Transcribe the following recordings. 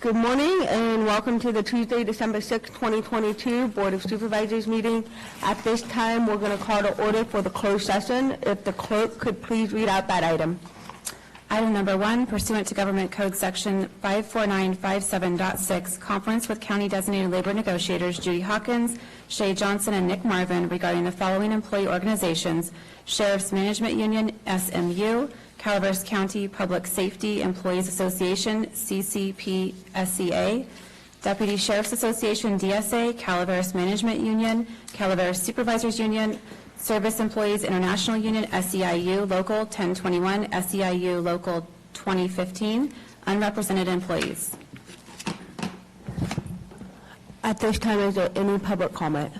Good morning and welcome to the Tuesday, December 6, 2022 Board of Supervisors meeting. At this time, we're going to call to order for the closed session. If the clerk could please read out that item. Item number 1, pursuant to Government Code Section 54957.6, conference with County Designated Labor Negotiators Judy Hawkins, Shay Johnson, and Nick Marvin regarding the following employee organizations: Sheriff's Management Union, SMU, Calaveras County Public Safety Employees Association, CCP-SCA, Deputy Sheriff's Association, DSA, Calaveras Management Union, Calaveras Supervisors Union, Service Employees International Union, SEIU Local 1021, SEIU Local 2015, unrepresented employees. At this time, is there any public comment?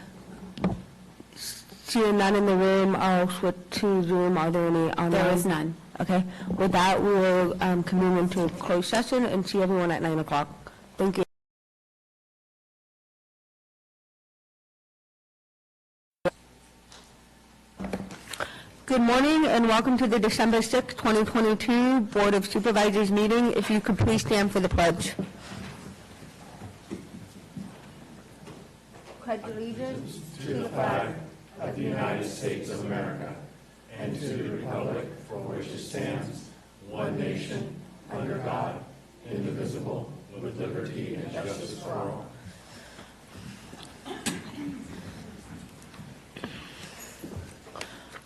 Seeing none in the room, I'll switch to Zoom. Are there any online? There is none. Okay. With that, we will convene into a closed session and see everyone at 9 o'clock. Thank you. Good morning and welcome to the December 6, 2022 Board of Supervisors meeting. If you could please stand for the pledge. Pledge allegiance to the flag of the United States of America and to the republic for which it stands, one nation, under God, indivisible, with liberty and justice for all.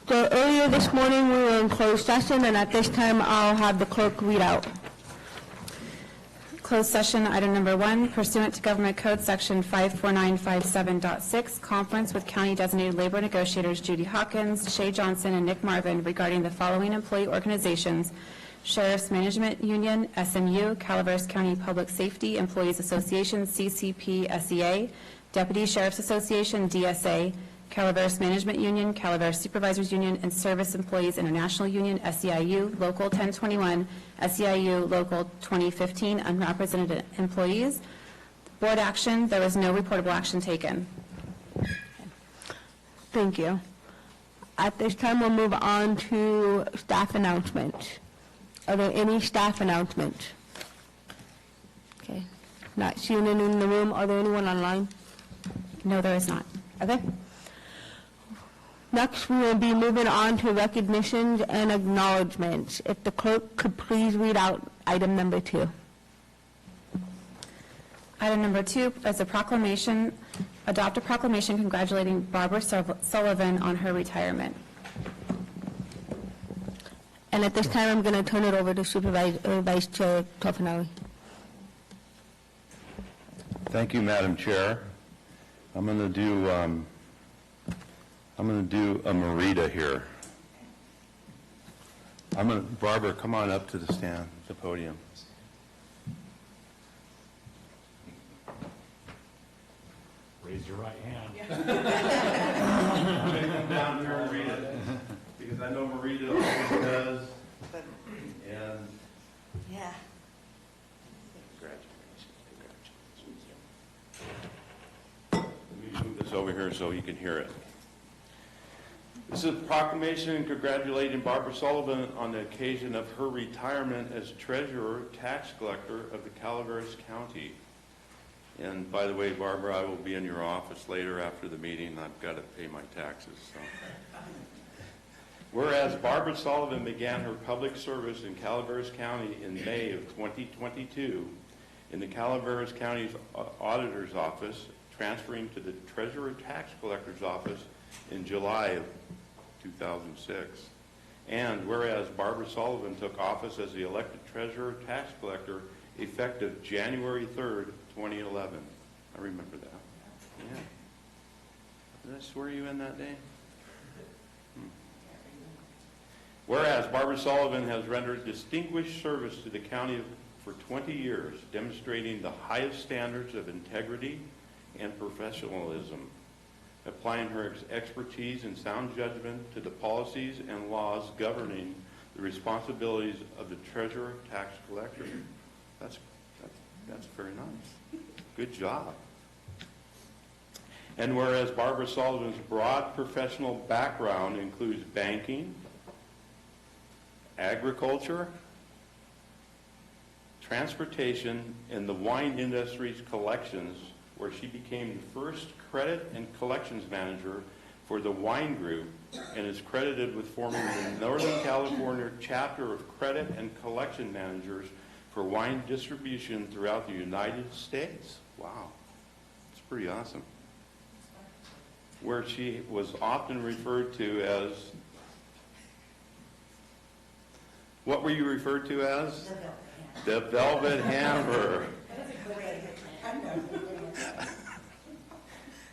So earlier this morning we were in closed session, and at this time I'll have the clerk read out. Closed session, item number 1, pursuant to Government Code Section 54957.6, conference with County Designated Labor Negotiators Judy Hawkins, Shay Johnson, and Nick Marvin regarding the following employee organizations: Sheriff's Management Union, SMU, Calaveras County Public Safety Employees Association, CCP-SCA, Deputy Sheriff's Association, DSA, Calaveras Management Union, Calaveras Supervisors Union, and Service Employees International Union, SEIU Local 1021, SEIU Local 2015, unrepresented employees. Board action: there was no reportable action taken. Thank you. At this time we'll move on to staff announcements. Are there any staff announcements? Okay. Not seeing any in the room. Are there anyone online? No, there is not. Okay. Next, we will be moving on to recognitions and acknowledgements. If the clerk could please read out item number 2. Item number 2 is a proclamation. Adopt a proclamation congratulating Barbara Sullivan on her retirement. And at this time, I'm going to turn it over to Vice Chair Toffenali. Thank you, Madam Chair. I'm going to do a Merida here. Barbara, come on up to the stand, the podium. Raise your right hand. I'm going to come down here and read it, because I know Merida always does. And yeah. Let me move this over here so you can hear it. This is a proclamation congratulating Barbara Sullivan on the occasion of her retirement as Treasurer, Tax Collector of the Calaveras County. And by the way, Barbara, I will be in your office later after the meeting. I've got to pay my taxes. So. Whereas Barbara Sullivan began her public service in Calaveras County in May of 2022 in the Calaveras County's Auditor's Office, transferring to the Treasurer Tax Collector's Office in July of 2006. And whereas Barbara Sullivan took office as the elected Treasurer Tax Collector effective January 3rd, 2011. I remember that. Yeah. Did I swear you in that day? Whereas Barbara Sullivan has rendered distinguished service to the county for 20 years, demonstrating the highest standards of integrity and professionalism, applying her expertise and sound judgment to the policies and laws governing the responsibilities of the Treasurer Tax Collector. That's very nice. Good job. And whereas Barbara Sullivan's broad professional background includes banking, agriculture, transportation, and the wine industry's collections, where she became the first credit and collections manager for the wine group and is credited with forming the Northern California chapter of credit and collection managers for wine distribution throughout the United States. Wow, it's pretty awesome. Where she was often referred to as, what were you referred to as? The Velvet Hammer.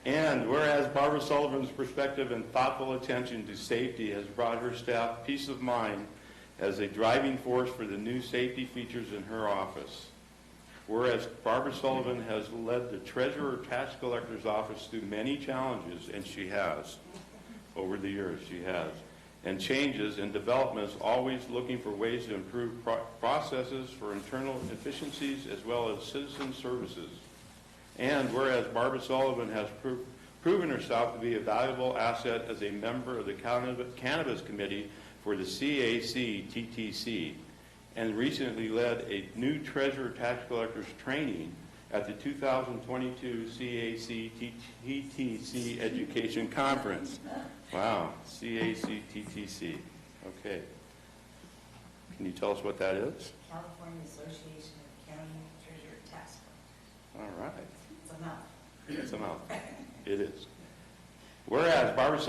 And whereas Barbara Sullivan's perspective and thoughtful attention to safety has brought her staff peace of mind as a driving force for the new safety features in her office. Whereas Barbara Sullivan has led the Treasurer Tax Collector's Office through many challenges, and she has, over the years she has, and changes and developments, always looking for ways to improve processes for internal efficiencies as well as citizen services. And whereas Barbara Sullivan has proven herself to be a valuable asset as a member of the Cannabis Committee for the CAC-TTC, and recently led a new Treasurer Tax Collectors training at the 2022 CAC-TTC Education Conference. Wow, CAC-TTC. Okay. Can you tell us what that is? California Association of County Treasurer Tax Collectors. All right. It's a mouth. It's a mouth. It is. Whereas Barbara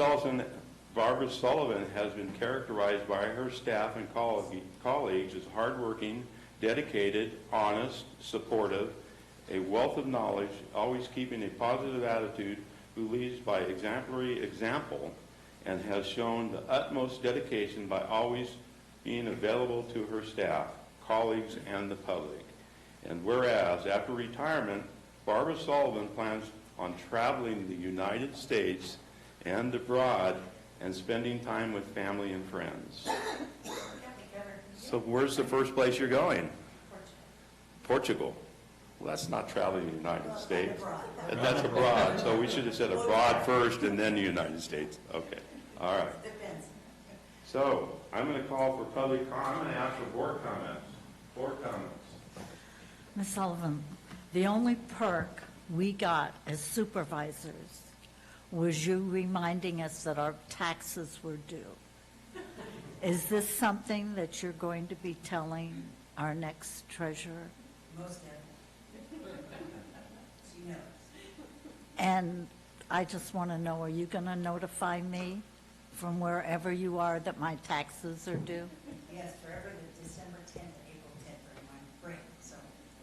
Sullivan has been characterized by her staff and colleagues as hardworking, dedicated, honest, supportive, a wealth of knowledge, always keeping a positive attitude, who leads by exemplary example, and has shown the utmost dedication by always being available to her staff, colleagues, and the public. And whereas after retirement, Barbara Sullivan plans on traveling the United States and abroad and spending time with family and friends. So where's the first place you're going? Portugal. Well, that's not traveling the United States. That's abroad. So we should have said abroad first and then the United States. Okay. All right. So I'm going to call for public comment. I'm going to ask for board comments. Board comments. Ms. Sullivan, the only perk we got as supervisors was you reminding us that our taxes were due. Is this something that you're going to be telling our next treasurer? Most definitely. She knows. And I just want to know, are you going to notify me from wherever you are that my taxes are due? Yes, forever the December 10th and April 10th are in my brain, so.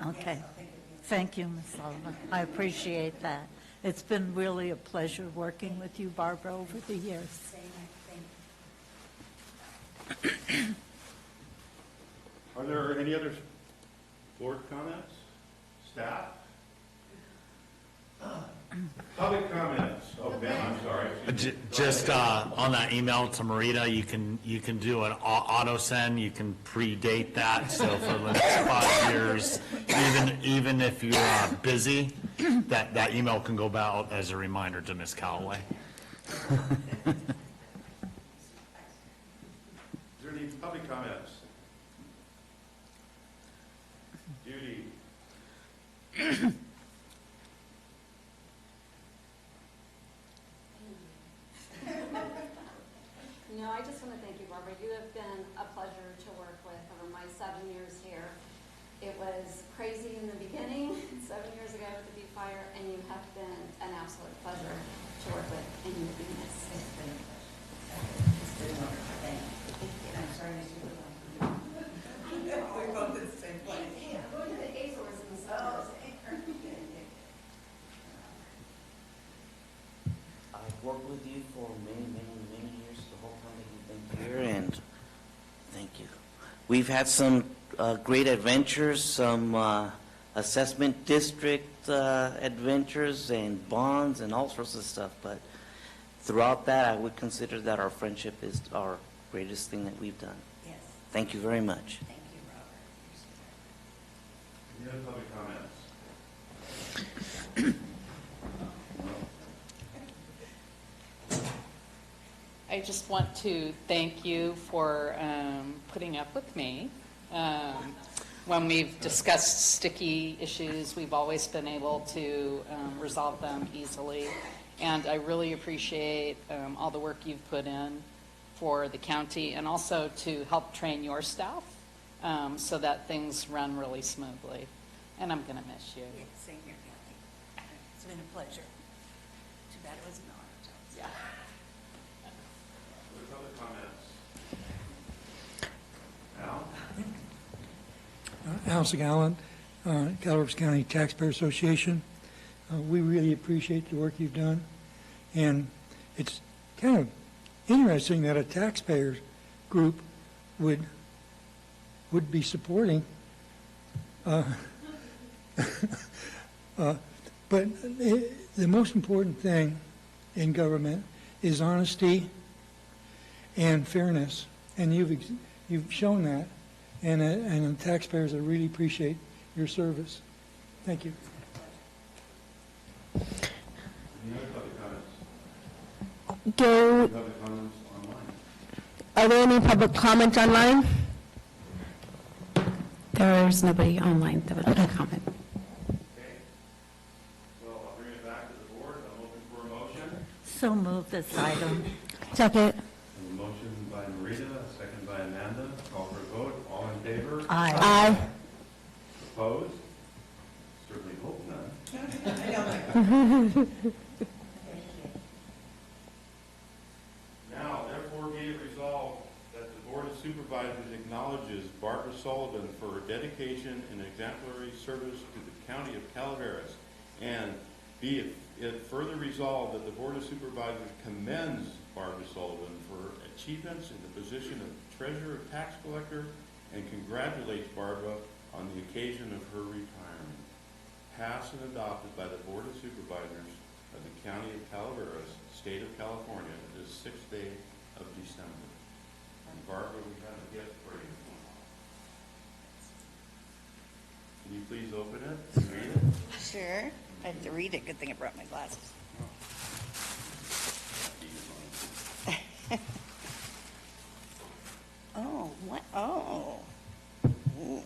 Okay. Yes, I'll think of you. Thank you, Ms. Sullivan. I appreciate that. It's been really a pleasure working with you, Barbara, over the years. Same, thank you. Are there any other board comments? Staff? Public comments. Oh, Ben, I'm sorry. Just on that email to Marita, you can do an auto send. You can predate that. So for the next 5 years, even if you're busy, that email can go out as a reminder to Ms. Calloway. Is there any public comments? Judy? No, I just want to thank you, Barbara. You have been a pleasure to work with over my 7 years here. It was crazy in the beginning, 7 years ago with the Bee Fire, and you have been an absolute pleasure to work with, and you will be missed. It's been a pleasure. It's been wonderful. Thank you. I'm sorry you should have We're both in the same place. Yeah, go to the Azores in the summers. I've worked with you for many years, the whole time that you've been here, and thank you. We've had some great adventures, some assessment district adventures and bonds and all sorts of stuff, but throughout that, I would consider that our friendship is our greatest thing that we've done. Yes, Thank you very much. thank you, Robert. Any other public comments? I just want to thank you for putting up with me. when we've discussed sticky issues, we've always been able to resolve them easily. And I really appreciate all the work you've put in for the county and also to help train your staff so that things run really smoothly. And I'm going to miss you. Yeah, same here, Kathy. It's been a pleasure. Too bad it wasn't ours. Yeah. There's other comments. Al? Al Segallen, Calaveras County Taxpayer Association. We really appreciate the work you've done, and it's kind of interesting that a taxpayers group would be supporting, but the most important thing in government is honesty and fairness, and you've shown that. And the taxpayers, I really appreciate your service. Thank you. Any other public comments? Do, Public comments online? are there any public comments online? There's nobody online that would like to comment. Okay. Well, I'll bring it back to the board. I'm looking for a motion. So move this item. Second. A motion by Marita, a second by Amanda. Call for a vote. All in favor? Aye. Aye. Opposed? Certainly hope none. Now, therefore be it resolved that the Board of Supervisors acknowledges Barbara Sullivan for her dedication and exemplary service to the County of Calaveras, and be it further resolved that the Board of Supervisors commends Barbara Sullivan for achievements in the position of Treasurer Tax Collector and congratulates Barbara on the occasion of her retirement. Passed and adopted by the Board of Supervisors of the County of Calaveras, State of California, this 6th day of December. And Barbara, we have a gift for you. Can you please open it and read it? Sure. I have to read it. Good thing I brought my glasses. Oh, what? Oh. Ooh.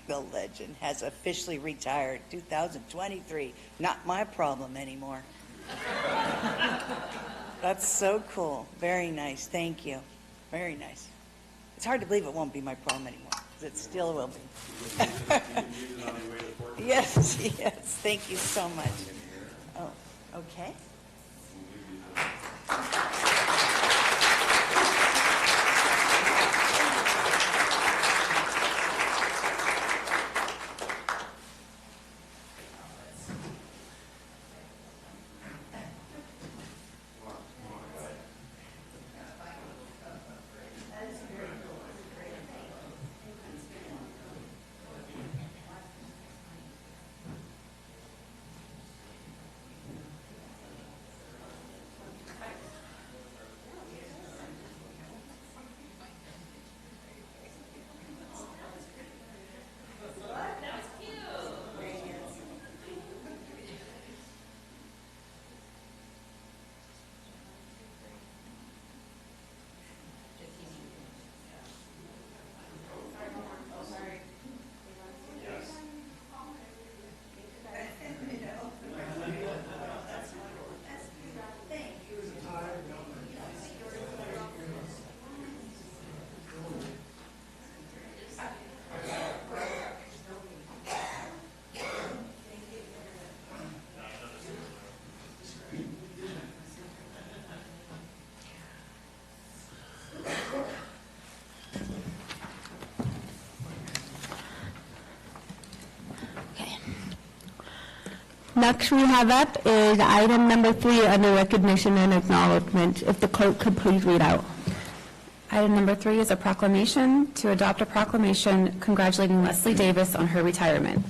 The legend has officially retired. 2023. Not my problem anymore. That's so cool. Very nice. Thank you. Very nice. It's hard to believe it won't be my problem anymore, because it still will be. Yes, yes. Thank you so much. Oh, okay. Next we have up is item number 3 under recognition and acknowledgement. If the clerk could please read out. Item number 3 is a proclamation to adopt a proclamation congratulating Leslie Davis on her retirement.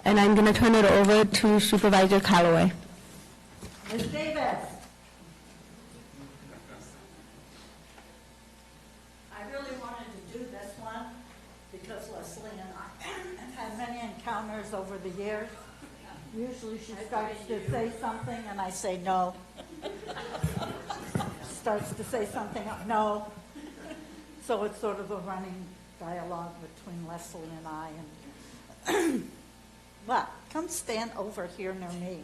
And I'm going to turn it over to Supervisor Callaway. Ms. Davis. I really wanted to do this one because Leslie and I have had many encounters over the years. Usually she starts to say something and I say no. starts to say something, no. So it's sort of a running dialogue between Leslie and I. And well, come stand over here near me.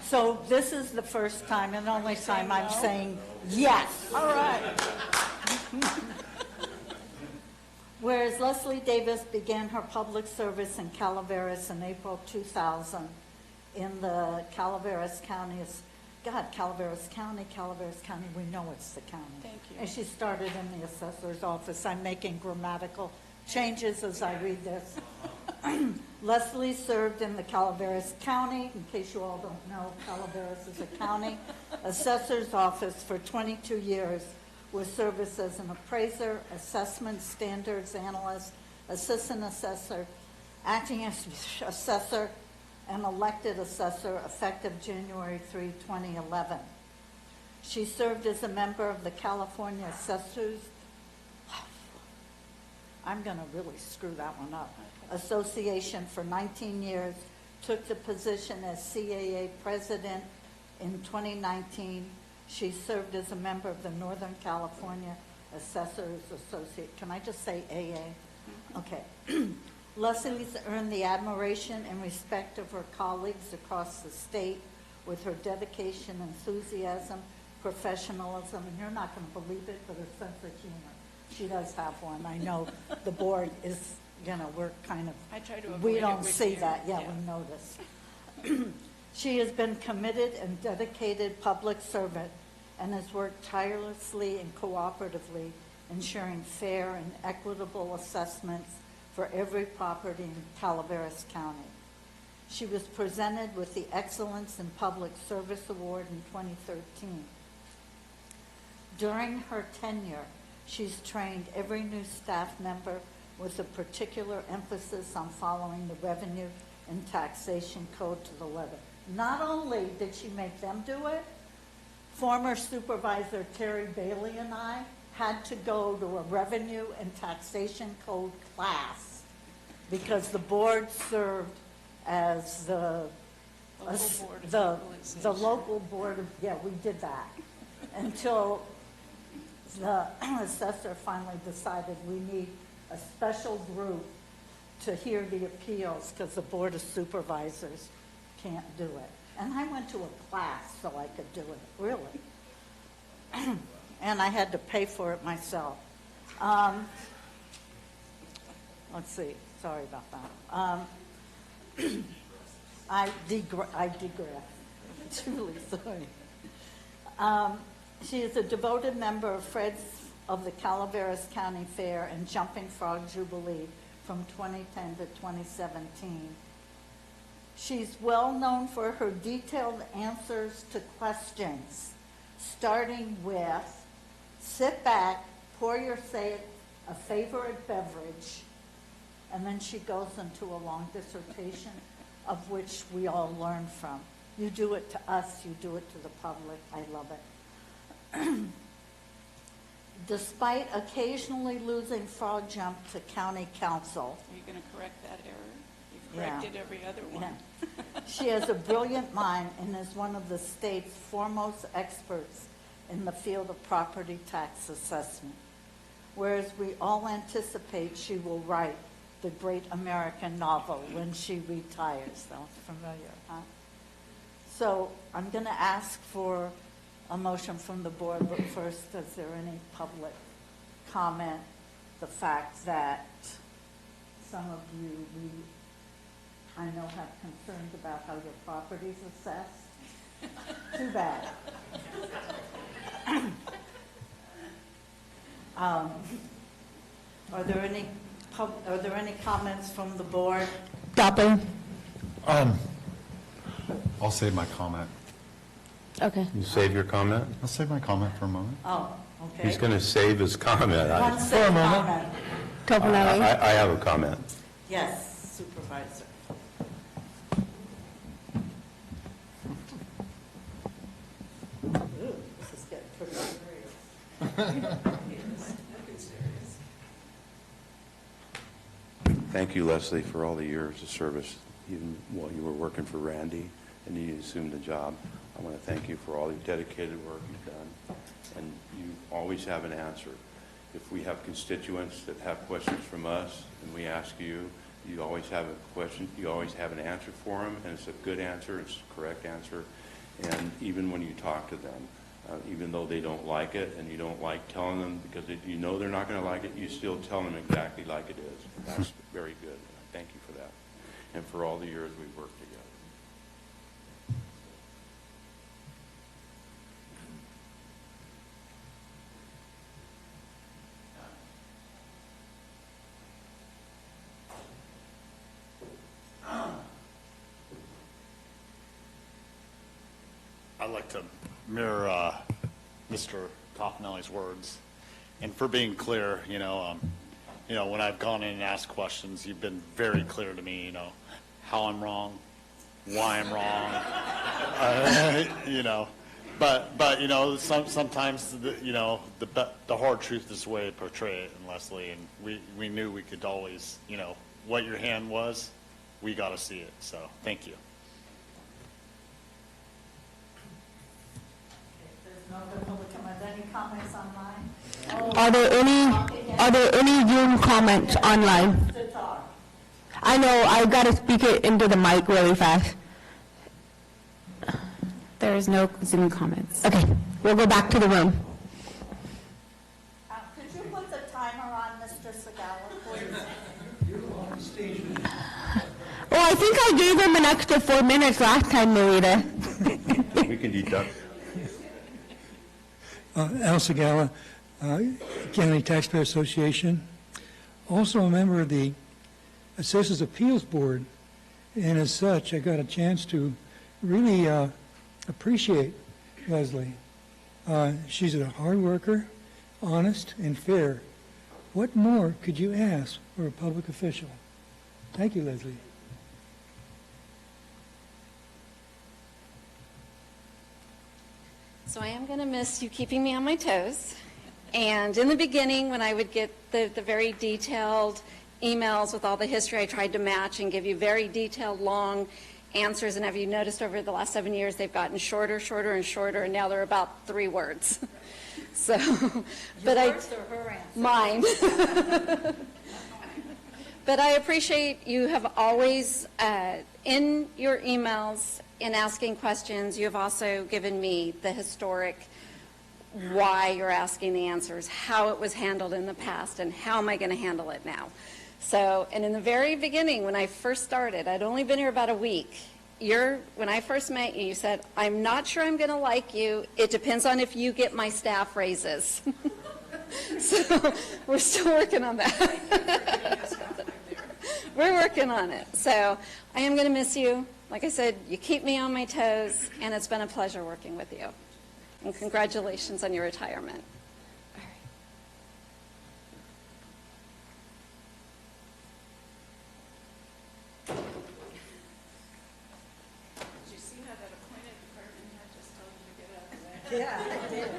So this is the first time and only time I'm saying yes. All right. Whereas Leslie Davis began her public service in Calaveras in April 2000 in the Calaveras County, Calaveras County, we know it's the county. Thank you. And she started in the assessor's office. I'm making grammatical changes as I read this. Leslie served in the Calaveras County, in case you all don't know, Calaveras is a county, assessor's office for 22 years, with service as an appraiser, assessment standards analyst, assistant assessor, acting assessor, and elected assessor effective January 3, 2011. She served as a member of the California Assessors, I'm going to really screw that one up, Association for 19 years, took the position as CAA president in 2019. She served as a member of the Northern California Assessors Association. Can I just say AA? Okay. Leslie's earned the admiration and respect of her colleagues across the state with her dedication, enthusiasm, professionalism, and you're not going to believe it, but her sense of humor. She does have one. I know the board is, we're kind of, I try to avoid we it don't with see you. that. Yeah, we notice. She has been committed and dedicated public servant and has worked tirelessly and cooperatively, ensuring fair and equitable assessments for every property in Calaveras County. She was presented with the Excellence in Public Service Award in 2013. During her tenure, she's trained every new staff member with a particular emphasis on following the revenue and taxation code to the letter. Not only did she make them do it, former Supervisor Terry Bailey and I had to go to a revenue and taxation code class because the board served as the local board of, yeah, we did that until the assessor finally decided we need a special group to hear the appeals because the Board of Supervisors can't do it. And I went to a class so I could do it, really. And I had to pay for it myself. Let's see, sorry about that. I digress, truly sorry. She is a devoted member of Fred's of the Calaveras County Fair and Jumping Frog Jubilee from 2010 to 2017. She's well known for her detailed answers to questions, starting with, sit back, pour yourself a favorite beverage, and then she goes into a long dissertation of which we all learn from. You do it to us, you do it to the public. I love it. Despite occasionally losing frog jump to county council. Are you going to correct that error? You've Yeah. corrected every other one. Yeah. She has a brilliant mind and is one of the state's foremost experts in the field of property tax assessment. Whereas we all anticipate she will write the great American novel when she retires. Sounds familiar, huh? So I'm going to ask for a motion from the board, but first, is there any public comment? The fact that some of you, I know, have concerns about how your property's assessed. Too bad. Are there any comments from the board? Doppel? I'll save my comment. Okay. You save your comment? I'll save my comment for a moment. Oh, okay. He's going to save his comment. One second comment. Topolilli? I have a comment. Yes, Supervisor. Ooh, this is getting pretty serious. Thank you, Leslie, for all the years of service, even while you were working for Randy and you assumed the job. I want to thank you for all your dedicated work you've done. and you always have an answer. If we have constituents that have questions from us and we ask you, you always have a question, you always have an answer for them, and it's a good answer, it's a correct answer. And even when you talk to them, even though they don't like it and you don't like telling them because you know they're not going to like it, you still tell them exactly like it is. That's very good. Thank you for that and for all the years we've worked together. I'd like to mirror Mr. Toffenelli's words. And for being clear, when I've gone in and asked questions, you've been very clear to me, how I'm wrong, why I'm wrong, sometimes, the hard truth is the way to portray it, and Leslie, and we knew we could always, what your hand was, we got to see it, so thank you. No other public comment. Any comments online? Are there any Zoom comments online? To talk. I know, I've got to speak it into the mic really fast. There is no Zoom comments. Okay, we'll go back to the room. Could you put the timer on, Mr. Segala, please? Oh, I think I gave him an extra 4 minutes last time, Marita. We can deduct. Al Segala, County Taxpayer Association, also a member of the Assessors Appeals Board, and as such, I got a chance to really appreciate Leslie. She's a hard worker, honest, and fair. What more could you ask for a public official? Thank you, Leslie. So I am going to miss you keeping me on my toes. And in the beginning, when I would get the very detailed emails with all the history, I tried to match and give you very detailed, long answers. And have you noticed over the last 7 years, they've gotten shorter, shorter, and shorter, and now they're about 3 words. So, but Yours or her answer? Mine. But I appreciate you have always, in your emails, in asking questions, you have also given me the historic why you're asking the answers, how it was handled in the past, and how am I going to handle it now. So, and in the very beginning, when I first started, I'd only been here about a week. When I first met you, you said, I'm not sure I'm going to like you. It depends on if you get my staff raises. So we're still working on that. We're working on it. So I am going to miss you. Like I said, you keep me on my toes, and it's been a pleasure working with you. And congratulations on your retirement. All right. Did you see how that appointed department head just told you to get out of that? Yeah, I did.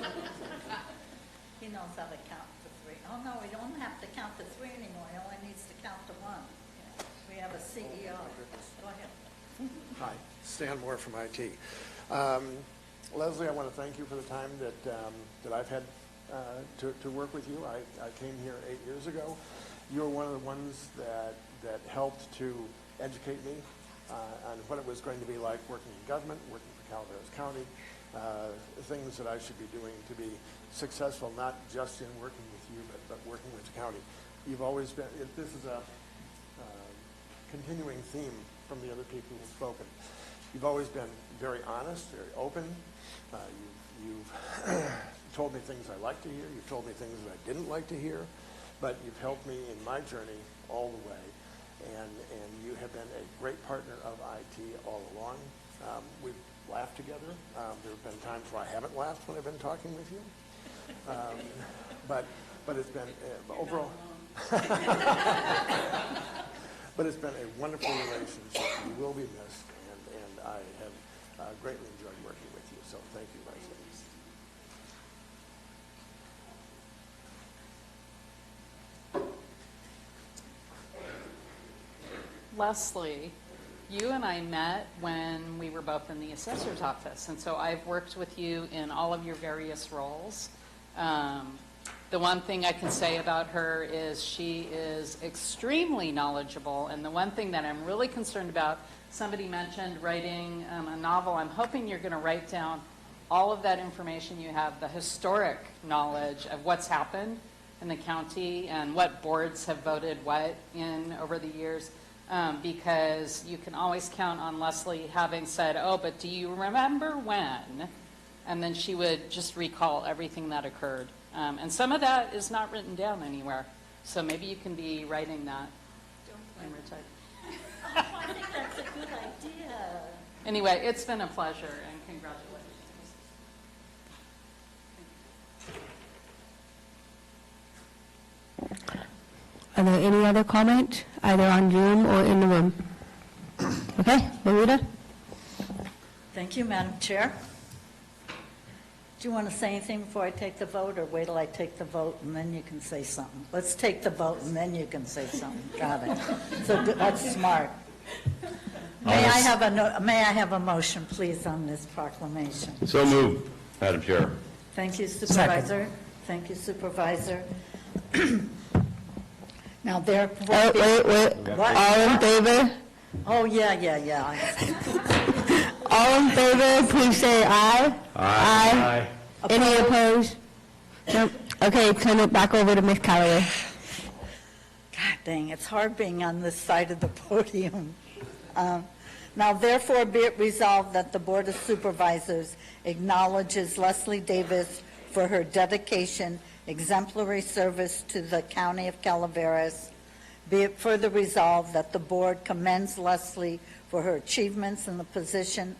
He knows how to count to 3. Oh, no, we don't have to count to 3 anymore. He only needs to count to 1. We have a CEO. Go ahead. Hi, Stan Moore from IT. Leslie, I want to thank you for the time that I've had to work with you. I came here 8 years ago. You were one of the ones that helped to educate me on what it was going to be like working in government, working for Calaveras County, things that I should be doing to be successful, not just in working with you, but working with the county. You've always been, this is a continuing theme from the other people who've spoken. You've always been very honest, very open. You've told me things I like to hear. You've told me things that I didn't like to hear. But you've helped me in my journey all the way. And you have been a great partner of IT all along. We've laughed together. There have been times where I haven't laughed when I've been talking with you. But it's been overall. But it's been a wonderful relationship. You will be missed, and I have greatly enjoyed working with you. So thank you, Leslie. Leslie, you and I met when we were both in the assessor's office, and so I've worked with you in all of your various roles. The one thing I can say about her is she is extremely knowledgeable, and the one thing that I'm really concerned about, somebody mentioned writing a novel. I'm hoping you're going to write down all of that information you have, the historic knowledge of what's happened in the county and what boards have voted what in over the years, because you can always count on Leslie having said, oh, but do you remember when? And then she would just recall everything that occurred. And some of that is not written down anywhere. So maybe you can be writing that. Don't I think that's a good idea. Anyway, it's been a pleasure, and congratulations. Are there any other comment, either on Zoom or in the room? Okay, Marita? Thank you, Madam Chair. Do you want to say anything before I take the vote, or wait till I take the vote and then you can say something? Let's take the vote and then you can say something. Got it. So that's smart. May I have a motion, please, on this proclamation? So moved, Madam Chair. Thank you, Supervisor. Thank you, Supervisor. Now, therefore... Wait. What? All in favor? Oh, yeah. All in favor, please say aye. Aye. Any opposed? Nope. Okay, turn it back over to Ms. Callaway. God dang, it's hard being on this side of the podium. Now, therefore, be it resolved that the Board of Supervisors acknowledges Leslie Davis for her dedication, exemplary service to the County of Calaveras. Be it further resolved that the Board commends Leslie for her achievements in the position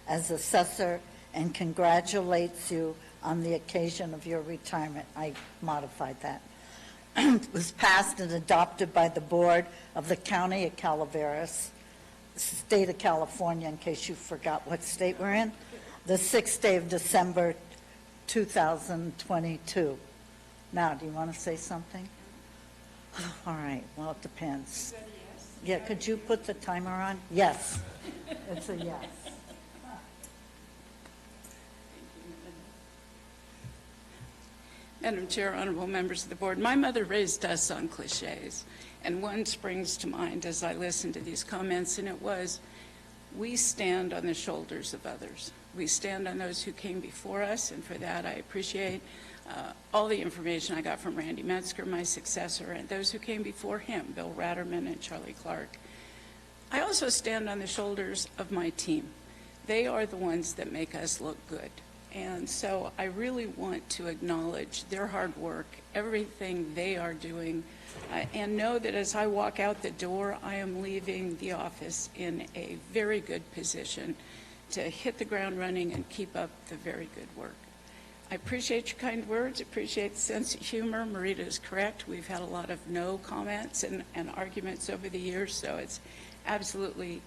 as assessor and congratulates you on the occasion of your retirement. I modified that. It was passed and adopted by the Board of the County of Calaveras, State of California, in case you forgot what state we're in, the 6th day of December 2022. Now, do you want to say something? All right, well, it depends. Yeah, could you put the timer on? Yes, it's a yes. Madam Chair, honorable members of the board, my mother raised us on cliches, and one springs to mind as I listen to these comments, and it was, we stand on the shoulders of others. We stand on those who came before us, and for that I appreciate all the information I got from Randy Metzger, my successor, and those who came before him, Bill Ratterman and Charlie Clark. I also stand on the shoulders of my team. They are the ones that make us look good. And so I really want to acknowledge their hard work, everything they are doing, and know that as I walk out the door, I am leaving the office in a very good position to hit the ground running and keep up the very good work. I appreciate your kind words, appreciate the sense of humor. Marita is correct. We've had a lot of no comments and arguments over the years, so it's absolutely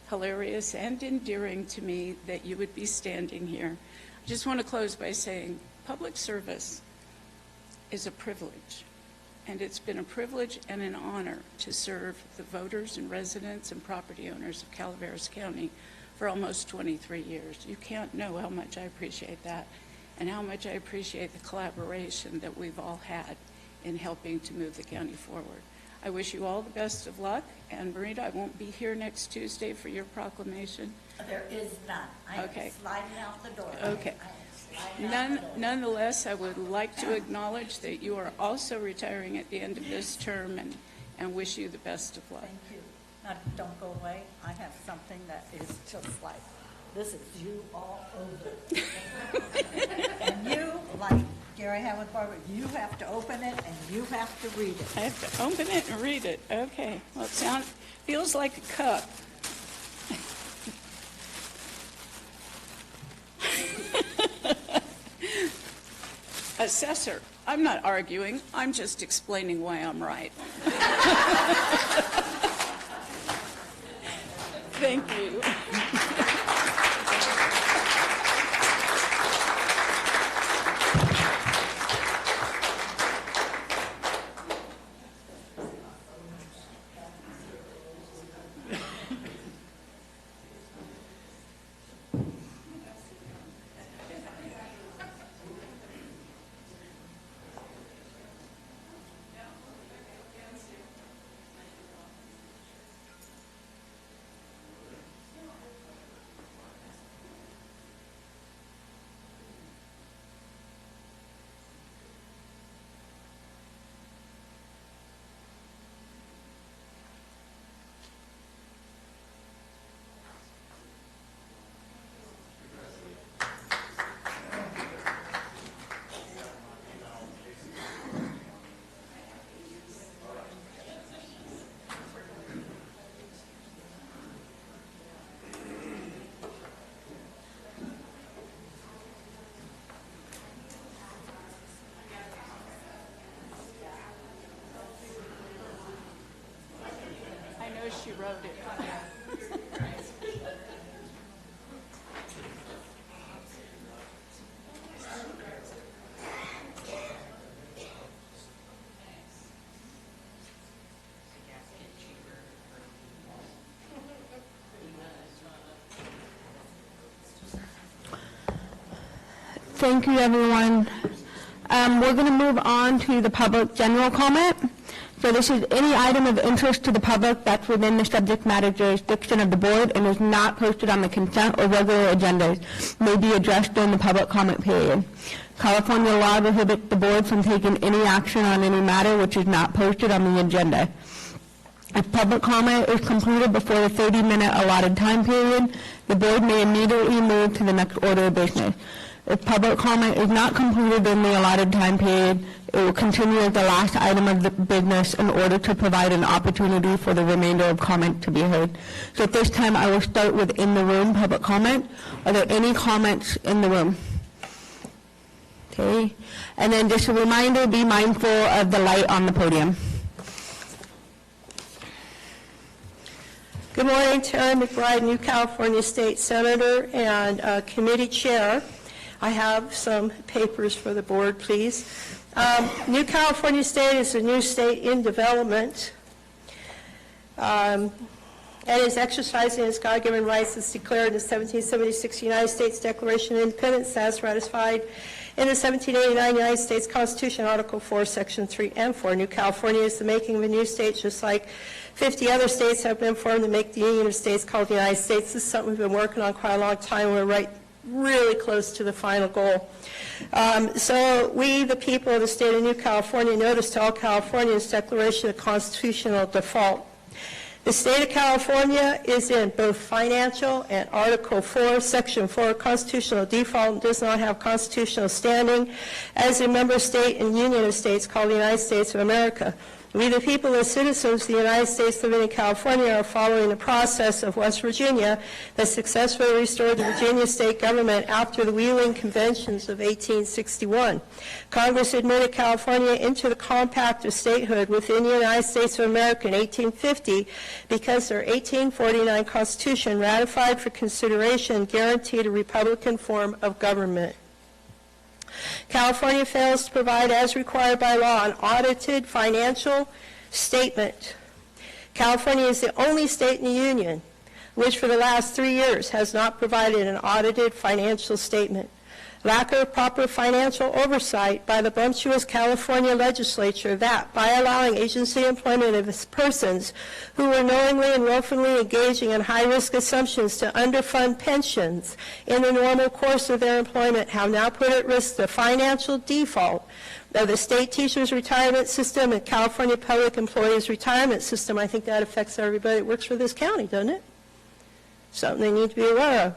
hilarious and endearing to me that you would be standing here. I just want to close by saying public service is a privilege, and it's been a privilege and an honor to serve the voters and residents and property owners of Calaveras County for almost 23 years. You can't know how much I appreciate that and how much I appreciate the collaboration that we've all had in helping to move the county forward. I wish you all the best of luck, and Marita, I won't be here next Tuesday for your proclamation. There is none. I am Okay. sliding out the door. Okay. Nonetheless, I would like to acknowledge that you are also retiring at the end of this term, and wish you the best of luck. Thank you. Now, don't go away. I have something that is just like, this is you all over. And you, like Gary Howard Barber, you have to open it and you have to read it. I have to open it and read it. Okay. Well, it feels like a cup. Assessor, I'm not arguing. I'm just explaining why I'm right. Thank you. wrote it. Thank you, everyone. We're going to move on to the public general comment. So this is any item of interest to the public that's within the subject matter jurisdiction of the board and is not posted on the consent or regular agendas may be addressed during the public comment period. California law prohibits the board from taking any action on any matter which is not posted on the agenda. If public comment is completed before the 30-minute allotted time period, the board may immediately move to the next order of business. If public comment is not completed in the allotted time period, it will continue as the last item of the business in order to provide an opportunity for the remainder of comment to be heard. So at this time, I will start with in the room public comment. Are there any comments in the room? Okay. And then just a reminder, be mindful of the light on the podium. Good morning, Terry McBride, New California State Senator and Committee Chair. I have some papers for the board, please. New California State is a new state in development and is exercising its God-given rights as declared in the 1776 United States Declaration of Independence as ratified in the 1789 United States Constitution, Article 4, Section 3 and 4. New California is the making of a new state, just like 50 other states have been formed to make the Union of States called the United States. This is something we've been working on quite a long time. We're really close to the final goal. So we, the people of the state of New California, notice to all Californians declaration of constitutional default. The state of California is in both financial and Article 4, Section 4 constitutional default and does not have constitutional standing as a member state in Union of States called the United States of America. We, the people and citizens of the United States living in California, are following the process of West Virginia that successfully restored the Virginia state government after the Wheeling Conventions of 1861. Congress admitted California into the compact of statehood within the United States of America in 1850 because their 1849 Constitution ratified for consideration guaranteed a Republican form of government. California fails to provide, as required by law, an audited financial statement. California is the only state in the Union which for the last 3 years has not provided an audited financial statement. Lack of proper financial oversight by the bumptious California legislature that, by allowing agency employment of persons who were knowingly and willfully engaging in high-risk assumptions to underfund pensions in the normal course of their employment, have now put at risk the financial default of the state teachers' retirement system and California public employees' retirement system. I think that affects everybody that works for this county, doesn't it? Something they need to be aware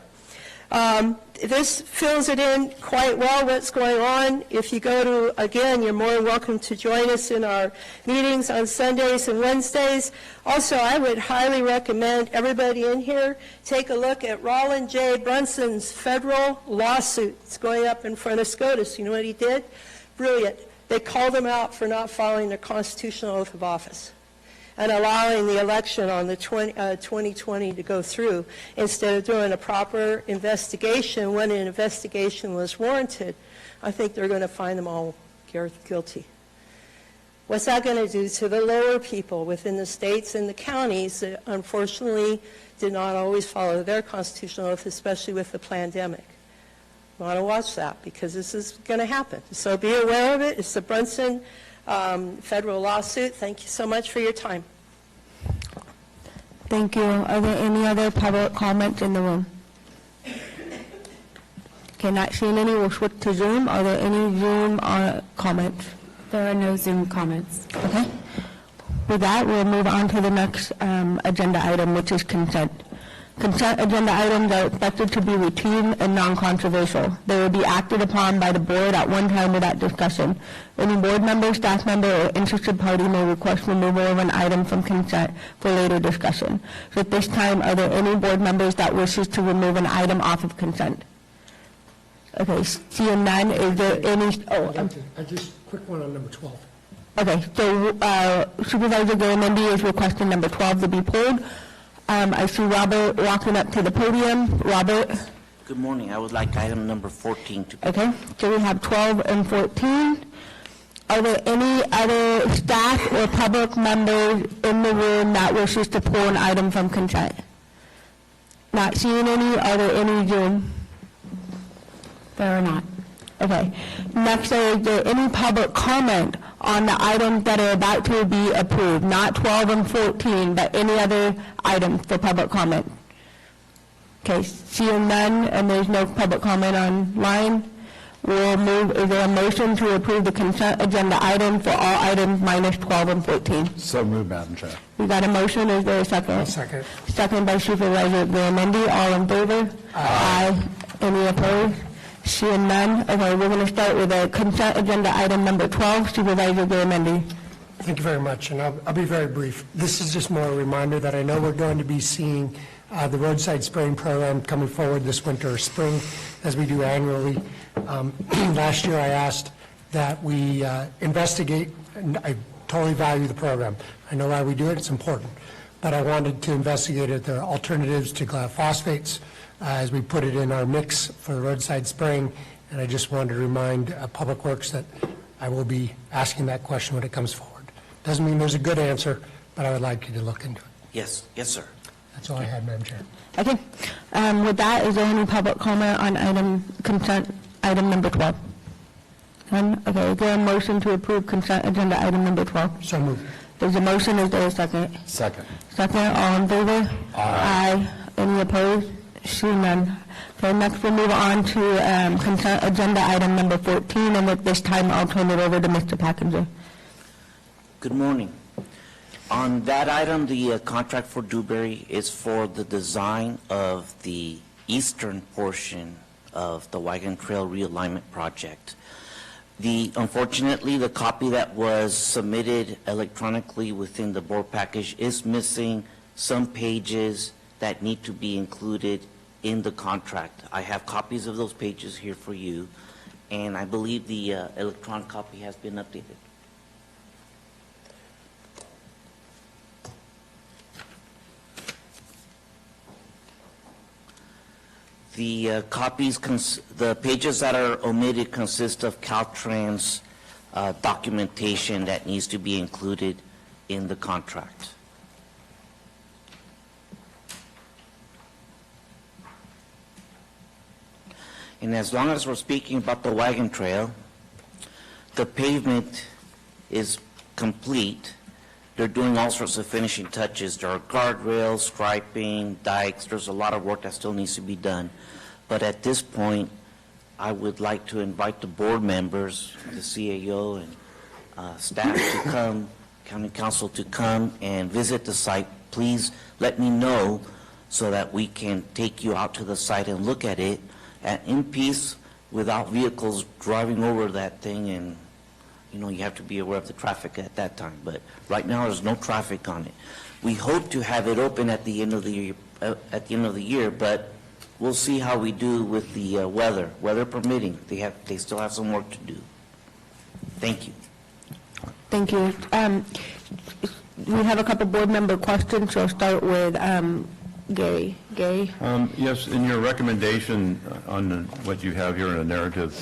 of. This fills it in quite well, what's going on. If you go to, again, you're more than welcome to join us in our meetings on Sundays and Wednesdays. Also, I would highly recommend everybody in here take a look at Roland J. Brunson's federal lawsuit. It's going up in front of SCOTUS. You know what he did? Brilliant. They called him out for not following their constitutional oath of office and allowing the election on the 2020 to go through instead of doing a proper investigation when an investigation was warranted. I think they're going to find them all guilty. What's that going to do to the lower people within the states and the counties that unfortunately did not always follow their constitutional oath, especially with the pandemic? I want to watch that because this is going to happen. So be aware of it. It's the Brunson federal lawsuit. Thank you so much for your time. Thank you. Are there any other public comments in the room? Okay, not seeing any. We'll switch to Zoom. Are there any Zoom comments? There are no Zoom comments. Okay. With that, we'll move on to the next agenda item, which is consent. Consent agenda items are expected to be routine and non-controversial. They will be acted upon by the board at one time without discussion. Any board member, staff member, or interested party may request removal of an item from consent for later discussion. So at this time, are there any board members that wishes to remove an item off of consent? Okay, seeing none, is there any? I just quick one on number 12. Okay, so Supervisor Garamendi is requesting number 12 to be pulled. I see Robert walking up to the podium. Robert? Good morning. I would like item number 14 to be... Okay, so we have 12 and 14. Are there any other staff or public members in the room that wishes to pull an item from consent? Not seeing any. Are there any Zoom? There are not. Okay. Next, is there any public comment on the items that are about to be approved? Not 12 and 14, but any other items for public comment? Okay, seeing none, and there's no public comment online, we'll move, is there a motion to approve the consent agenda item for all items minus 12 and 14? So moved, Madam Chair. We got a motion, is there a second? Second. Second by Supervisor Garamendi, all in favor? Aye. Any opposed? Seeing none, okay, we're going to start with the consent agenda item number 12, Supervisor Garamendi. Thank you very much, and I'll be very brief. This is just more a reminder that I know we're going to be seeing the roadside spraying program coming forward this winter or spring, as we do annually. Last year, I asked that we investigate, and I totally value the program. I know why we do it, it's important. But I wanted to investigate if there are alternatives to glyphosates as we put it in our mix for the roadside spraying, and I just wanted to remind Public Works that I will be asking that question when it comes forward. Doesn't mean there's a good answer, but I would like you to look into it. Yes, sir. That's all I had, Madam Chair. Okay. With that, is there any public comment on consent item number 12? None? Okay, is there a motion to approve consent agenda item number 12? So moved. There's a motion, is there a second? Second. Second, all in favor? Aye. Any opposed? Seeing none. Okay, next we'll move on to consent agenda item number 14, and at this time I'll turn it over to Mr. Packinger. Good morning. On that item, the contract for Dewberry is for the design of the eastern portion of the Wagon Trail Realignment Project. Unfortunately, the copy that was submitted electronically within the board package is missing some pages that need to be included in the contract. I have copies of those pages here for you, and I believe the electronic copy has been updated. The the pages that are omitted consist of Caltrans documentation that needs to be included in the contract. And as long as we're speaking about the wagon trail, the pavement is complete. They're doing all sorts of finishing touches. There are guardrails, striping, dikes. There's a lot of work that still needs to be done. But at this point, I would like to invite the board members, the CAO and staff to come, county council to come and visit the site. Please let me know so that we can take you out to the site and look at it in peace without vehicles driving over that thing, and you have to be aware of the traffic at that time. But right now, there's no traffic on it. We hope to have it open at the end of the year, but we'll see how we do with the weather permitting. They still have some work to do. Thank you. Thank you. We have a couple board member questions, so I'll start with Gary. Gary? Yes, in your recommendation on what you have here in a narrative,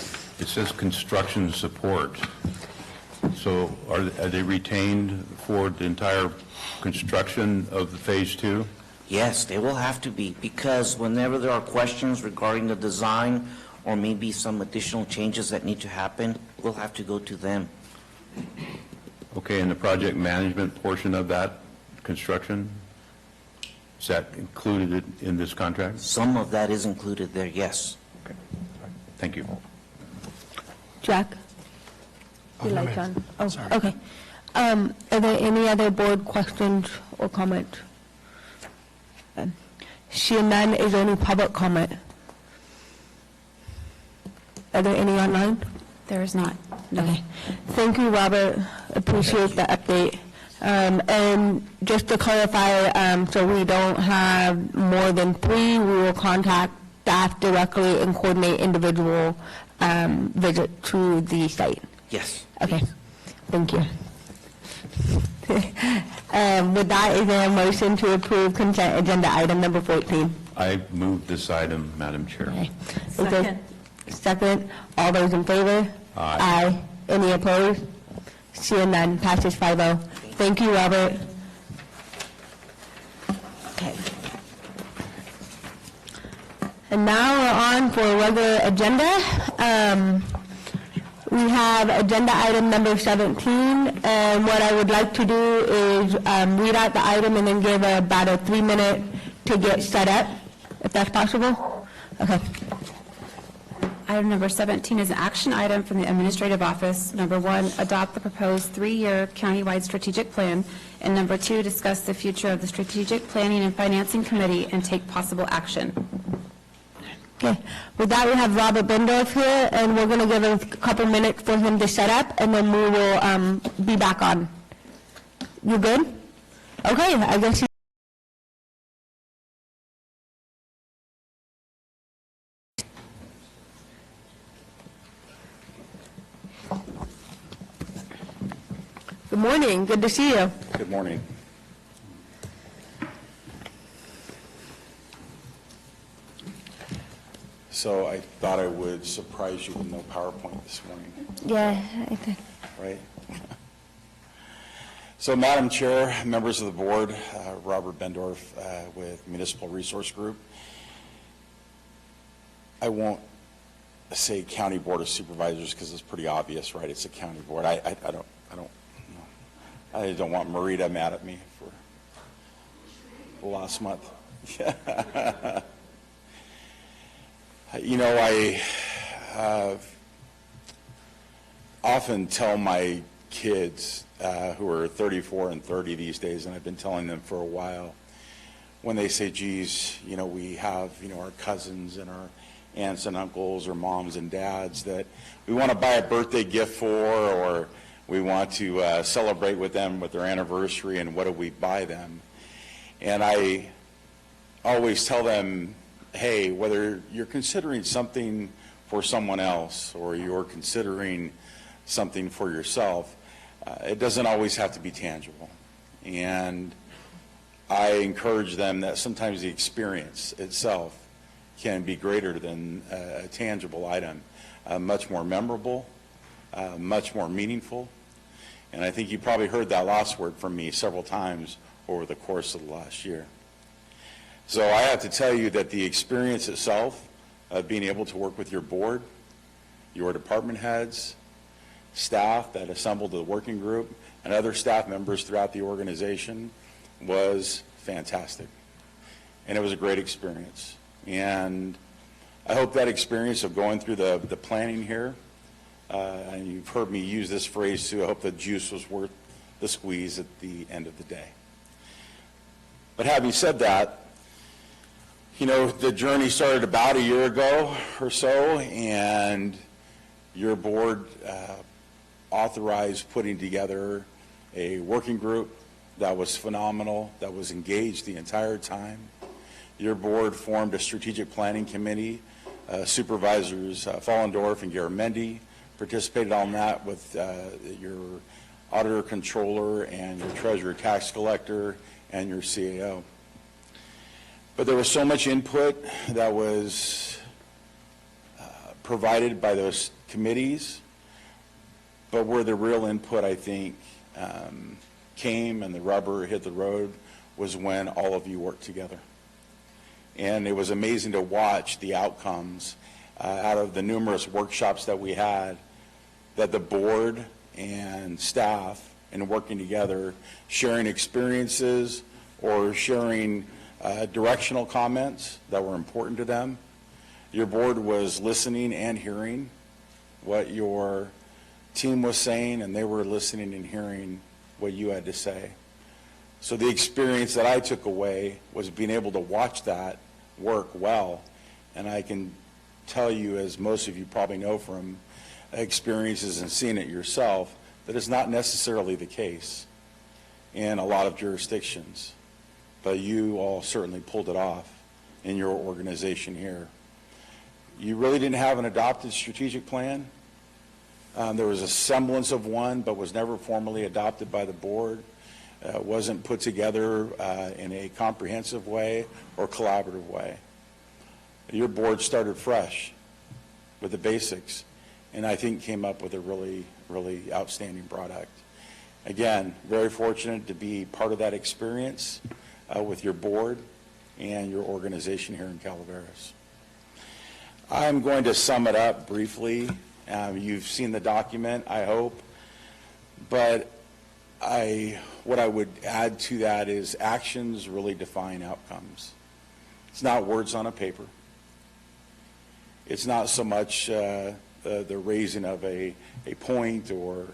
it says construction support. So are they retained for the entire construction of the Phase 2? Yes, they will have to be, because whenever there are questions regarding the design or maybe some additional changes that need to happen, we'll have to go to them. Okay, and the project management portion of that construction, is that included in this contract? Some of that is included there, yes. Okay. Thank you. Jack? You like John? Oh, sorry. Okay. Are there any other board questions or comments? Seeing none, is there any public comment? Are there any online? There is not. Okay. Thank you, Robert. Appreciate the update. And just to clarify, so we don't have more than 3, we will contact staff directly and coordinate individual visit to the site. Yes. Okay. Thank you. With that, is there a motion to approve consent agenda item number 14? I move this item, Madam Chair. Okay. Is there- Second. Second. All those in favor? Aye. Any opposed? Seeing none, passes 5-0. Thank you, Robert. Okay. And now we're on for a regular agenda. We have agenda item number 17, and what I would like to do is read out the item and then give about a 3-minute to get set up, if that's possible. Okay. Item number 17 is an action item from the Administrative Office. Number 1, adopt the proposed 3-year countywide strategic plan. And number 2, discuss the future of the Strategic Planning and Financing Committee and take possible action. Okay. With that, we have Robert Bendorf here, and we're going to give a couple minutes for him to set up, and then we will be back on. You good? Okay, I guess you... Good morning, good to see you. Good morning. So I thought I would surprise you with no PowerPoint this morning. Yeah, I think. Right? So Madam Chair, members of the board, Robert Bendorf with Municipal Resource Group. I won't say County Board of Supervisors because it's pretty obvious, right? It's a county board. I don't want Marita mad at me for last month. You know, I often tell my kids who are 34 and 30 these days, and I've been telling them for a while, when they say, geez, you know, we have, you know, our cousins and our aunts and uncles or moms and dads that we want to buy a birthday gift for, or we want to celebrate with them with their anniversary, and what do we buy them? And I always tell them, hey, whether you're considering something for someone else or you're considering something for yourself, it doesn't always have to be tangible. And I encourage them that sometimes the experience itself can be greater than a tangible item, much more memorable, much more meaningful. And I think you probably heard that last word from me several times over the course of the last year. So I have to tell you that the experience itself of being able to work with your board, your department heads, staff that assembled the working group, and other staff members throughout the organization was fantastic. And it was a great experience. And I hope that experience of going through the planning here, and you've heard me use this phrase too, I hope the juice was worth the squeeze at the end of the day. But having said that, you know, the journey started about a year ago or so, and your board authorized putting together a working group that was phenomenal, that was engaged the entire time. Your board formed a strategic planning committee. Supervisors Fallendorf and Garamendi participated on that with your auditor controller and your treasurer tax collector and your CAO. But there was so much input that was provided by those committees, but where the real input, I think, came and the rubber hit the road was when all of you worked together. And it was amazing to watch the outcomes out of the numerous workshops that we had, that the board and staff, in working together, sharing experiences or sharing directional comments that were important to them. Your board was listening and hearing what your team was saying, and they were listening and hearing what you had to say. So the experience that I took away was being able to watch that work well, and I can tell you, as most of you probably know from experiences and seeing it yourself, that it's not necessarily the case in a lot of jurisdictions. But you all certainly pulled it off in your organization here. You really didn't have an adopted strategic plan. There was a semblance of one, but was never formally adopted by the board. Wasn't put together in a comprehensive way or collaborative way. Your board started fresh with the basics, and I think came up with a really, really outstanding product. Again, very fortunate to be part of that experience with your board and your organization here in Calaveras. I'm going to sum it up briefly. You've seen the document, I hope, but what I would add to that is actions really define outcomes. It's not words on a paper. It's not so much the raising of a point or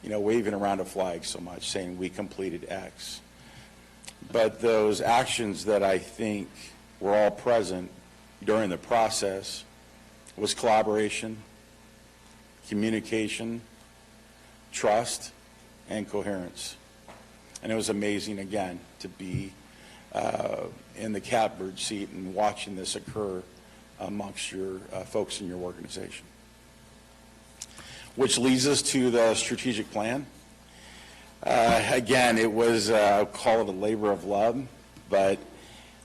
waving around a flag so much, saying we completed X. But those actions that I think were all present during the process was collaboration, communication, trust, and coherence. And it was amazing, again, to be in the catbird seat and watching this occur amongst your folks in your organization. Which leads us to the strategic plan. Again, it was, I'll call it a labor of love, but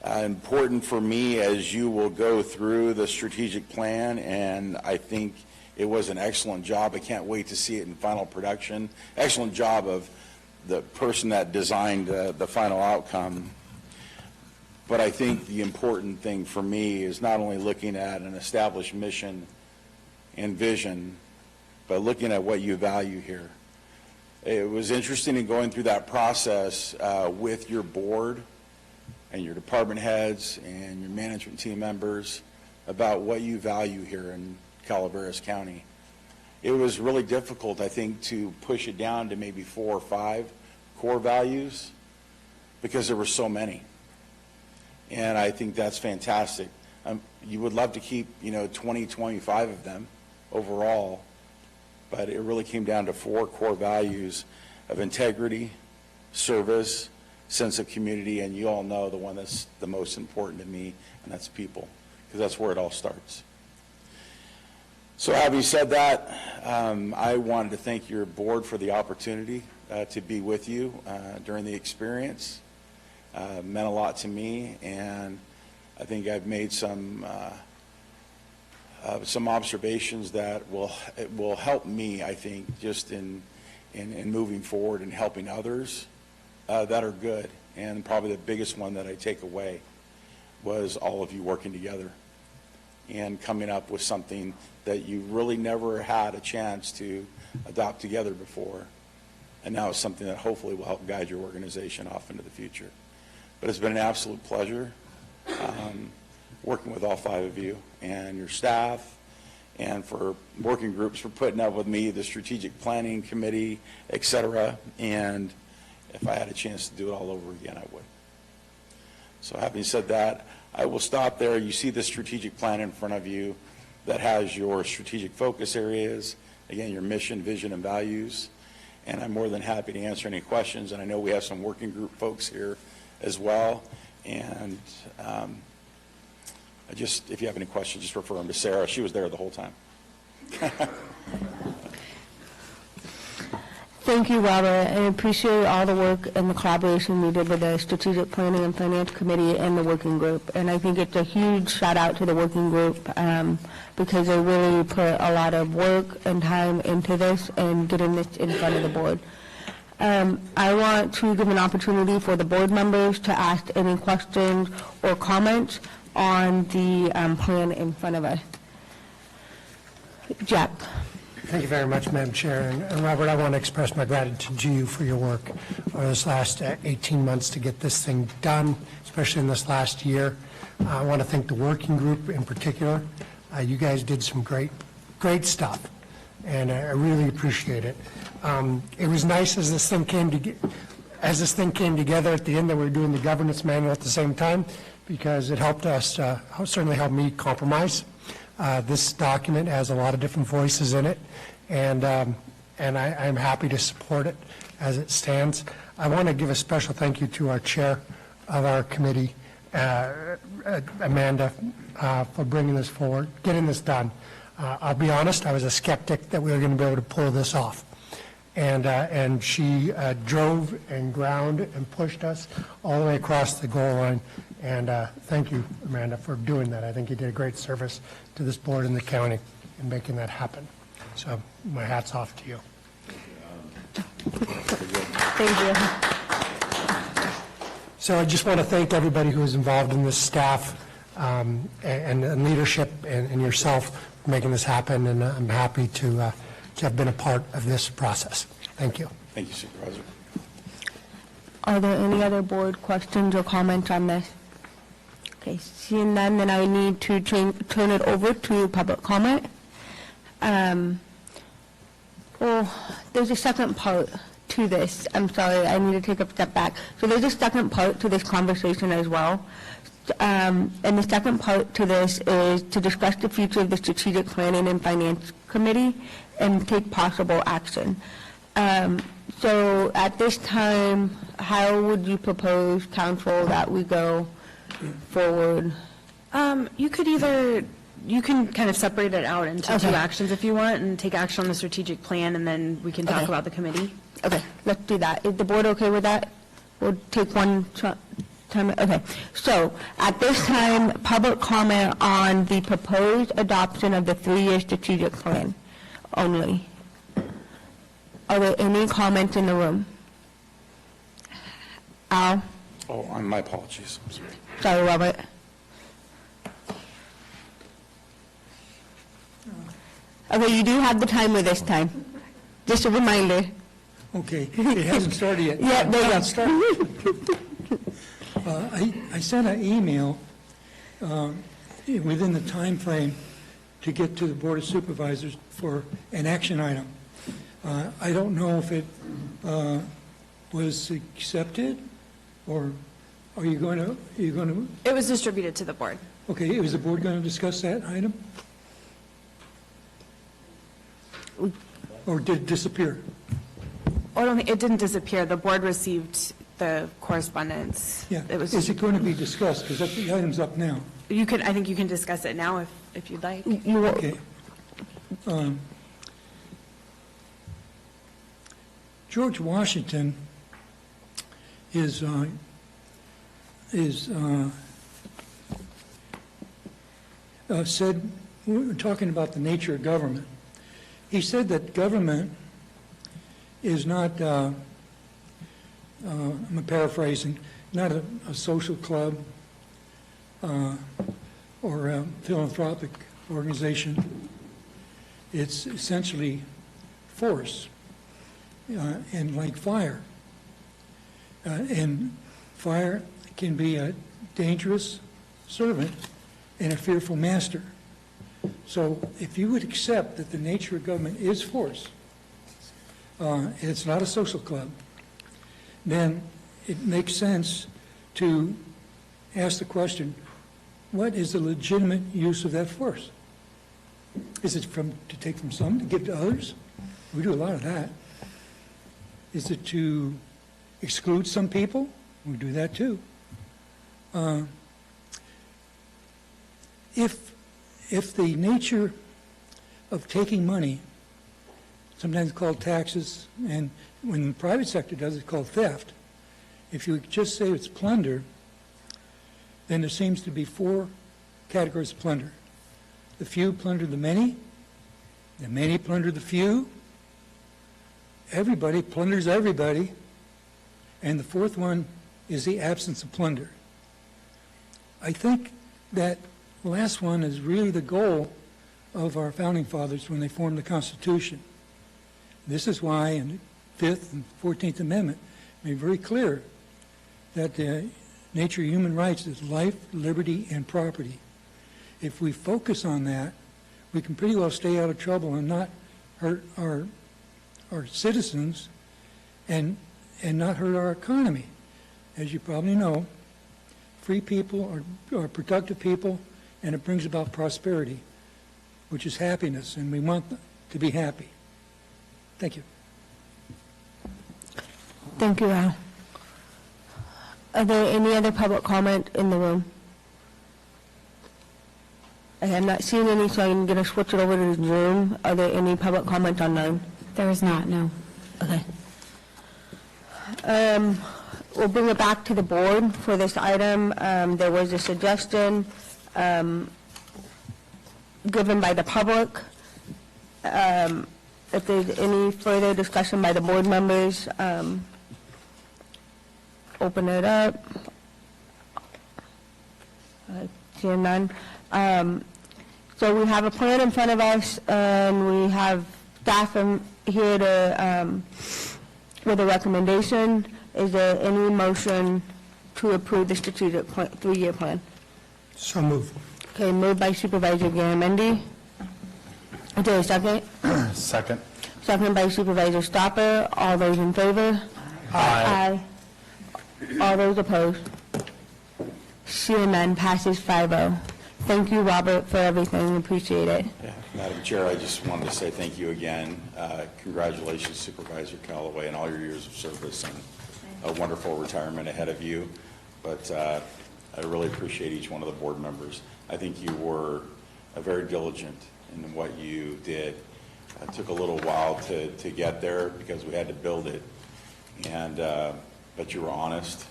important for me as you will go through the strategic plan, and I think it was an excellent job. I can't wait to see it in final production. Excellent job of the person that designed the final outcome. But I think the important thing for me is not only looking at an established mission and vision, but looking at what you value here. It was interesting in going through that process with your board and your department heads and your management team members about what you value here in Calaveras County. It was really difficult, I think, to push it down to maybe 4 or 5 core values because there were so many. And I think that's fantastic. You would love to keep, 20, 25 of them overall, but it really came down to 4 core values of integrity, service, sense of community, and you all know the one that's the most important to me, and that's people, because that's where it all starts. So having said that, I wanted to thank your board for the opportunity to be with you during the experience. It meant a lot to me, and I think I've made some observations that will help me, I think, just in moving forward and helping others that are good. And probably the biggest one that I take away was all of you working together and coming up with something that you really never had a chance to adopt together before. And now it's something that hopefully will help guide your organization off into the future. But it's been an absolute pleasure working with all 5 of you and your staff, and for working groups for putting up with me, the strategic planning committee, et cetera. And if I had a chance to do it all over again, I would. So having said that, I will stop there. You see the strategic plan in front of you that has your strategic focus areas, again, your mission, vision, and values. And I'm more than happy to answer any questions. And I know we have some working group folks here as well. And if you have any questions, just refer them to Sarah. She was there the whole time. Thank you, Robert. I appreciate all the work and the collaboration we did with the Strategic Planning and Finance Committee and the working group. And I think it's a huge shout out to the working group because they really put a lot of work and time into this and getting this in front of the board. I want to give an opportunity for the board members to ask any questions or comments on the plan in front of us. Jack. Thank you very much, Madam Chair. And Robert, I want to express my gratitude to you for your work over this last 18 months to get this thing done, especially in this last year. I want to thank the working group in particular. You guys did some great stuff, and I really appreciate it. It was nice as this thing came together at the end that we were doing the governance manual at the same time, because it helped us, certainly helped me compromise. This document has a lot of different voices in it, and I'm happy to support it as it stands. I want to give a special thank you to our chair of our committee, Amanda, for bringing this forward, getting this done. I'll be honest, I was a skeptic that we were going to be able to pull this off. And she drove and ground and pushed us all the way across the goal line. And thank you, Amanda, for doing that. I think you did a great service to this board and the county in making that happen. So my hat's off to you. Thank you. So I just want to thank everybody who was involved in this, staff and leadership and yourself for making this happen, and I'm happy to have been a part of this process. Thank you. Thank you, Supervisor. Are there any other board questions or comments on this? Okay, seeing none, then I need to turn it over to public comment. Well, there's a second part to this. I'm sorry, I need to take a step back. So there's a second part to this conversation as well. And the second part to this is to discuss the future of the Strategic Planning and Finance Committee and take possible action. So at this time, how would you propose, council, that we go forward? You can kind of separate it out into two Okay. actions if you want, and take action on the strategic plan, and then we can talk Okay. about the committee. Okay, let's do that. Is the board okay with that? We'll take one time. Okay. So at this time, public comment on the proposed adoption of the 3-year strategic plan only. Are there any comments in the room? Al? Oh, my apologies. I'm sorry. Sorry, Robert. Okay, you do have the timer this time. Just a reminder. Okay, it hasn't started yet. Yeah, there you go. Started. I sent an email within the time frame to get to the Board of Supervisors for an action item. I don't know if it was accepted, or are you going to, It was distributed to the board. okay, is the board going to discuss that item? Or did it disappear? Oh, I don't think, it didn't disappear. The board received the correspondence. Yeah, It was, is it going to be discussed? Because the item's up now. I think you can discuss it now if you'd like. Okay. George Washington said, we were talking about the nature of government. He said that government is not, I'm paraphrasing, not a social club or a philanthropic organization. It's essentially force, and like fire. And fire can be a dangerous servant and a fearful master. So if you would accept that the nature of government is force, and it's not a social club, then it makes sense to ask the question, what is the legitimate use of that force? Is it to take from some to give to others? We do a lot of that. Is it to exclude some people? We do that too. If the nature of taking money, sometimes called taxes, and when the private sector does, it's called theft. If you just say it's plunder, then there seems to be 4 categories of plunder. The few plunder the many plunder the few, everybody plunders everybody, and the 4th one is the absence of plunder. I think that last one is really the goal of our founding fathers when they formed the Constitution. This is why in the 5th and 14th Amendment made very clear that the nature of human rights is life, liberty, and property. If we focus on that, we can pretty well stay out of trouble and not hurt our citizens and not hurt our economy. As you probably know, free people are productive people, and it brings about prosperity, which is happiness, and we want to be happy. Thank you. Thank you, Al. Are there any other public comment in the room? I'm not seeing any, so I'm going to switch it over to Zoom. Are there any public comments online? There is not, no. Okay. We'll bring it back to the board for this item. There was a suggestion given by the public. If there's any further discussion by the board members, open it up. Seeing none. So we have a plan in front of us, and we have staff here to, with a recommendation. Is there any motion to approve the strategic plan, 3-year plan? So moved. Okay, moved by Supervisor Garamendi. Is there a second? Second. Second by Supervisor Stopper. All those in favor? Aye. All those opposed? Seeing none, passes 5-0. Thank you, Robert, for everything. Appreciate it. Yeah, Madam Chair, I just wanted to say thank you again. Congratulations, Supervisor Callaway, and all your years of service, and a wonderful retirement ahead of you. But I really appreciate each one of the board members. I think you were very diligent in what you did. It took a little while to get there because we had to build it, and but you were honest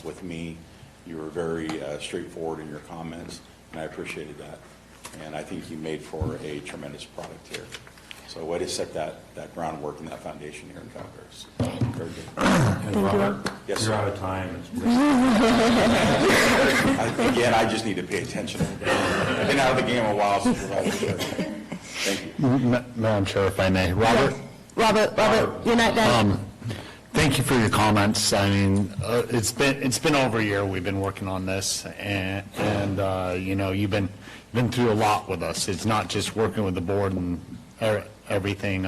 with me. You were very straightforward in your comments, and I appreciated that. And I think you made for a tremendous product here. So way to set that groundwork and that foundation here in Calaveras. Very good. And Robert, Yes, you're sir. out of time. Again, I just need to pay attention. I've been out of the game a while, Supervisor. Thank you. Madam Chair, if I may. Robert? Robert, you're not done. Thank you for your comments. I mean, it's been over a year we've been working on this, and you know, you've been through a lot with us. It's not just working with the board and everything.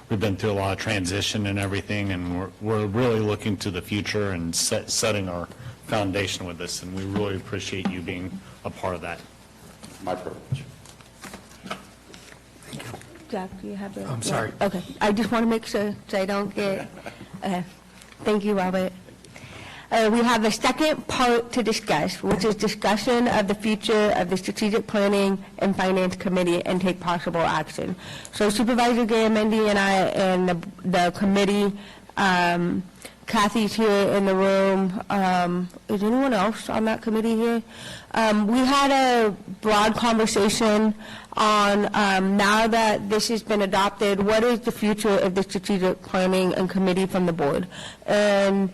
We've been through a lot of transition and everything, and we're really looking to the future and setting our foundation with this, and we really appreciate you being a part of that. My privilege. Jack, do you have the? I'm sorry. Okay, I just want to make sure so I don't get, okay. Thank you, Robert. We have a second part to discuss, which is discussion of the future of the Strategic Planning and Finance Committee and take possible action. So Supervisor Garamendi and I and the committee, Kathy's here in the room. Is anyone else on that committee here? We had a broad conversation on now that this has been adopted, what is the future of the Strategic Planning and Committee from the board? And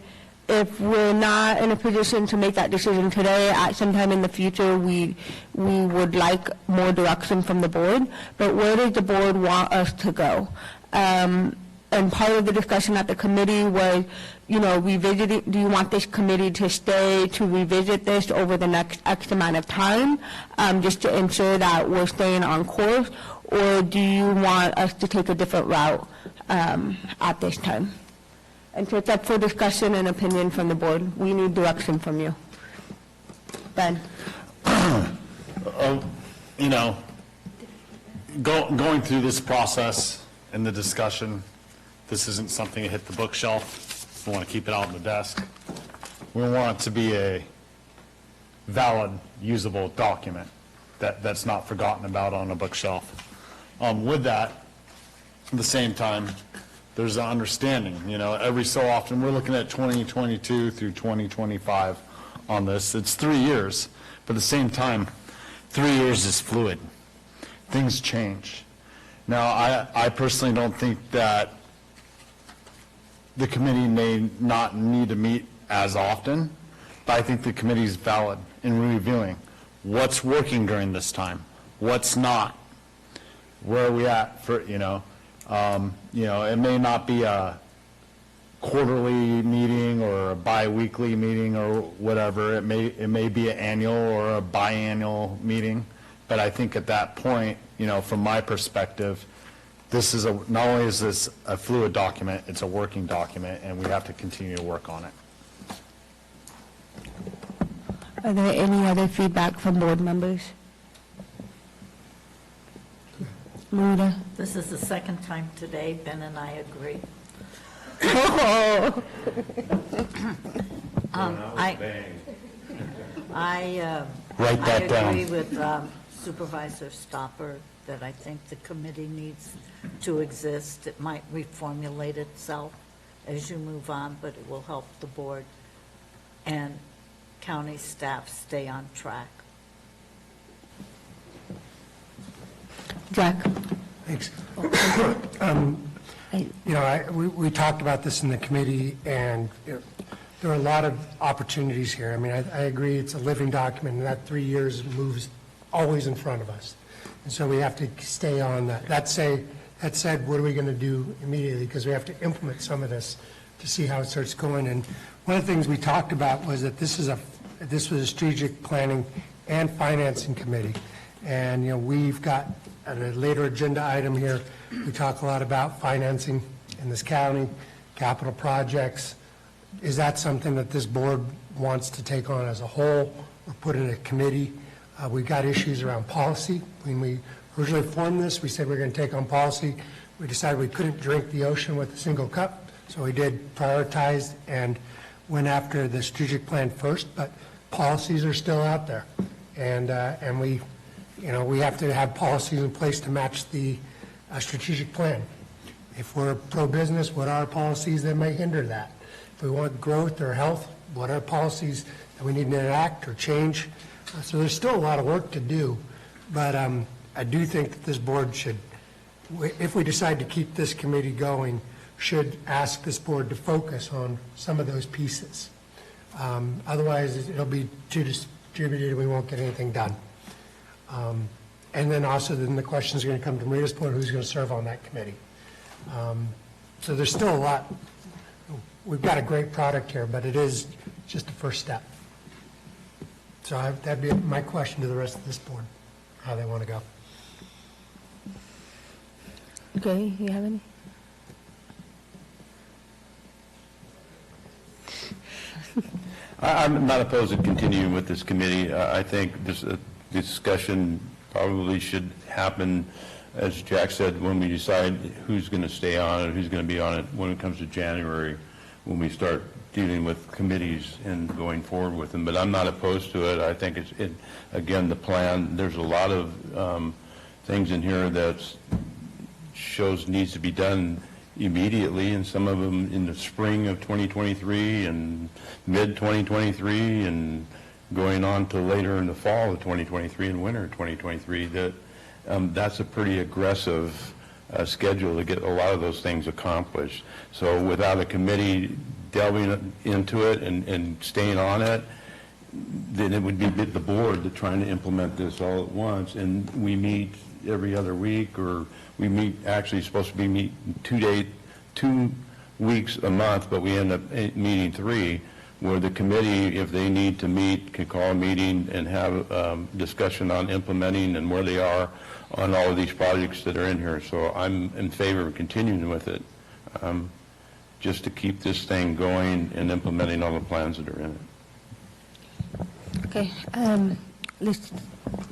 if we're not in a position to make that decision today, at some time in the future, we would like more direction from the board. But where does the board want us to go? And part of the discussion at the committee was, you know, revisiting, do you want this committee to stay to revisit this over the next X amount of time, just to ensure that we're staying on course, or do you want us to take a different route at this time? And so it's up for discussion and opinion from the board. We need direction from you. Ben? You know, going through this process and the discussion, this isn't something that hit the bookshelf. We want to keep it out on the desk. We want it to be a valid, usable document that's not forgotten about on a bookshelf. With that, at the same time, there's an understanding, you know, every so often, we're looking at 2022 through 2025 on this. It's 3 years, but at the same time, 3 years is fluid. Things change. Now, I personally don't think that the committee may not need to meet as often, but I think the committee is valid in reviewing what's working during this time, what's not, where are we at for, you know, it may not be a quarterly meeting or a bi-weekly meeting or whatever. It may be an annual or a biannual meeting, but I think at that point, you know, from my perspective, this is not only is this a fluid document, it's a working document, and we have to continue to work on it. Are there any other feedback from board members? Marita? This is the second time today Ben and I agree. Oh. I Write that I down. agree with supervisor stopper that I think the committee needs to exist. It might reformulate itself as you move on, but it will help the board and county staff stay on track. Jack? Thanks. We talked about this in the committee, and there are a lot of opportunities here. I mean, I agree it's a living document, and that 3 years moves always in front of us. And so we have to stay on that. That said, what are we going to do immediately? Because we have to implement some of this to see how it starts going. And one of the things we talked about was that this was a strategic planning and financing committee. And, we've got at a later agenda item here, we talk a lot about financing in this county, capital projects. Is that something that this board wants to take on as a whole or put in a committee? We've got issues around policy. When we originally formed this, we said we were going to take on policy. We decided we couldn't drink the ocean with a single cup, so we did prioritize and went after the strategic plan first, but policies are still out there. And we have to have policies in place to match the strategic plan. If we're pro-business, what are policies that may hinder that? If we want growth or health, what are policies that we need to enact or change? So there's still a lot of work to do, but I do think that this board should, if we decide to keep this committee going, should ask this board to focus on some of those pieces. Otherwise, it'll be too distributed and we won't get anything done. And then also the question is going to come to Marita's point, who's going to serve on that committee. So there's still a lot. We've got a great product here, but it is just the first step. So that'd be my question to the rest of this board, how they want to go. Okay, you have any? I'm not opposed to continuing with this committee. I think this discussion probably should happen, as Jack said, when we decide who's going to stay on it, who's going to be on it when it comes to January, when we start dealing with committees and going forward with them. But I'm not opposed to it. I think again, the plan, there's a lot of things in here that shows needs to be done immediately, and some of them in the spring of 2023 and mid-2023 and going on to later in the fall of 2023 and winter of 2023, that's a pretty aggressive schedule to get a lot of those things accomplished. So without a committee delving into it and staying on it, then it would be the board to trying to implement this all at once. And we meet every other week, or we meet, actually supposed to be meet 2 weeks a month, but we end up meeting 3, where the committee, if they need to meet, can call a meeting and have discussion on implementing and where they are on all of these projects that are in here. So I'm in favor of continuing with it, just to keep this thing going and implementing all the plans that are in it. Okay,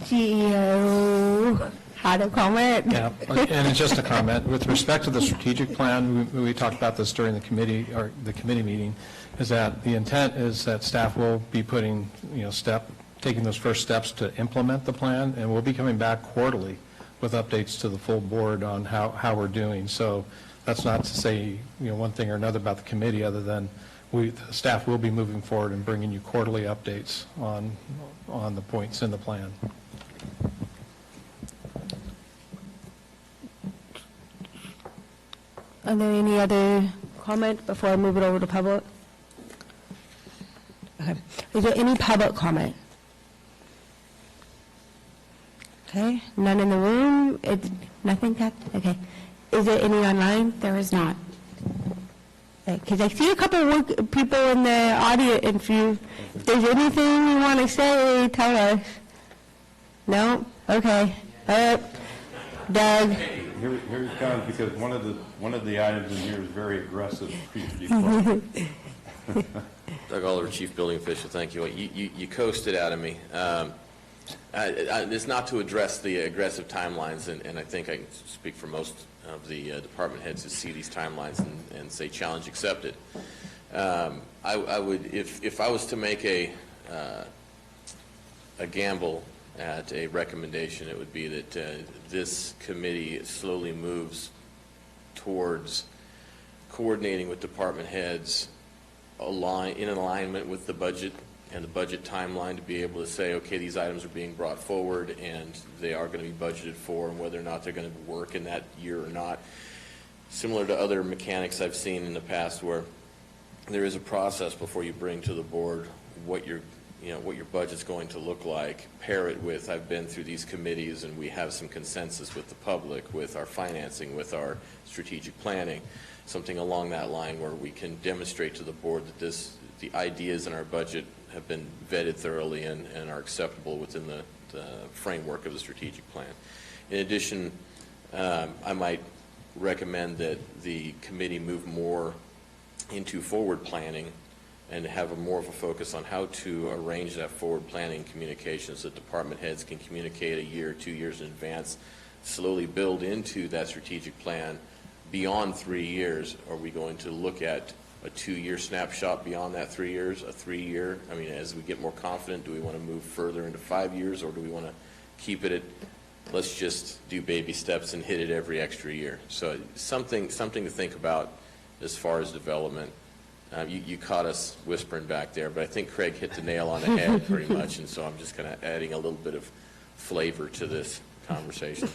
CEO had a comment. Yeah, and it's just a comment. With respect to the strategic plan, we talked about this during the committee meeting, is that the intent is that staff will be putting, taking those first steps to implement the plan, and we'll be coming back quarterly with updates to the full board on how we're doing. So that's not to say, one thing or another about the committee, other than the staff will be moving forward and bringing you quarterly updates on the points in the plan. Are there any other comment before I move it over to public? Okay. Is there any public comment? Okay, none in the room? Nothing, okay. Is there any online? There is not. Because I see a couple of people in the audience. If there's anything you want to say, tell us. No? Okay. Doug? Here it comes, because one of the items in here is very aggressive. Doug Oliver, Chief Building Official. Thank you. You coasted out of me. It's not to address the aggressive timelines, and I think I can speak for most of the department heads to see these timelines and say challenge accepted. I would, if I was to make a gamble at a recommendation, it would be that this committee slowly moves towards coordinating with department heads in alignment with the budget and the budget timeline to be able to say, okay, these items are being brought forward and they are going to be budgeted for, and whether or not they're going to work in that year or not. Similar to other mechanics I've seen in the past where there is a process before you bring to the board what your budget's going to look like. Pair it with, I've been through these committees and we have some consensus with the public, with our financing, with our strategic planning, something along that line where we can demonstrate to the board that the ideas in our budget have been vetted thoroughly and are acceptable within the framework of the strategic plan. In addition, I might recommend that the committee move more into forward planning and have more of a focus on how to arrange that forward planning communications that department heads can communicate a year, 2 years in advance, slowly build into that strategic plan beyond 3 years. Are we going to look at a 2-year snapshot beyond that 3 years, a 3-year? I mean, as we get more confident, do we want to move further into 5 years, or do we want to keep it at, let's just do baby steps and hit it every extra year? So something to think about as far as development. You caught us whispering back there, but I think Craig hit the nail on the head pretty much, and so I'm just kind of adding a little bit of flavor to this conversation.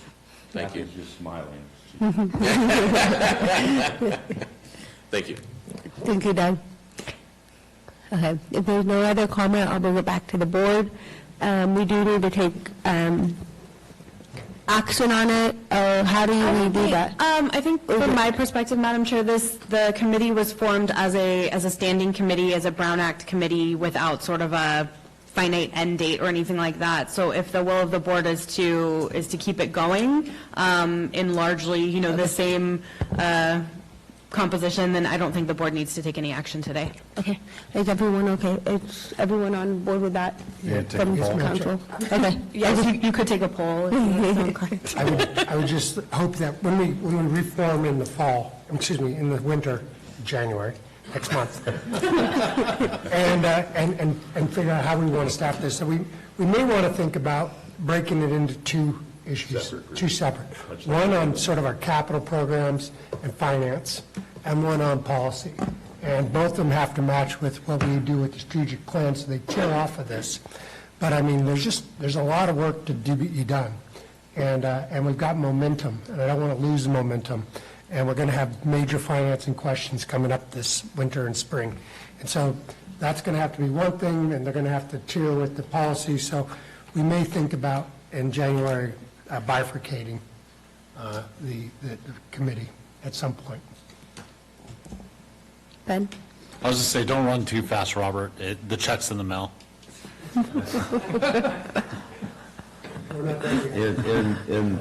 Thank you. Just smiling. Thank you. Thank you, Doug. Okay, if there's no other comment, I'll bring it back to the board. We do need to take action on it, or how do we do that? I think from my perspective, Madam Chair, the committee was formed as a standing committee, as a Brown Act committee, without sort of a finite end date or anything like that. So if the will of the board is to keep it going in largely, the same composition, then I don't think the board needs to take any action today. Okay, is everyone okay? Is everyone on board with that? Yeah, take From a poll. council? Okay. Yes, you could take a poll. If you so inclined. I would just hope that when we reform in the fall, in the winter, January, next month, and figure out how we want to staff this. So we may want to think about breaking it into two issues, two separate. One on sort of our capital programs and finance, and one on policy. And both of them have to match with what we do with the strategic plan, so they tear off of this. But I mean, there's a lot of work to be done, and we've got momentum, and I don't want to lose the momentum. And we're going to have major financing questions coming up this winter and spring, and so that's going to have to be one thing, and they're going to have to tear with the policy. So we may think about in January bifurcating the committee at some point. Ben? I was just say, don't run too fast, Robert. The check's in the mail. And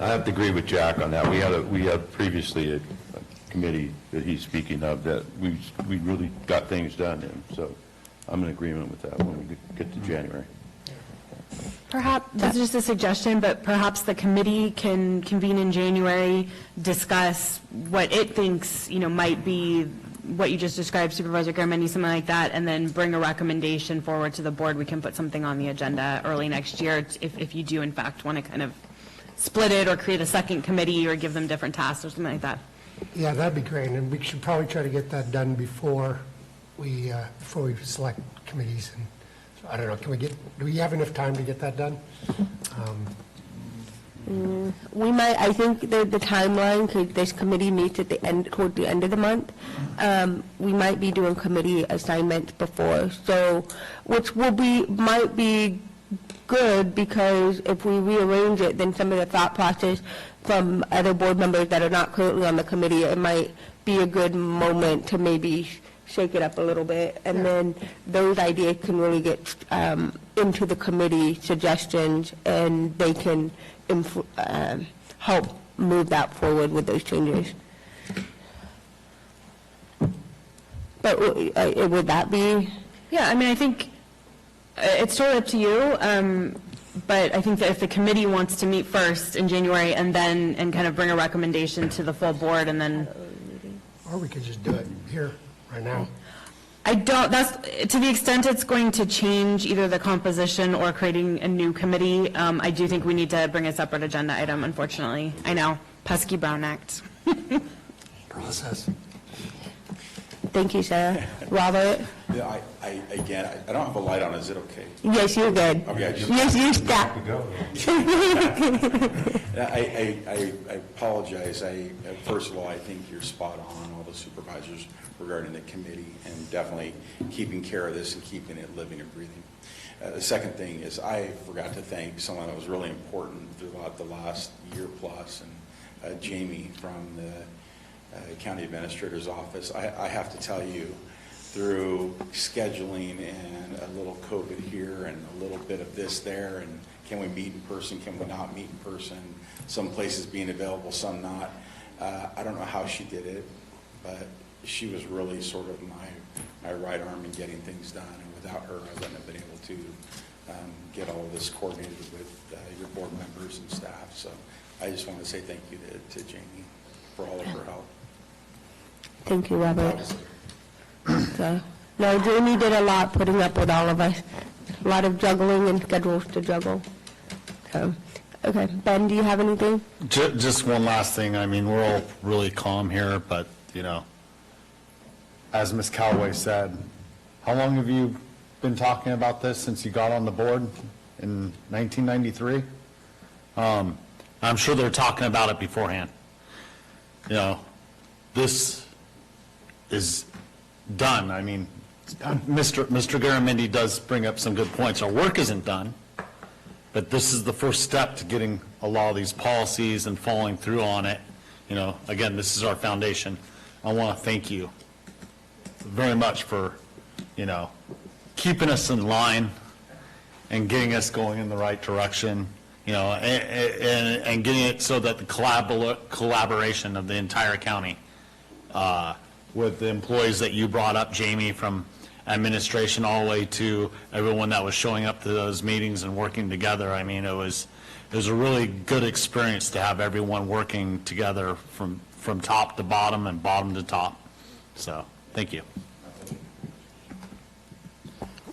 I have to agree with Jack on that. We had previously a committee that he's speaking of that we really got things done in. So I'm in agreement with that when we get to January. Perhaps, that's just a suggestion, but perhaps the committee can convene in January, discuss what it thinks, might be what you just described, Supervisor Garamendi, something like that, and then bring a recommendation forward to the board. We can put something on the agenda early next year if you do in fact want to kind of split it or create a second committee or give them different tasks or something like that. Yeah, that'd be great, and we should probably try to get that done before we select committees. And so I don't know, do we have enough time to get that done? We might, I think the timeline, because this committee meets at toward the end of the month, we might be doing committee assignments before, so, which might be good, because if we rearrange it, then some of the thought process from other board members that are not currently on the committee, it might be a good moment to maybe shake it up a little bit, and then those ideas can really get into the committee suggestions, and they can help move that forward with those changes. But would that be? Yeah, I mean, I think it's totally up to you, but I think that if the committee wants to meet first in January and kind of bring a recommendation to the full board, and then. Or we could just do it here, right now. I don't, that's, to the extent it's going to change either the composition or creating a new committee, I do think we need to bring a separate agenda item, unfortunately. I know, pesky Brown Act. Process. Thank you, Sarah. Robert? Yeah, again, I don't have a light on, is it okay? Yes, you're good. Okay, Yes, you stop. I apologize. First of all, I think you're spot on, all the supervisors regarding the committee, and definitely keeping care of this and keeping it living and breathing. The second thing is I forgot to thank someone that was really important throughout the last year plus, and Jamie from the County Administrator's Office. I have to tell you, through scheduling and a little COVID here and a little bit of this there, and can we meet in person, can we not meet in person, some places being available, some not. I don't know how she did it, but she was really sort of my right arm in getting things done, and without her I wouldn't have been able to get all of this coordinated with your board members and staff. So I just want to say thank you to Jamie for all of her help. Thank you, Robert. So, no, Jamie did a lot putting up with all of us. A lot of juggling and schedules to juggle. So, okay, Ben, do you have anything? Just one last thing. I mean, we're all really calm here, but, you know, as Ms. Callaway said, how long have you been talking about this since you got on the board in 1993? I'm sure they're talking about it beforehand. You know, this is done. I mean, Mr. Garamendi does bring up some good points. Our work isn't done, but this is the first step to getting a lot of these policies and following through on it. You know, again, this is our foundation. I want to thank you very much for, you know, keeping us in line and getting us going in the right direction, you know, and getting it so that the collaboration of the entire county with the employees that you brought up, Jamie, from administration all the way to everyone that was showing up to those meetings and working together. I mean, it was a really good experience to have everyone working together from top to bottom and bottom to top. So, thank you.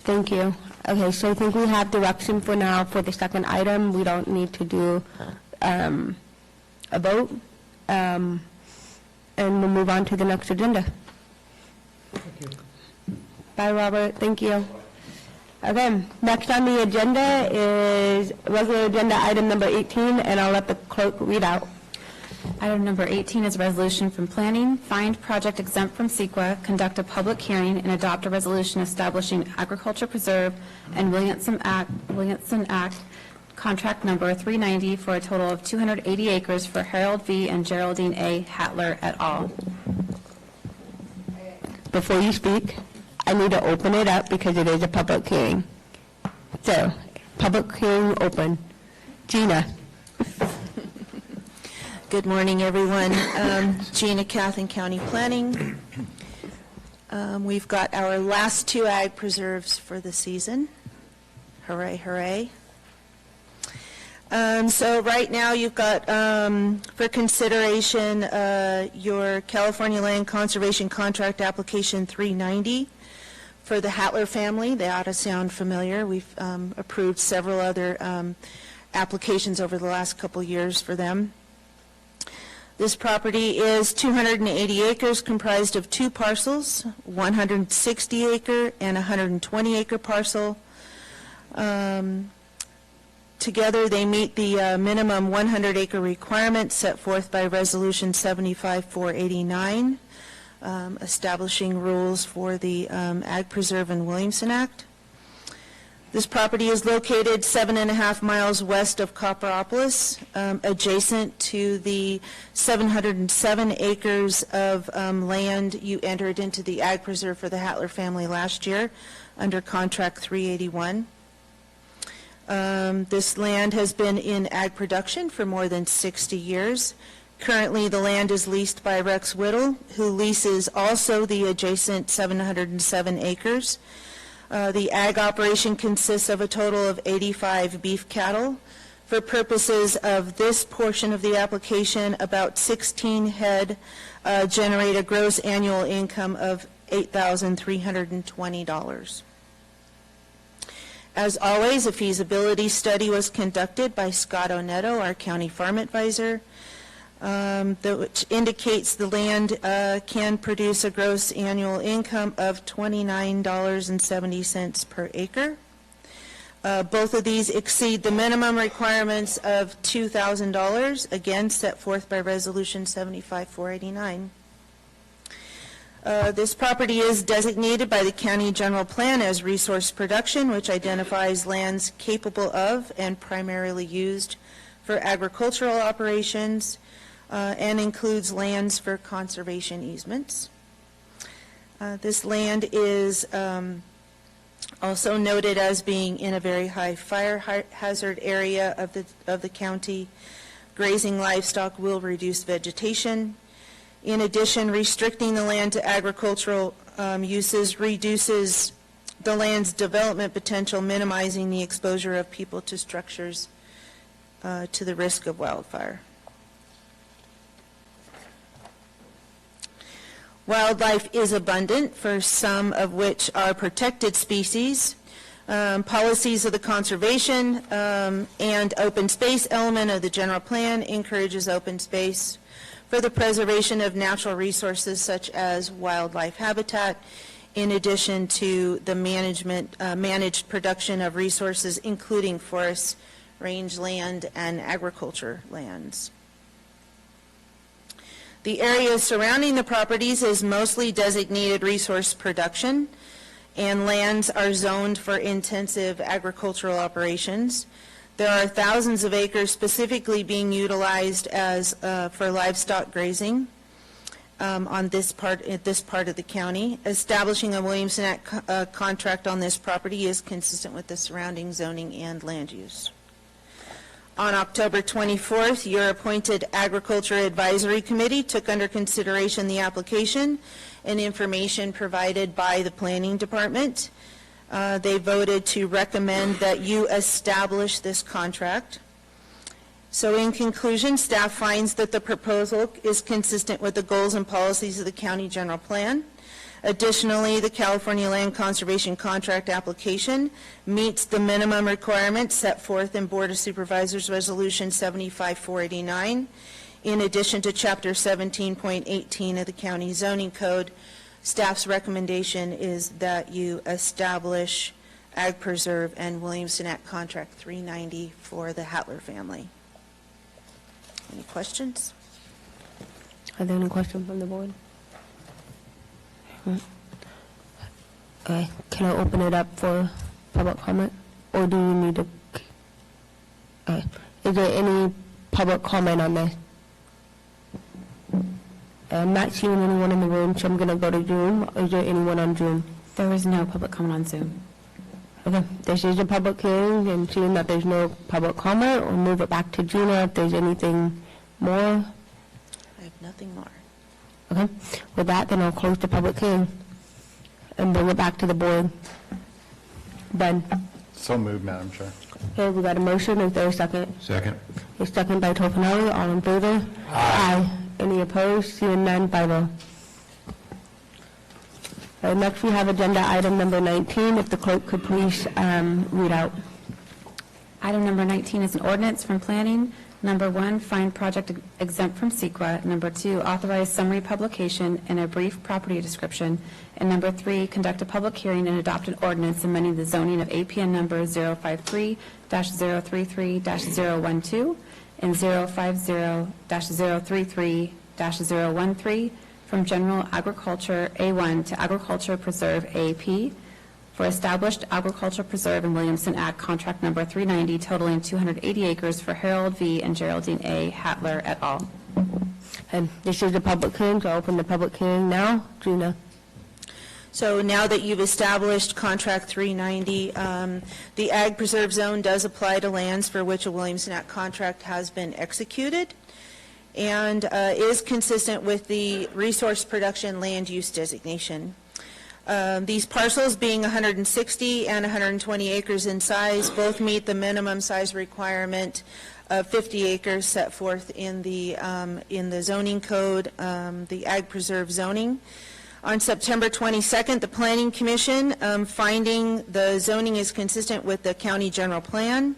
Thank you. Okay, so I think we have direction for now for the second item. We don't need to do a vote. And we'll move on to the next agenda. Bye, Robert. Thank you. Okay, next on the agenda is regular agenda item number 18, and I'll let the clerk read out. Item number 18 is a resolution from Planning, find project exempt from CEQA, conduct a public hearing, and adopt a resolution establishing Agriculture Preserve and Williamson Act contract number 390 for a total of 280 acres for Harold V. and Geraldine A. Hattler et al. Before you speak, I need to open it up because it is a public hearing. So, public hearing open. Gina. Good morning, everyone. Gina Cathan, County Planning. We've got our last two ag preserves for the season. Hooray, hooray. So right now you've got for consideration your California Land Conservation Contract Application 390 for the Hattler family. They ought to sound familiar. We've approved several other applications over the last couple years for them. This property is 280 acres comprised of two parcels, 160 acre and 120 acre parcel. Together, they meet the minimum 100-acre requirement set forth by Resolution 75-489, establishing rules for the Ag Preserve and Williamson Act. This property is located 7.5 miles west of Copperopolis, adjacent to the 707 acres of land you entered into the Ag Preserve for the Hattler family last year under Contract 381. This land has been in ag production for more than 60 years. Currently, the land is leased by Rex Whittle, who leases also the adjacent 707 acres. The ag operation consists of a total of 85 beef cattle. For purposes of this portion of the application, about 16 head generate a gross annual income of $8,320. As always, a feasibility study was conducted by Scott Onetto, our county farm advisor, which indicates the land can produce a gross annual income of $29.70 per acre. Both of these exceed the minimum requirements of $2,000, again set forth by Resolution 75-489. This property is designated by the County General Plan as resource production, which identifies lands capable of and primarily used for agricultural operations, and includes lands for conservation easements. This land is also noted as being in a very high fire hazard area of the county. Grazing livestock will reduce vegetation. In addition, restricting the land to agricultural uses reduces the land's development potential, minimizing the exposure of people to structures to the risk of wildfire. Wildlife is abundant, for some of which are protected species. Policies of the conservation and open space element of the general plan encourages open space for the preservation of natural resources such as wildlife habitat, in addition to the managed production of resources, including forests, rangeland, and agriculture lands. The area surrounding the properties is mostly designated resource production, and lands are zoned for intensive agricultural operations. There are thousands of acres specifically being utilized as for livestock grazing on this part of the county. Establishing a Williamson Act contract on this property is consistent with the surrounding zoning and land use. On October 24th, your appointed Agriculture Advisory Committee took under consideration the application and information provided by the Planning Department. They voted to recommend that you establish this contract. So in conclusion, staff finds that the proposal is consistent with the goals and policies of the County General Plan. Additionally, the California Land Conservation Contract application meets the minimum requirements set forth in Board of Supervisors Resolution 75-489. In addition to Chapter 17.18 of the County Zoning Code, staff's recommendation is that you establish Ag Preserve and Williamson Act Contract 390 for the Hattler family. Any questions? Are there any questions from the board? Okay, can I open it up for public comment? Or do you need to? Okay. Is there any public comment on this? I'm not seeing anyone in the room, so I'm going to go to Zoom. Is there anyone on Zoom? There is no public comment on Zoom. Okay, this is a public hearing, and seeing that there's no public comment, we'll move it back to Gina if there's anything more. I have nothing more. Okay, with that, then I'll close the public hearing and bring it back to the board. Ben? So moved, Madam Chair. Okay, we got a motion. Is there a second? Second. A second by Tofinelli. All in favor? Aye. Any opposed? Seeing none, 5-0. Next, we have agenda item number 19. If the clerk could please read out. Item number 19 is an ordinance from planning. Number 1, find project exempt from CEQA. Number 2, authorize summary publication and a brief property description. And number 3, conduct a public hearing and adopt an ordinance amending the zoning of APN number 053-033-012 and 050-033-013 from general agriculture A1 to agriculture preserve AP for established agriculture preserve in Williamson Act contract number 390 totaling 280 acres for Harold V. and Geraldine A. Hattler et al. And this is the public hearing, so I'll open the public hearing now. Gina? So now that you've established contract 390, the Ag Preserve Zone does apply to lands for which a Williamson Act contract has been executed and is consistent with the resource production land use designation. These parcels, being 160 and 120 acres in size, both meet the minimum size requirement of 50 acres set forth in the zoning code, the Ag Preserve zoning. On September 22nd, the Planning Commission, finding the zoning is consistent with the county general plan,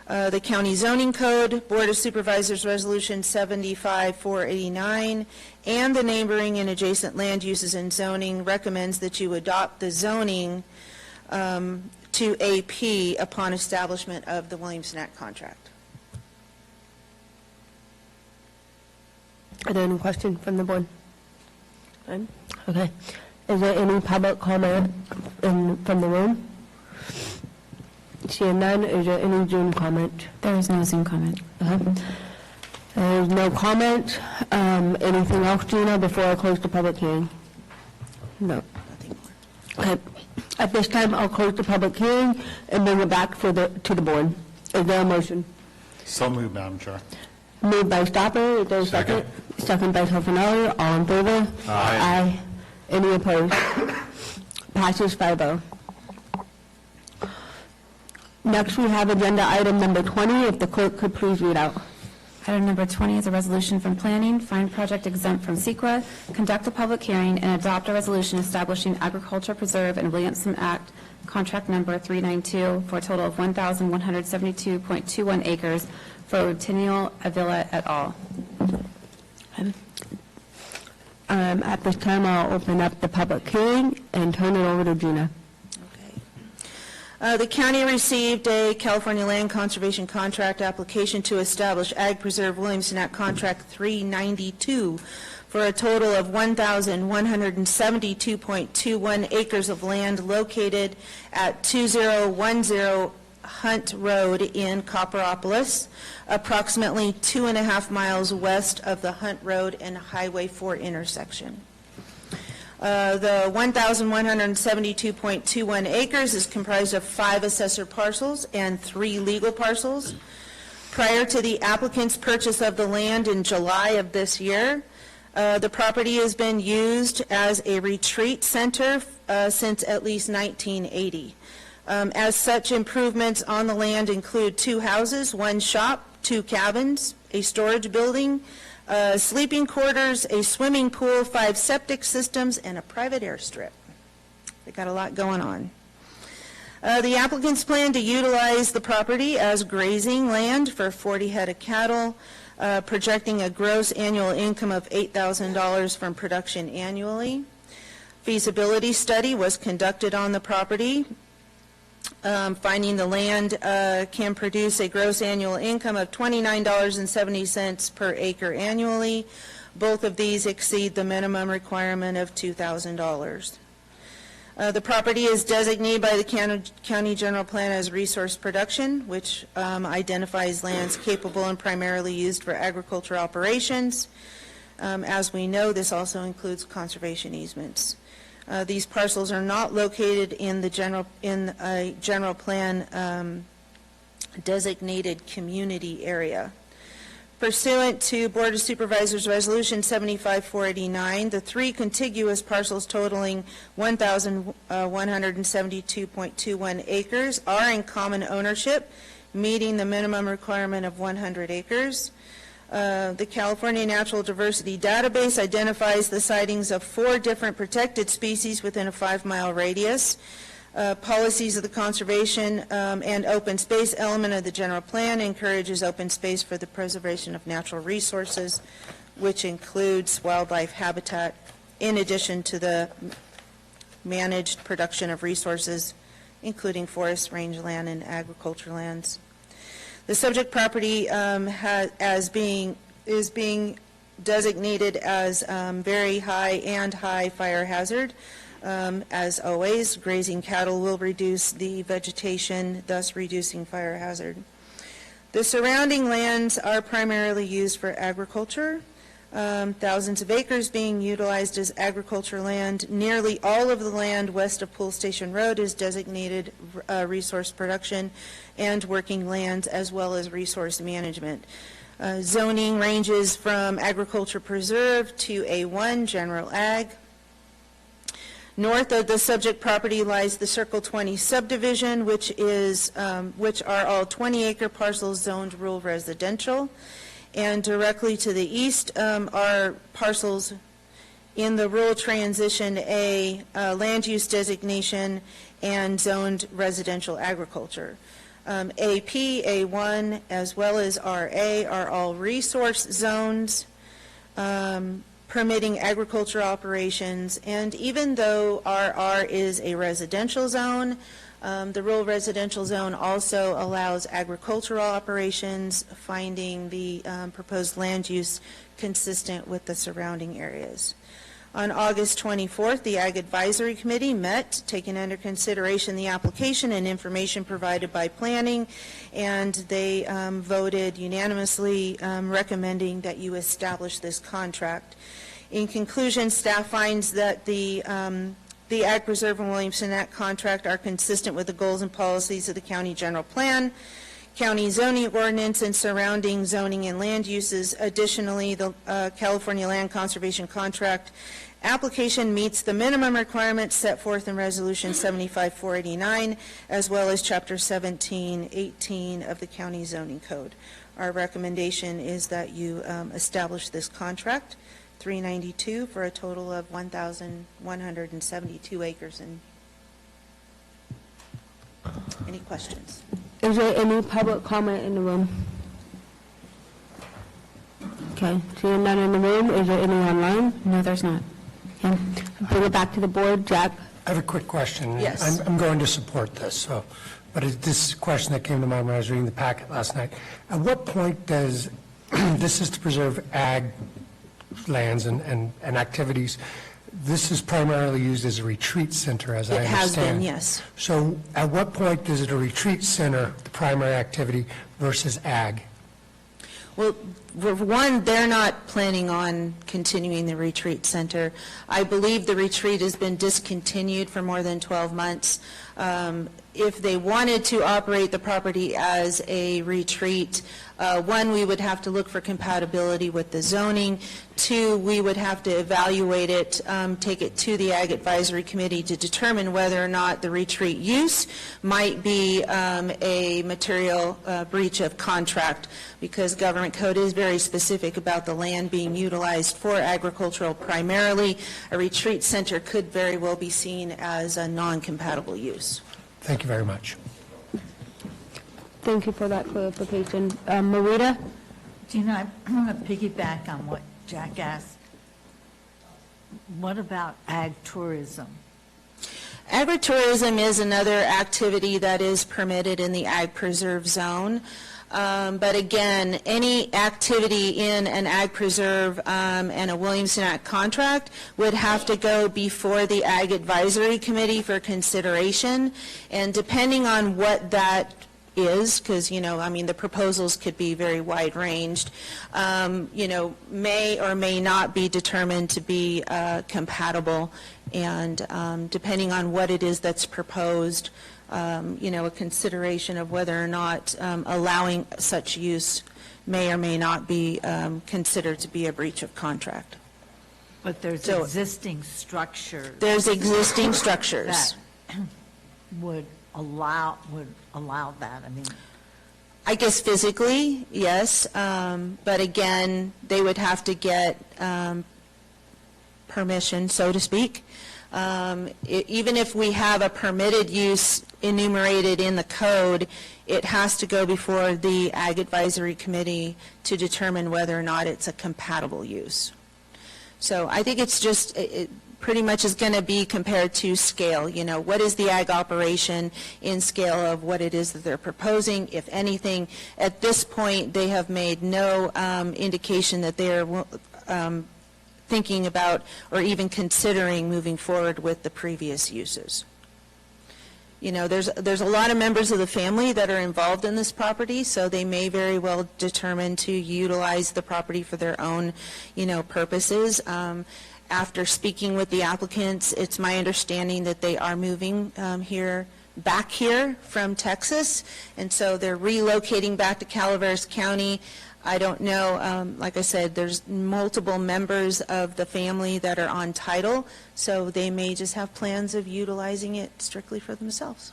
the county zoning code, Board of Supervisors Resolution 75-489, and the neighboring and adjacent land uses and zoning, recommends that you adopt the zoning to AP upon establishment of the Williamson Act contract. Are there any questions from the board? None? Okay. Is there any public comment from the room? Seeing none, is there any Zoom comment? There is no Zoom comment. There is no comment. Anything else, Gina, before I close the public hearing? No. Okay. At this time, I'll close the public hearing and bring it back to the board. Is there a motion? So moved, Madam Chair. Moved by Stopper. Is there a second? Second by Toffenali. All in favor? Aye. Any opposed? Passes 5-0. Next, we have agenda item number 20. If the clerk could please read out. Item number 20 is a resolution from planning, find project exempt from CEQA, conduct a public hearing, and adopt a resolution establishing Agriculture Preserve and Williamson Act contract number 392 for a total of 1,172.21 acres for Rutinio Avila et al. At this time, I'll open up the public hearing and turn it over to Gina. The county received a California Land Conservation Contract application to establish Ag Preserve Williamson Act Contract 392 for a total of 1,172.21 acres of land located at 2010 Hunt Road in Copperopolis, approximately 2.5 miles west of the Hunt Road and Highway 4 intersection. The 1,172.21 acres is comprised of 5 assessor parcels and 3 legal parcels. Prior to the applicant's purchase of the land in July of this year, the property has been used as a retreat center since at least 1980. As such, improvements on the land include 2 houses, 1 shop, 2 cabins, a storage building, sleeping quarters, a swimming pool, 5 septic systems, and a private airstrip. They got a lot going on. The applicants plan to utilize the property as grazing land for 40 head of cattle, projecting a gross annual income of $8,000 from production annually. Feasibility study was conducted on the property, finding the land can produce a gross annual income of $29.70 per acre annually. Both of these exceed the minimum requirement of $2,000. The property is designated by the county general plan as resource production, which identifies lands capable and primarily used for agriculture operations. As we know, this also includes conservation easements. These parcels are not located in a general plan designated community area. Pursuant to Board of Supervisors Resolution 75-489, the 3 contiguous parcels totaling 1,172.21 acres are in common ownership, meeting the minimum requirement of 100 acres. The California Natural Diversity Database identifies the sightings of 4 different protected species within a 5-mile radius. Policies of the conservation and open space element of the general plan encourages open space for the preservation of natural resources, which includes wildlife habitat, in addition to the managed production of resources, including forest, rangeland, and agriculture lands. The subject property is being designated as very high and high fire hazard. As always, grazing cattle will reduce the vegetation, thus reducing fire hazard. The surrounding lands are primarily used for agriculture. Thousands of acres being utilized as agriculture land. Nearly all of the land west of Pool Station Road is designated resource production and working lands, as well as resource management. Zoning ranges from agriculture preserve to A1, general ag. North of the subject property lies the Circle 20 subdivision, which are all 20-acre parcels zoned rural residential. And directly to the east are parcels in the rural transition A, land use designation and zoned residential agriculture. AP, A1, as well as RA are all resource zones permitting agriculture operations. And even though RR is a residential zone, the rural residential zone also allows agricultural operations, finding the proposed land use consistent with the surrounding areas. On August 24th, the Ag Advisory Committee met, taking under consideration the application and information provided by planning, and they voted unanimously recommending that you establish this contract. In conclusion, staff finds that the Ag Preserve and Williamson Act contract are consistent with the goals and policies of the county general plan, county zoning ordinance, and surrounding zoning and land uses. Additionally, the California Land Conservation Contract application meets the minimum requirements set forth in Resolution 75-489, as well as Chapter 17-18 of the County Zoning Code. Our recommendation is that you establish this contract, 392, for a total of 1,172 acres. And any questions? Is there any public comment in the room? Okay, seeing none in the room, is there any online? No, there's not. Okay, bring it back to the board. Jack? I have a quick question. Yes. I'm going to support this, but this is a question that came to mind when I was reading the packet last night. At what point does, this is to preserve ag lands and activities, this is primarily used as a retreat center, as I understand. It has been, yes. So at what point is it a retreat center, the primary activity, versus ag? Well, for one, they're not planning on continuing the retreat center. I believe the retreat has been discontinued for more than 12 months. If they wanted to operate the property as a retreat, one, we would have to look for compatibility with the zoning. Two, we would have to evaluate it, take it to the Ag Advisory Committee to determine whether or not the retreat use might be a material breach of contract, because government code is very specific about the land being utilized for agricultural primarily. A retreat center could very well be seen as a non-compatible use. Thank you very much. Thank you for that clarification. Marita? Gina, I'm going to piggyback on what Jack asked. What about ag tourism? Agritourism is another activity that is permitted in the Ag Preserve Zone. But again, any activity in an Ag Preserve and a Williamson Act contract would have to go before the Ag Advisory Committee for consideration. And depending on what that is, because, the proposals could be very wide-ranged, may or may not be determined to be compatible. And depending on what it is that's proposed, a consideration of whether or not allowing such use may or may not be considered to be a breach of contract. But there's existing structures. There's existing structures. That would allow that, I guess physically, yes, but again, they would have to get permission, so to speak. Even if we have a permitted use enumerated in the code, it has to go before the Ag Advisory Committee to determine whether or not it's a compatible use. So I think it's just, it pretty much is going to be compared to scale. What is the ag operation in scale of what it is that they're proposing? If anything, at this point, they have made no indication that they are thinking about or even considering moving forward with the previous uses. There's a lot of members of the family that are involved in this property, so they may very well determine to utilize the property for their own, purposes. After speaking with the applicants, it's my understanding that they are moving back here from Texas, and so they're relocating back to Calaveras County. I don't know, like I said, there's multiple members of the family that are on title, so they may just have plans of utilizing it strictly for themselves.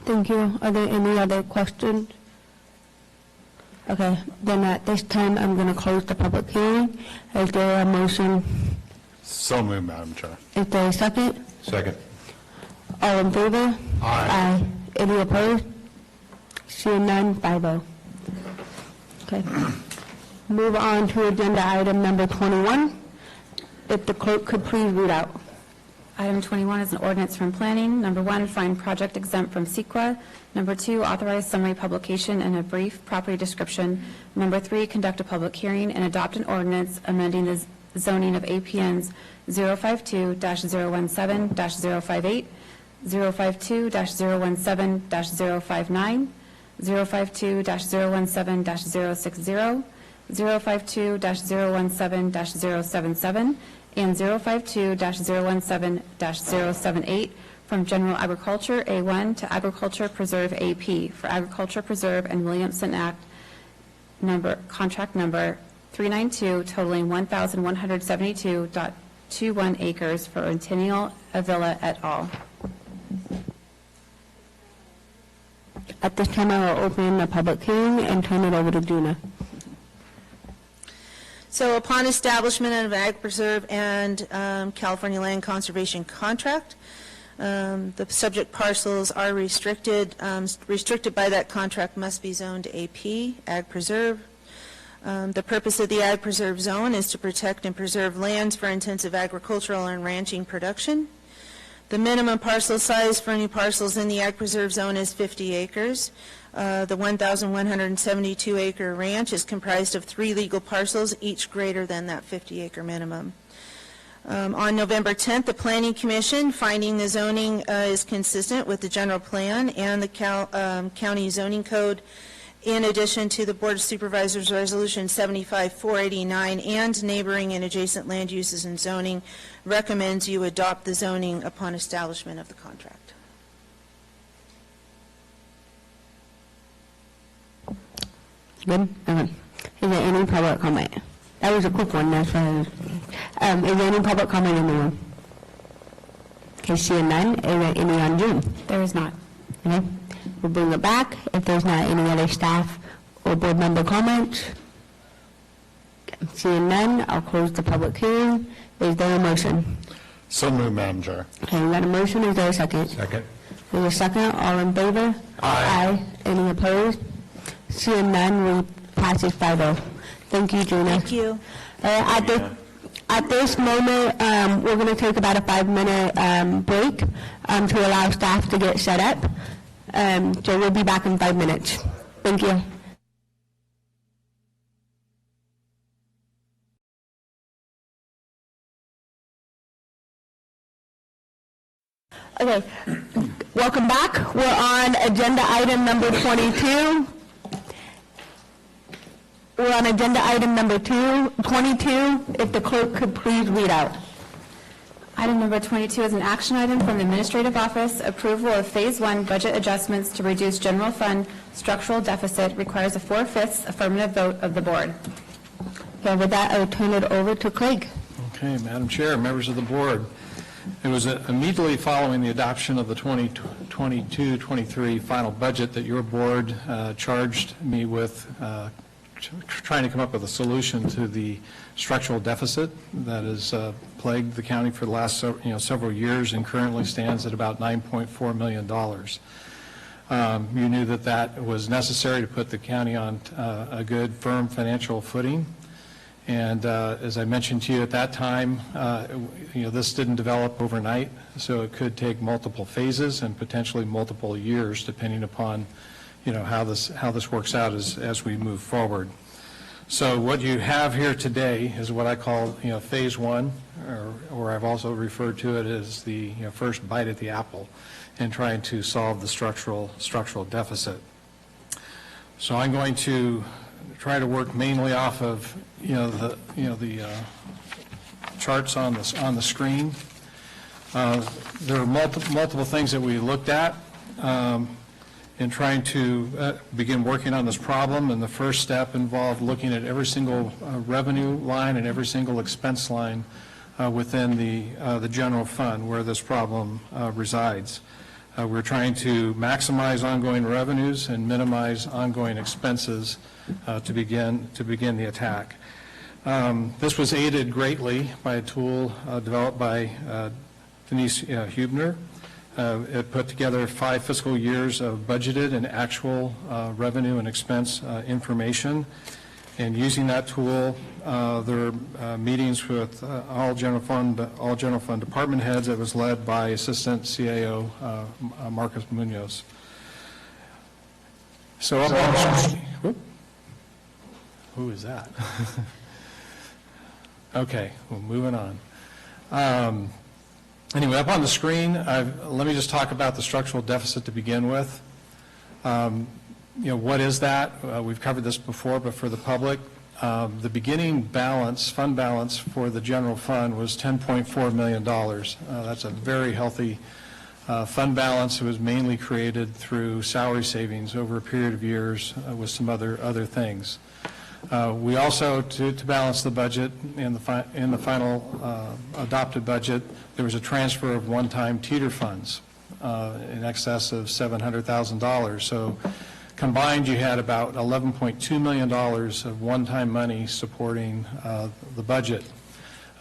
Thank you. Are there any other questions? Okay, then at this time, I'm going to close the public hearing. Is there a motion? So moved, Madam Chair. Is there a second? Second. All in favor? Aye. Any opposed? Seeing none, 5-0. Okay. Move on to agenda item number 21. If the clerk could please read out. Item 21 is an ordinance from planning. Number 1, find project exempt from CEQA. Number 2, authorize summary publication and a brief property description. Number 3, conduct a public hearing and adopt an ordinance amending the zoning of APNs 052-017-058, 052-017-059, 052-017-060, 052-017-077, and 052-017-078 from General Agriculture A1 to Agriculture Preserve AP for Agriculture Preserve and Williamson Act contract number 392 totaling 1,172.21 acres for Centennial Avila et al. At this time, I will open the public hearing and turn it over to Gina. So upon establishment of an ag preserve and California Land Conservation contract, the subject parcels are restricted. Restricted by that contract must be zoned AP, ag preserve. The purpose of the ag preserve zone is to protect and preserve lands for intensive agricultural and ranching production. The minimum parcel size for new parcels in the ag preserve zone is 50 acres. The 1,172 acre ranch is comprised of 3 legal parcels, each greater than that 50 acre minimum. On November 10th, the Planning Commission, finding the zoning is consistent with the general plan and the county zoning code, in addition to the Board of Supervisors Resolution 75-489 and neighboring and adjacent land uses and zoning, recommends you adopt the zoning upon establishment of the contract. Good? Okay. Is there any public comment? That was a quick one, that's why. Is there any public comment in the room? Okay, seeing none. Is there any on Zoom? There is not. Okay. We'll bring it back if there's not any other staff or board member comments. Seeing none, I'll close the public hearing. Is there a motion? So moved, Madam Chair. Okay, we got a motion. Is there a second? Second. There's a second. All in favor? Aye. Any opposed? Seeing none, we pass it 5-0. Thank you, Gina. Thank you. At this moment, we're going to take about a 5-minute break to allow staff to get set up. So we'll be back in 5 minutes. Thank you. Okay, welcome back. We're on agenda item number 22. We're on agenda item number 22. If the clerk could please read out. Item number 22 is an action item from the Administrative Office. Approval of Phase 1 budget adjustments to reduce general fund structural deficit requires a 4/5 affirmative vote of the board. Okay, with that, I will turn it over to Craig. Okay, Madam Chair, members of the board. It was immediately following the adoption of the 2022-23 final budget that your board charged me with trying to come up with a solution to the structural deficit that has plagued the county for the last several years and currently stands at about $9.4 million. You knew that that was necessary to put the county on a good, firm financial footing. And as I mentioned to you at that time, this didn't develop overnight, so it could take multiple phases and potentially multiple years, depending upon, how this works out as we move forward. So what you have here today is what I call, phase 1, or I've also referred to it as the first bite at the apple in trying to solve the structural deficit. So I'm going to try to work mainly off of the charts on the screen. There are multiple things that we looked at in trying to begin working on this problem, and the first step involved looking at every single revenue line and every single expense line within the general fund where this problem resides. We're trying to maximize ongoing revenues and minimize ongoing expenses to begin the attack. This was aided greatly by a tool developed by Denise Hubner. It put together 5 fiscal years of budgeted and actual revenue and expense information. And using that tool, there are meetings with all general fund department heads. It was led by Assistant CAO Marcus Munoz. So up on the screen, who is that? Okay, well, moving on. Anyway, up on the screen, let me just talk about the structural deficit to begin with. What is that? We've covered this before, but for the public, the beginning balance, fund balance for the general fund was $10.4 million. That's a very healthy fund balance. It was mainly created through salary savings over a period of years with some other things. We also, to balance the budget in the final adopted budget, there was a transfer of one-time teeter funds in excess of $700,000. So combined, you had about $11.2 million of one-time money supporting the budget.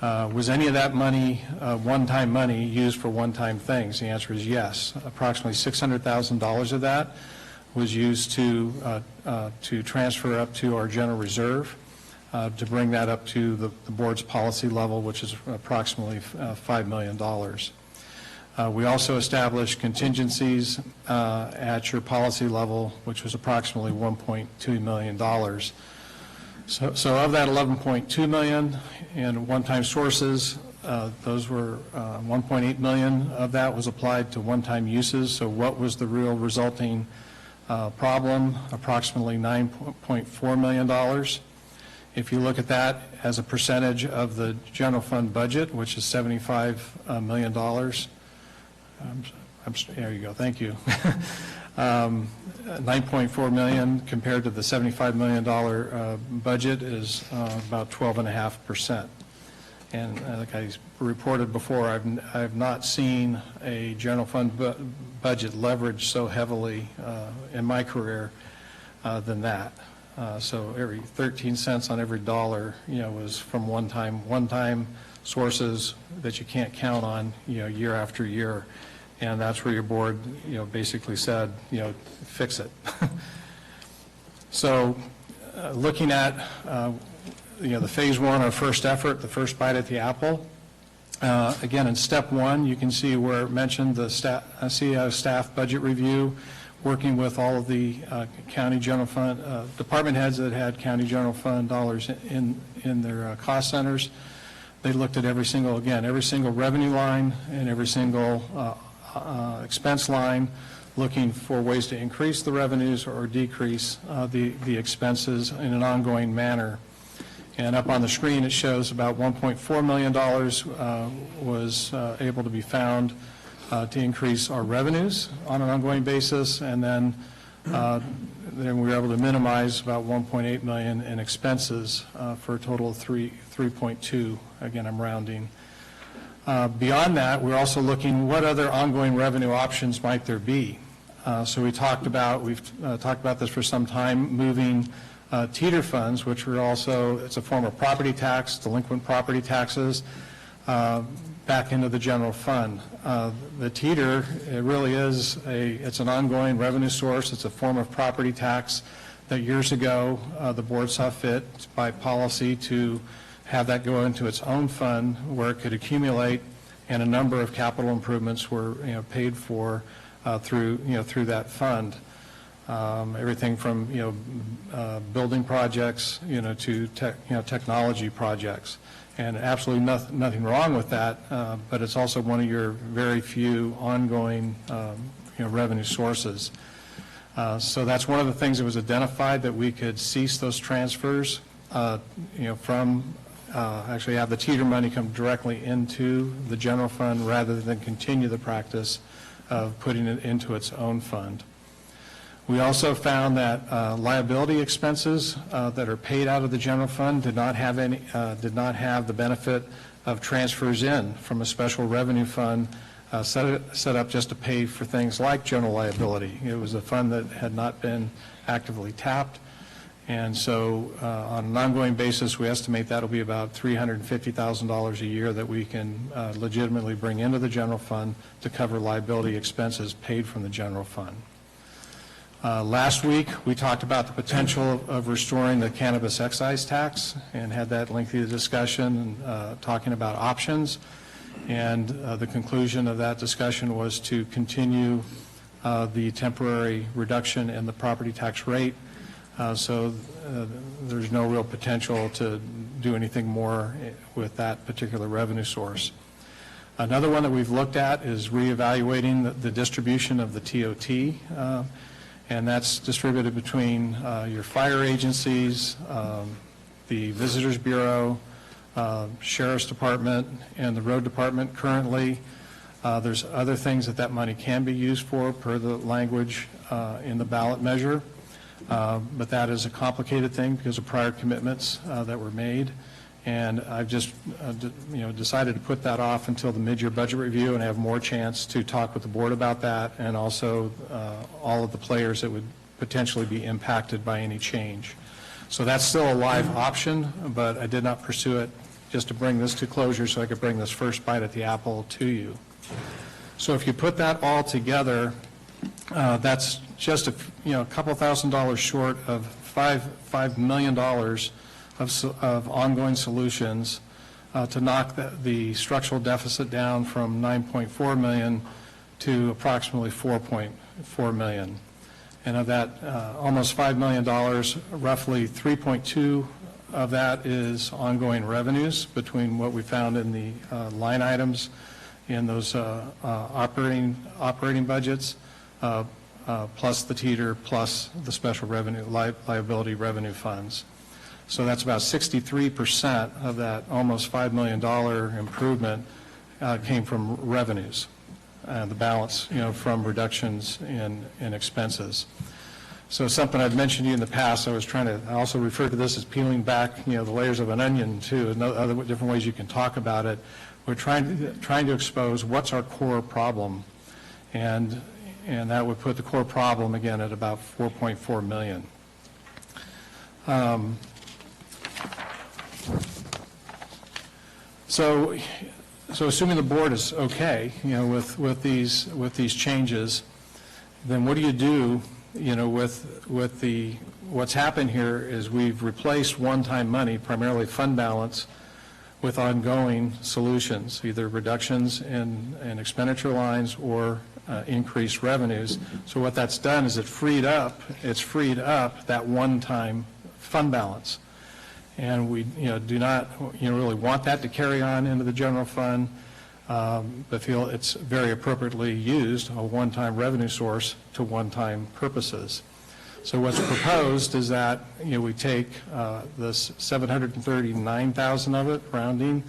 Was any of that money, one-time money, used for one-time things? The answer is yes. Approximately $600,000 of that was used to transfer up to our general reserve to bring that up to the board's policy level, which is approximately $5 million. We also established contingencies at your policy level, which was approximately $1.2 million. So of that $11.2 million in one-time sources, those were $1.8 million of that was applied to one-time uses. So what was the real resulting problem? Approximately $9.4 million. If you look at that as a percentage of the general fund budget, which is $75 million, there you go, thank you. 9.4 million compared to the $75 million budget is about 12.5%. And like I reported before, I've not seen a general fund budget leveraged so heavily in my career than that. So every 13 cents on every dollar, was from one-time sources that you can't count on, year after year. And that's where your board, basically said, fix it. So looking at, the phase one, our first effort, the first bite at the apple. Again, in step one, you can see where it mentioned the CEO staff budget review, working with all of the county general fund, department heads that had county general fund dollars in their cost centers. They looked at every single revenue line and every single expense line, looking for ways to increase the revenues or decrease the expenses in an ongoing manner. And up on the screen, it shows about $1.4 million was able to be found to increase our revenues on an ongoing basis, and then we were able to minimize about $1.8 million in expenses for a total of 3.2. Again, I'm rounding. Beyond that, we're also looking what other ongoing revenue options might there be. So we've talked about this for some time, moving teeter funds, which are also, it's a form of property tax, delinquent property taxes, back into the general fund. The teeter, it really is it's an ongoing revenue source. It's a form of property tax that years ago the board saw fit by policy to have that go into its own fund where it could accumulate, and a number of capital improvements were paid for through that fund. Everything from building projects to technology projects, and absolutely nothing wrong with that. But it's also one of your very few ongoing revenue sources. So that's one of the things that was identified, that we could cease those transfers from actually have the teeter money come directly into the general fund rather than continue the practice of putting it into its own fund. We also found that liability expenses that are paid out of the general fund did not have the benefit of transfers in from a special revenue fund set up just to pay for things like general liability. It was a fund that had not been actively tapped, and so on an ongoing basis, we estimate that'll be about $350,000 a year that we can legitimately bring into the general fund to cover liability expenses paid from the general fund. Last week, we talked about the potential of restoring the cannabis excise tax and had that lengthy discussion, talking about options. And the conclusion of that discussion was to continue the temporary reduction in the property tax rate. So there's no real potential to do anything more with that particular revenue source. Another one that we've looked at is reevaluating the distribution of the TOT. And that's distributed between your fire agencies, the Visitors Bureau, Sheriff's Department, and the Road Department currently. There's other things that money can be used for per the language in the ballot measure, but that is a complicated thing because of prior commitments that were made. And I've just decided to put that off until the mid-year budget review and have more chance to talk with the board about that, and also all of the players that would potentially be impacted by any change. So that's still a live option, but I did not pursue it just to bring this to closure so I could bring this first bite at the apple to you. So if you put that all together, that's just a couple $1,000s short of $5 million of ongoing solutions to knock the structural deficit down from 9.4 million to approximately 4.4 million. And of that almost $5 million, roughly 3.2 of that is ongoing revenues between what we found in the line items in those operating budgets, plus the teeter, plus the special revenue liability revenue funds. So that's about 63% of that almost $5 million improvement came from revenues, the balance, from reductions in expenses. So something I've mentioned to you in the past, I also refer to this as peeling back, the layers of an onion too, and other different ways you can talk about it. We're trying to expose what's our core problem, and that would put the core problem again at about 4.4 million. So assuming the board is okay, with these changes, then what do you do, with what's happened here is we've replaced one-time money, primarily fund balance, with ongoing solutions, either reductions in expenditure lines or increased revenues. So what that's done is it's freed up that one-time fund balance. And we do not really want that to carry on into the general fund, but feel it's very appropriately used, a one-time revenue source to one-time purposes. So what's proposed is that we take this 739,000 of it, rounding,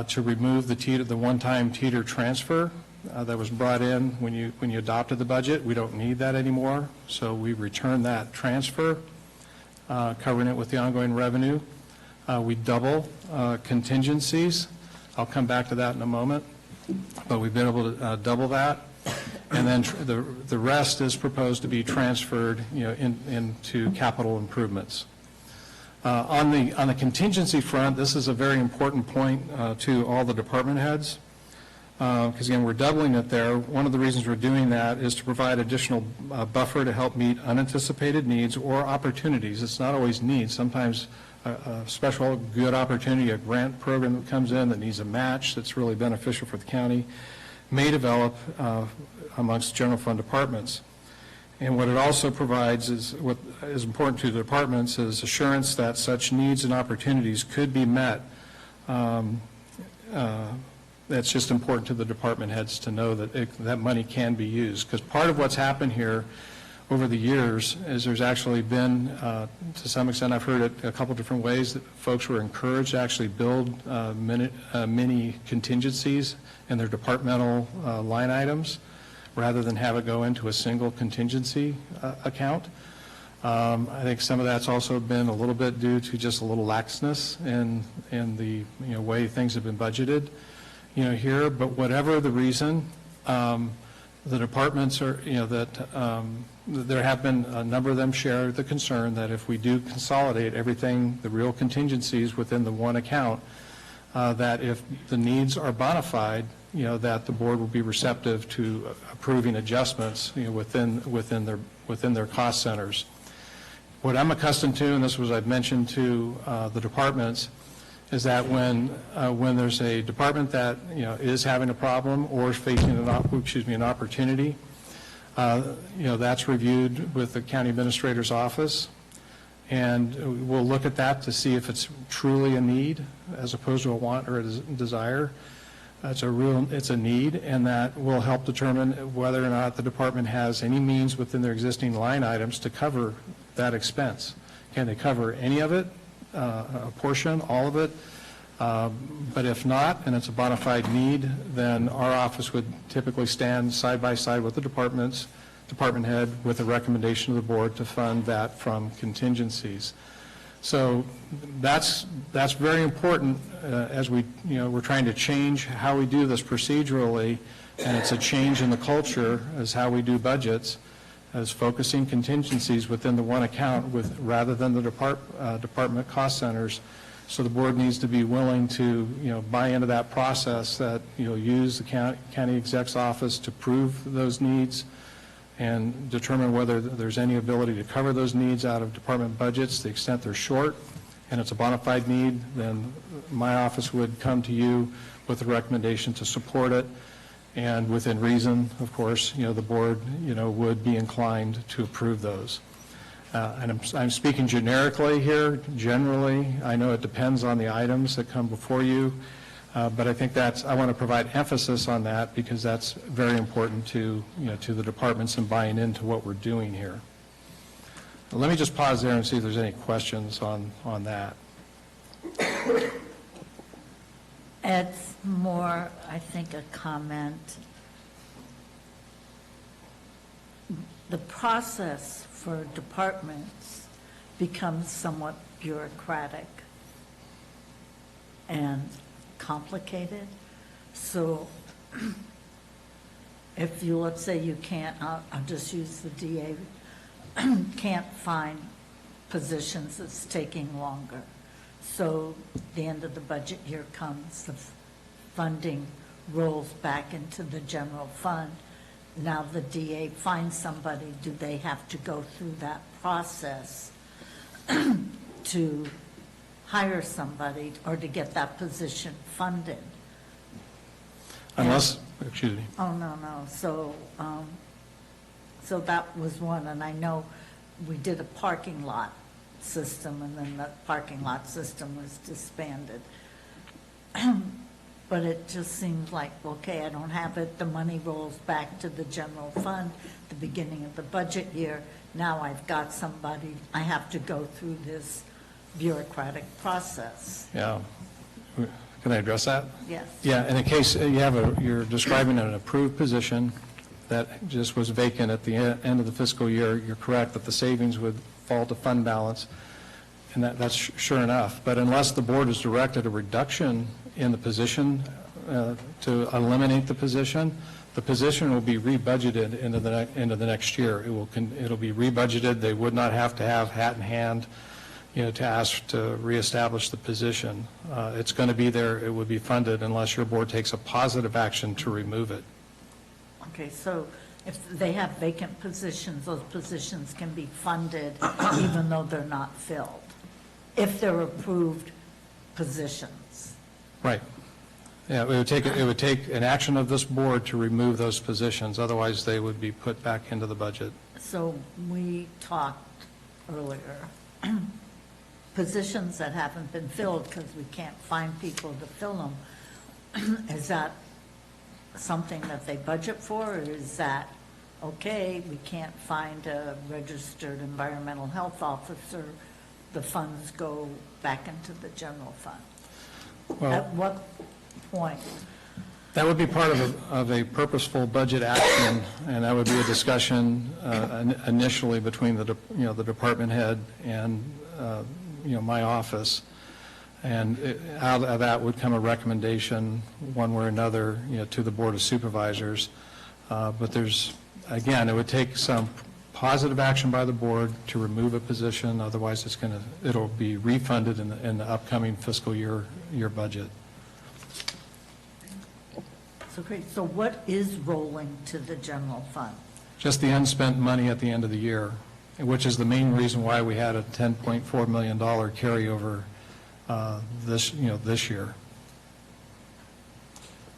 to remove the one-time teeter transfer that was brought in when you adopted the budget. We don't need that anymore, so we return that transfer, covering it with the ongoing revenue. We double contingencies. I'll come back to that in a moment, but we've been able to double that. And then the rest is proposed to be transferred, into capital improvements. On the contingency front, this is a very important point to all the department heads, because again, we're doubling it there. One of the reasons we're doing that is to provide additional buffer to help meet unanticipated needs or opportunities. It's not always needs. Sometimes a special good opportunity, a grant program that comes in that needs a match that's really beneficial for the county, may develop amongst general fund departments. And what it also provides is, what is important to the departments, is assurance that such needs and opportunities could be met. That's just important to the department heads to know that that money can be used. Because part of what's happened here over the years is there's actually been, to some extent, I've heard it a couple different ways, that folks were encouraged to actually build mini contingencies in their departmental line items rather than have it go into a single contingency account. I think some of that's also been a little bit due to just a little laxness in the way things have been budgeted here. But whatever the reason, the departments are, there have been a number of them share the concern that if we do consolidate everything, the real contingencies within the one account, that if the needs are bona fide, that the board will be receptive to approving adjustments, within their cost centers. What I'm accustomed to, and this was I've mentioned to the departments, is that when there's a department that is having a problem or is facing an opportunity, that's reviewed with the county administrator's office, and we'll look at that to see if it's truly a need as opposed to a want or a desire. It's a need, and that will help determine whether or not the department has any means within their existing line items to cover that expense. Can they cover any of it, a portion, all of it? But if not, and it's a bona fide need, then our office would typically stand side by side with the department head with a recommendation of the board to fund that from contingencies. So that's very important as we're trying to change how we do this procedurally, and it's a change in the culture as how we do budgets, as focusing contingencies within the one account rather than the department cost centers. So the board needs to be willing to buy into that process, that use the county exec's office to prove those needs and determine whether there's any ability to cover those needs out of department budgets. To the extent they're short and it's a bona fide need, then my office would come to you with a recommendation to support it, and within reason, of course, the board would be inclined to approve those. And I'm speaking generically here. Generally, I know it depends on the items that come before you, but I think I want to provide emphasis on that because that's very important to the departments and buying into what we're doing here. Let me just pause there and see if there's any questions on that. It's more, I think, a comment. The process for departments becomes somewhat bureaucratic and complicated. So if you, let's say you can't, I'll just use the DA, can't find positions, it's taking longer. So the end of the budget year comes, the funding rolls back into the general fund. Now the DA finds somebody, do they have to go through that process to hire somebody or to get that position funded? Unless, excuse me. Oh, no. So that was one, and I know we did a parking lot system, and then the parking lot system was disbanded. But it just seems like, okay, I don't have it, the money rolls back to the general fund at the beginning of the budget year. Now I've got somebody, I have to go through this bureaucratic process. Yeah. Can I address that? Yes. Yeah, in the case you're describing an approved position that just was vacant at the end of the fiscal year, you're correct that the savings would fall to fund balance, and that's sure enough. But unless the board has directed a reduction in the position to eliminate the position will be rebudgeted into the next year. It'll be rebudgeted. They would not have to have hat in hand, to ask to reestablish the position. It's going to be there. It would be funded unless your board takes a positive action to remove it. Okay, so if they have vacant positions, those positions can be funded even though they're not filled, if they're approved positions. Right. Yeah, it would take an action of this board to remove those positions. Otherwise, they would be put back into the budget. So we talked earlier, positions that haven't been filled because we can't find people to fill them, is that something that they budget for, or is that, okay, we can't find a registered environmental health officer, the funds go back into the general fund? Well, at what point? That would be part of a purposeful budget action, and that would be a discussion initially between the department head and my office, and out of that would come a recommendation one way or another to the Board of Supervisors. But there's, again, it would take some positive action by the board to remove a position, otherwise it'll be refunded in the upcoming fiscal year budget. So great. So what is rolling to the general fund? Just the unspent money at the end of the year, which is the main reason why we had a $10.4 million carryover this year.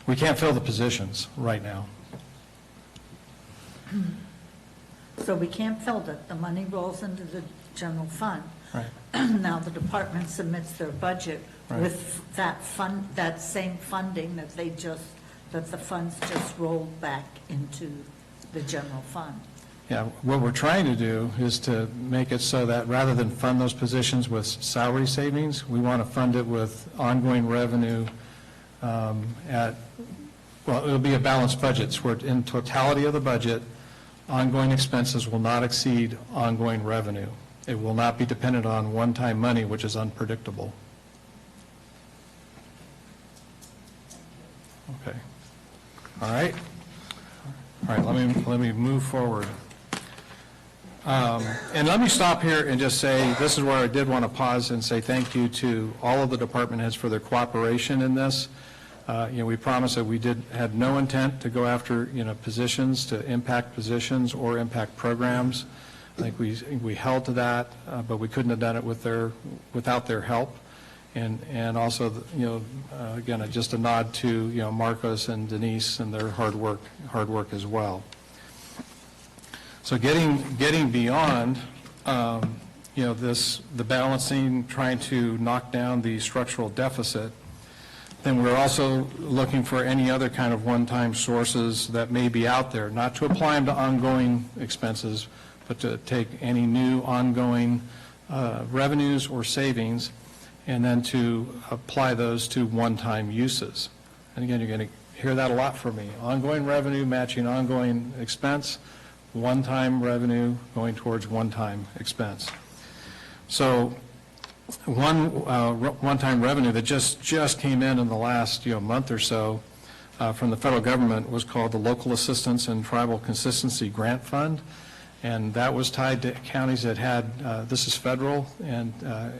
We can't fill the positions right now. So we can't fill it. The money rolls into the general fund. Right. Now the department submits their budget Right. with that fund, that same funding that the funds just rolled back into the general fund. Yeah, what we're trying to do is to make it so that rather than fund those positions with salary savings, we want to fund it with ongoing revenue well, it'll be a balanced budget, so we're in totality of the budget, ongoing expenses will not exceed ongoing revenue. It will not be dependent on one-time money, which is unpredictable. Okay. All right. All right, let me move forward. And let me stop here and just say, this is where I did want to pause and say thank you to all of the department heads for their cooperation in this. We promised that we had no intent to go after, positions, to impact positions or impact programs. I think we held to that, but we couldn't have done it without their help. And also, again, just a nod to, Marcos and Denise and their hard work as well. So getting beyond, the balancing, trying to knock down the structural deficit, then we're also looking for any other kind of one-time sources that may be out there, not to apply them to ongoing expenses, but to take any new ongoing revenues or savings and then to apply those to one-time uses. And again, you're going to hear that a lot from me. Ongoing revenue matching ongoing expense, one-time revenue going towards one-time expense. So one-time revenue that just came in the last month or so from the federal government was called the Local Assistance and Tribal Consistency Grant Fund, and that was tied to counties that had, this is federal, and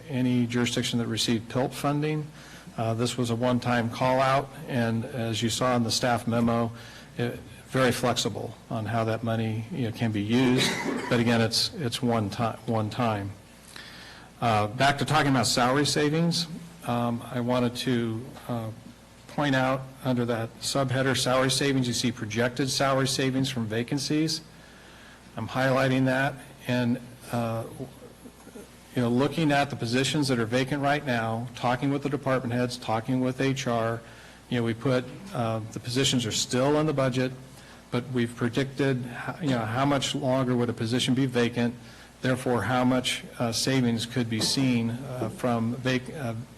any jurisdiction that received PILT funding. This was a one-time call-out, and as you saw in the staff memo, very flexible on how that money can be used, but again, it's one time. Back to talking about salary savings, I wanted to point out under that subheader, salary savings, you see projected salary savings from vacancies. I'm highlighting that, and looking at the positions that are vacant right now, talking with the department heads, talking with HR, we put the positions are still in the budget, but we've predicted how much longer would a position be vacant, therefore how much savings could be seen from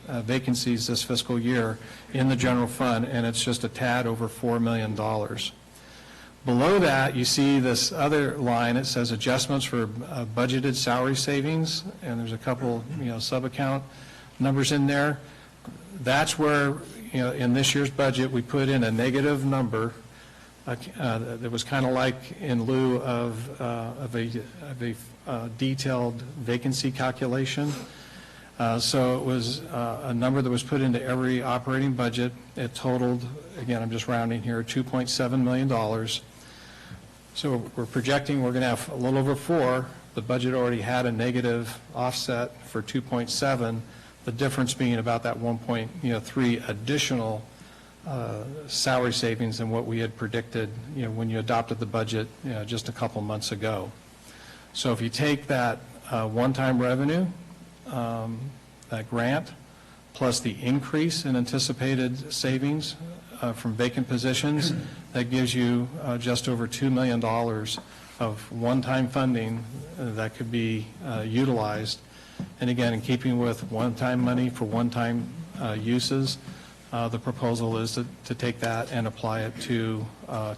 vacancies this fiscal year in the general fund, and it's just a tad over $4 million. Below that, you see this other line. It says adjustments for budgeted salary savings, and there's a couple, sub-account numbers in there. That's where, in this year's budget, we put in a negative number that was kind of like in lieu of a detailed vacancy calculation. So it was a number that was put into every operating budget. It totaled, again, I'm just rounding here, $2.7 million. So we're projecting we're going to have a little over 4. The budget already had a negative offset for 2.7, the difference being about that 1.3 additional salary savings than what we had predicted when you adopted the budget just a couple months ago. So if you take that one-time revenue, that grant, plus the increase in anticipated savings from vacant positions, that gives you just over $2 million of one-time funding that could be utilized. And again, in keeping with one-time money for one-time uses, the proposal is to take that and apply it to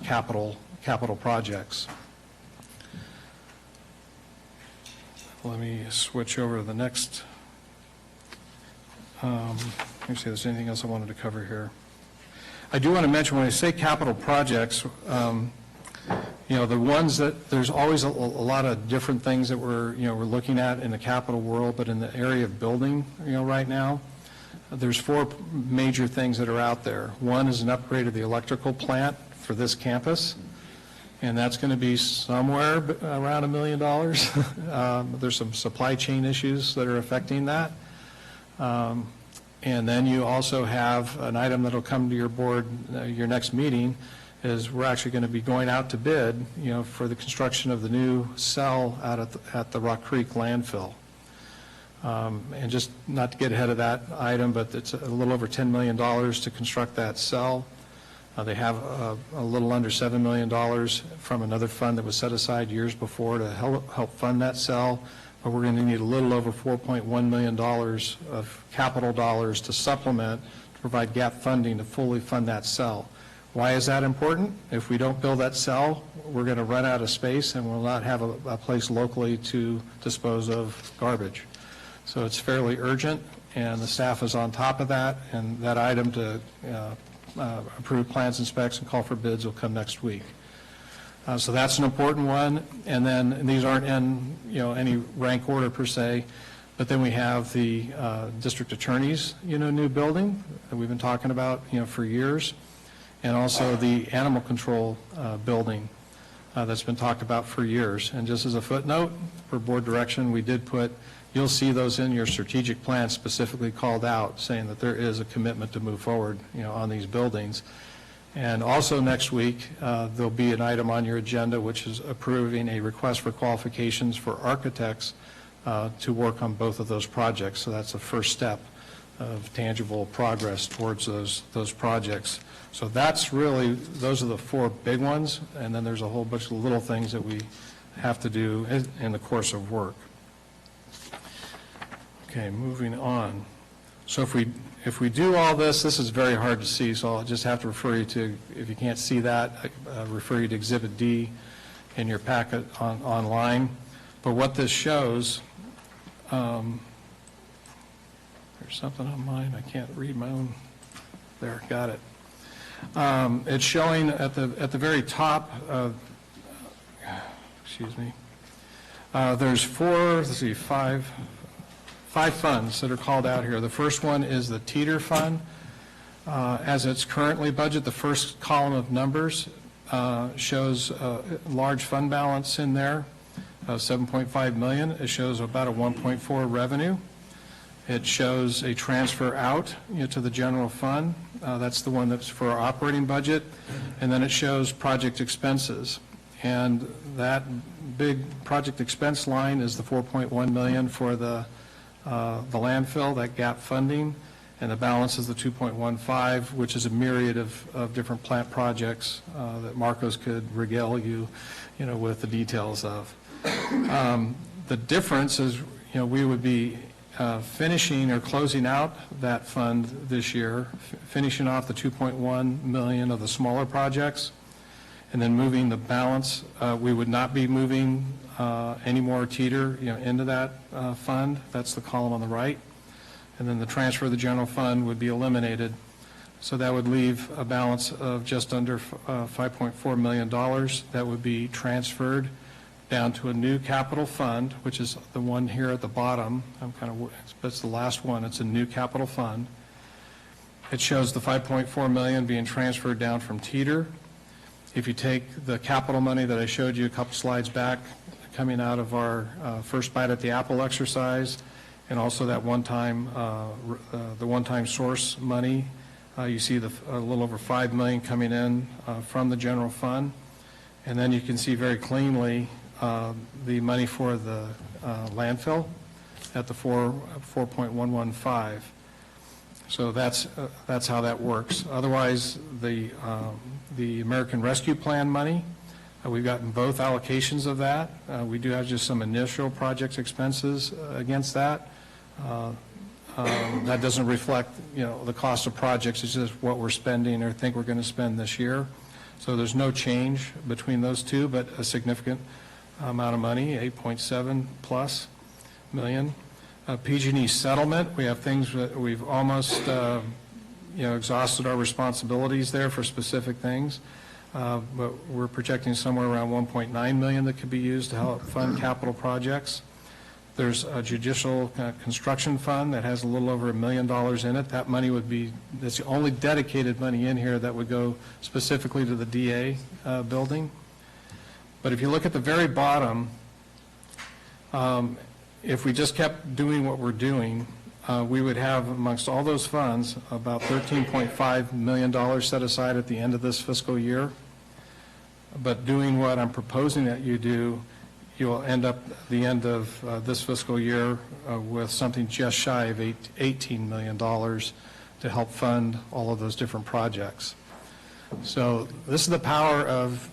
capital projects. Let me switch over to the next. Let me see if there's anything else I wanted to cover here. I do want to mention when I say capital projects, the ones that, there's always a lot of different things that we're looking at in the capital world, but in the area of building, right now, there's 4 major things that are out there. One is an upgrade of the electrical plant for this campus, and that's going to be somewhere around $1 million. There's some supply chain issues that are affecting that. And then you also have an item that'll come to your board, your next meeting, is we're actually going to be going out to bid, for the construction of the new cell out at the Rock Creek landfill. And just not to get ahead of that item, but it's a little over $10 million to construct that cell. They have a little under $7 million from another fund that was set aside years before to help fund that cell. But we're going to need a little over $4.1 million of capital dollars to supplement, to provide gap funding to fully fund that cell. Why is that important? If we don't build that cell, we're going to run out of space and we'll not have a place locally to dispose of garbage. So it's fairly urgent, and the staff is on top of that, and that item to approve plans and specs and call for bids will come next week. So that's an important one. And then these aren't in any rank order per se, but then we have the district attorney's new building that we've been talking about for years, and also the animal control building that's been talked about for years. And just as a footnote, for board direction, we did put, you'll see those in your strategic plan specifically called out, saying that there is a commitment to move forward on these buildings. And also next week, there'll be an item on your agenda which is approving a request for qualifications for architects to work on both of those projects. So that's the first step of tangible progress towards those projects. So that's really, those are the 4 big ones, and then there's a whole bunch of little things that we have to do in the course of work. Okay, moving on. So if we do all this is very hard to see, so I'll just have to refer you to, if you can't see that, refer you to Exhibit D in your packet online. But what this shows, there's something on mine, I can't read my own, there, got it. It's showing at the very top, excuse me, there's 5 funds that are called out here. The first one is the Teeter Fund. As it's currently budgeted, the first column of numbers shows a large fund balance in there of $7.5 million. It shows about a 1.4 revenue. It shows a transfer out to the general fund. That's the one that's for our operating budget. And then it shows project expenses. And that big project expense line is the $4.1 million for the landfill, that gap funding, and the balance is the 2.15, which is a myriad of different plant projects that Marcos could regale you, with the details of. The difference is, we would be finishing or closing out that fund this year, finishing off the 2.1 million of the smaller projects, and then moving the balance. We would not be moving any more Teeter, into that fund. That's the column on the right. And then the transfer of the general fund would be eliminated. So that would leave a balance of just under $5.4 million that would be transferred down to a new capital fund, which is the one here at the bottom. That's the last one. It's a new capital fund. It shows the $5.4 million being transferred down from Teeter. If you take the capital money that I showed you a couple slides back, coming out of our first bite at the apple exercise, and also that one-time source money, you see a little over $5 million coming in from the general fund, and then you can see very cleanly the money for the landfill at the 4.115. So that's how that works. Otherwise, the American Rescue Plan money, we've gotten both allocations of that. We do have just some initial project expenses against that. That doesn't reflect, the cost of projects. It's just what we're spending or think we're going to spend this year. So there's no change between those two, but a significant amount of money, 8.7 plus million. PG&E settlement, we have things that we've almost exhausted our responsibilities there for specific things. but we're projecting somewhere around 1.9 million that could be used to help fund capital projects. There's a judicial construction fund that has a little over $1 million in it. That money would be, that's the only dedicated money in here that would go specifically to the DA building. But if you look at the very bottom, if we just kept doing what we're doing, we would have amongst all those funds about $13.5 million set aside at the end of this fiscal year. But doing what I'm proposing that you do, you'll end up at the end of this fiscal year with something just shy of $18 million to help fund all of those different projects. So this is the power of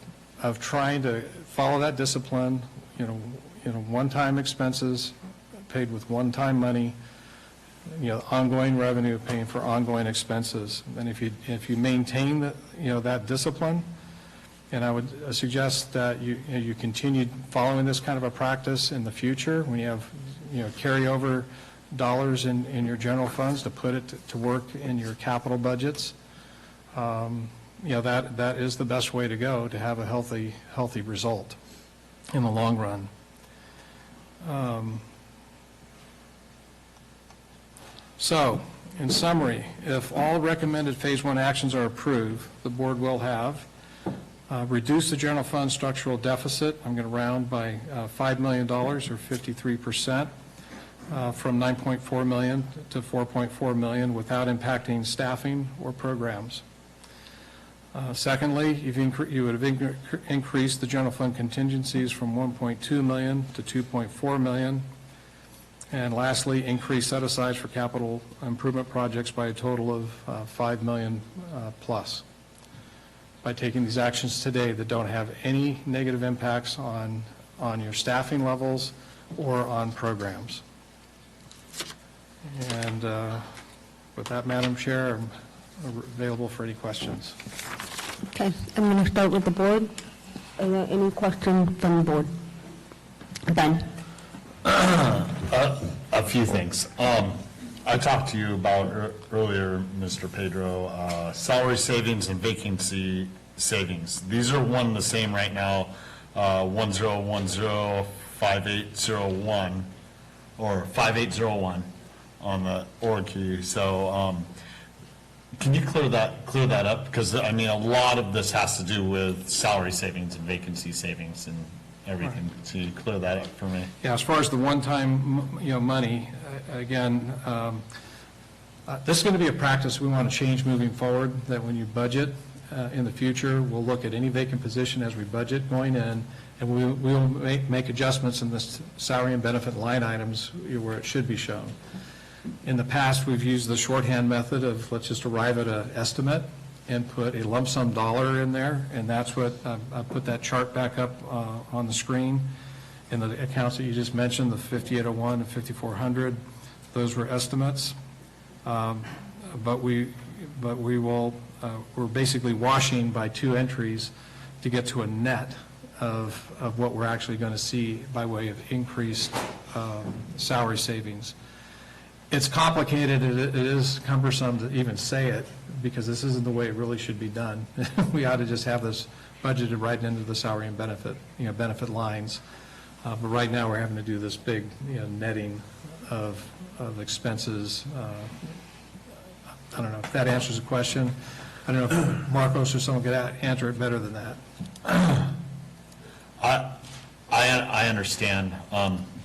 trying to follow that discipline, one-time expenses paid with one-time money, ongoing revenue paying for ongoing expenses. And if you maintain that discipline, and I would suggest that you continue following this kind of a practice in the future when you have carryover dollars in your general funds to put it to work in your capital budgets. That is the best way to go to have a healthy result in the long run. So, in summary, if all recommended Phase 1 actions are approved, the board will have reduce the general fund structural deficit, I'm going to round by $5 million or 53%, from $9.4 million to $4.4 million without impacting staffing or programs. Secondly, you would have increased the general fund contingencies from $1.2 million to $2.4 million. And lastly, increase set-asides for capital improvement projects by a total of $5 million plus. By taking these actions today that don't have any negative impacts on your staffing levels or on programs. And with that, Madam Chair, I'm available for any questions. Okay, I'm going to start with the board. Are there any questions from the board? Ben? A few things. I talked to you about earlier, Mr. Pedro, salary savings and vacancy savings. These are one and the same right now, 10105801 or 5801 on the org key. So can you clear that up? Because I mean, a lot of this has to do with salary savings and vacancy savings and everything. Right. So you clear that up for me. Yeah, as far as the one-time money, again, this is going to be a practice we want to change moving forward, that when you budget in the future, we'll look at any vacant position as we budget going in, and we'll make adjustments in the salary and benefit line items where it should be shown. In the past, we've used the shorthand method of let's just arrive at an estimate and put a lump sum dollar in there, and that's what I put that chart back up on the screen. In the accounts that you just mentioned, the 5801 and 5400, those were estimates. But we're basically washing by two entries to get to a net of what we're actually going to see by way of increased salary savings. It's complicated. It is cumbersome to even say it because this isn't the way it really should be done. We ought to just have this budgeted right into the salary and benefit lines. But right now we're having to do this big netting of expenses. I don't know if that answers the question. I don't know if Marcos or someone could answer it better than that. I understand.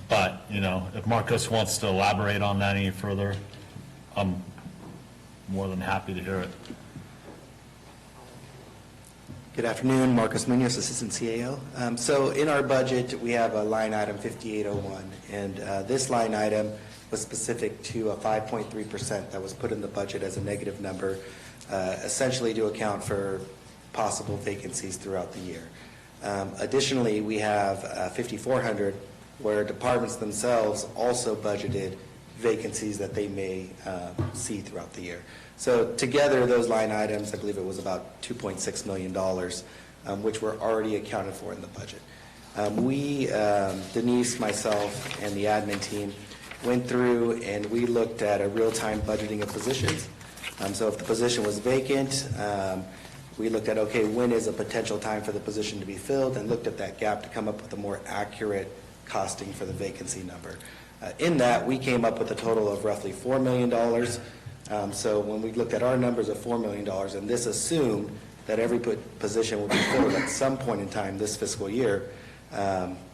But, if Marcos wants to elaborate on that any further, I'm more than happy to hear it. Good afternoon, Marcos Munoz, Assistant CAO. So in our budget, we have a line item 5801, and this line item was specific to a 5.3% that was put in the budget as a negative number, essentially to account for possible vacancies throughout the year. Additionally, we have 5400, where departments themselves also budgeted vacancies that they may see throughout the year. So together, those line items, I believe it was about $2.6 million, which were already accounted for in the budget. Denise, myself, and the admin team went through and we looked at a real-time budgeting of positions. So if the position was vacant, we looked at, okay, when is a potential time for the position to be filled, and looked at that gap to come up with a more accurate costing for the vacancy number. In that, we came up with a total of roughly $4 million. So when we looked at our numbers of $4 million, and this assumed that every position would be filled at some point in time this fiscal year,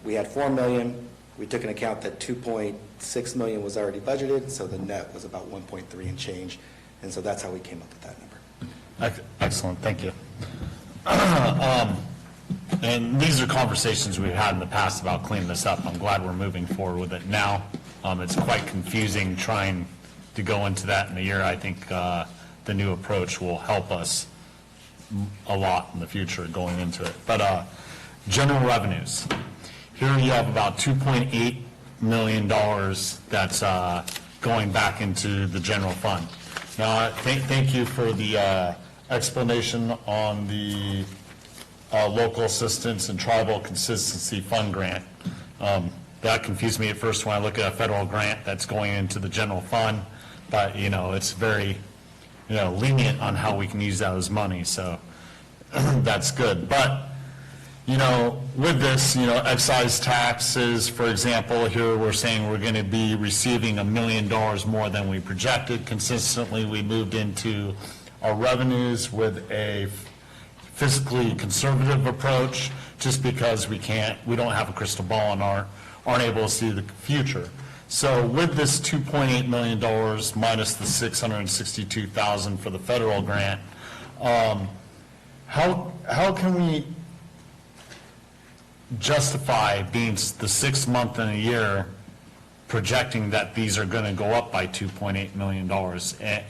we had $4 million. We took into account that $2.6 million was already budgeted, so the net was about 1.3 and change. And so that's how we came up with that number. Excellent, thank you. And these are conversations we've had in the past about cleaning this up. I'm glad we're moving forward with it now. It's quite confusing trying to go into that in a year. I think the new approach will help us a lot in the future going into it. But general revenues. Here you have about $2.8 million that's going back into the general fund. Now, thank you for the explanation on the local assistance and tribal consistency fund grant. That confused me at first when I look at a federal grant that's going into the general fund, but it's very lenient on how we can use those money, so that's good. But with this, excise taxes, for example, here we're saying we're going to be receiving $1 million more than we projected. Consistently, we moved into our revenues with a fiscally conservative approach, just because we don't have a crystal ball and aren't able to see the future. So with this $2.8 million minus the $662,000 for the federal grant, how can we justify being the 6th month in a year projecting that these are going to go up by $2.8 million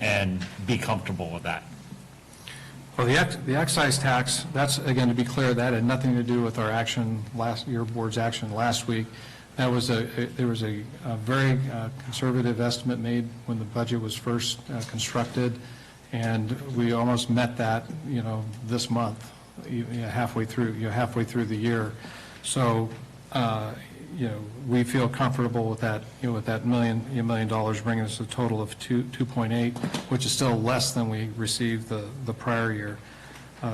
and be comfortable with that? Well, the excise tax, that's, again, to be clear, that had nothing to do with our action your board's action last week. That was there was a very conservative estimate made when the budget was first constructed, and we almost met that, this month, halfway through the year. So, we feel comfortable with that, with that $1 million bringing us a total of 2.8, which is still less than we received the prior year.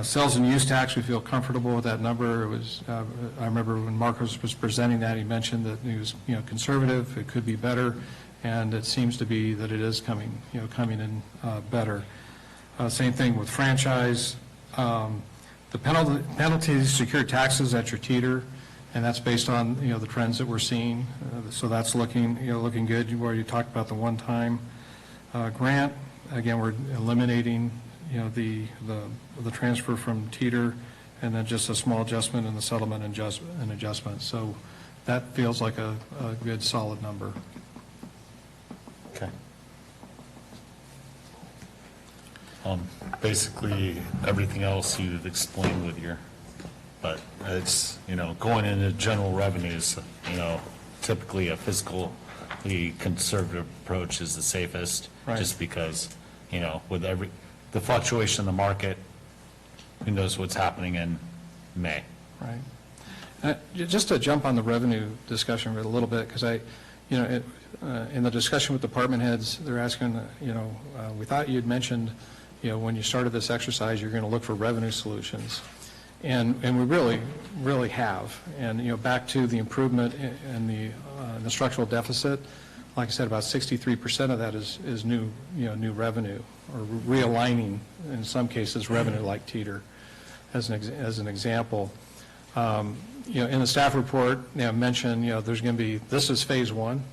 Sales and use tax, we feel comfortable with that number. It was, I remember when Marcos was presenting that, he mentioned that it was, conservative, it could be better, and it seems to be that it is coming in better. Same thing with franchise. The penalties, secured taxes at your teeter, and that's based on, the trends that we're seeing. So that's looking good. You already talked about the one-time grant. Again, we're eliminating, the transfer from teeter, and then just a small adjustment in the settlement and adjustment. So that feels like a good, solid number. Okay. Basically, everything else you've explained with your, but it's, going into general revenues, typically a fiscally conservative approach is the safest, right, just because, with the fluctuation in the market, who knows what's happening in May. Right. Just to jump on the revenue discussion a little bit, because in the discussion with department heads, they're asking, we thought you'd mentioned, when you started this exercise, you're going to look for revenue solutions. And we really have. And, back to the improvement in the structural deficit, like I said, about 63% of that is new revenue, or realigning, in some cases, revenue like teeter, as an example. In the staff report, mentioned, there's going to be, this is phase one.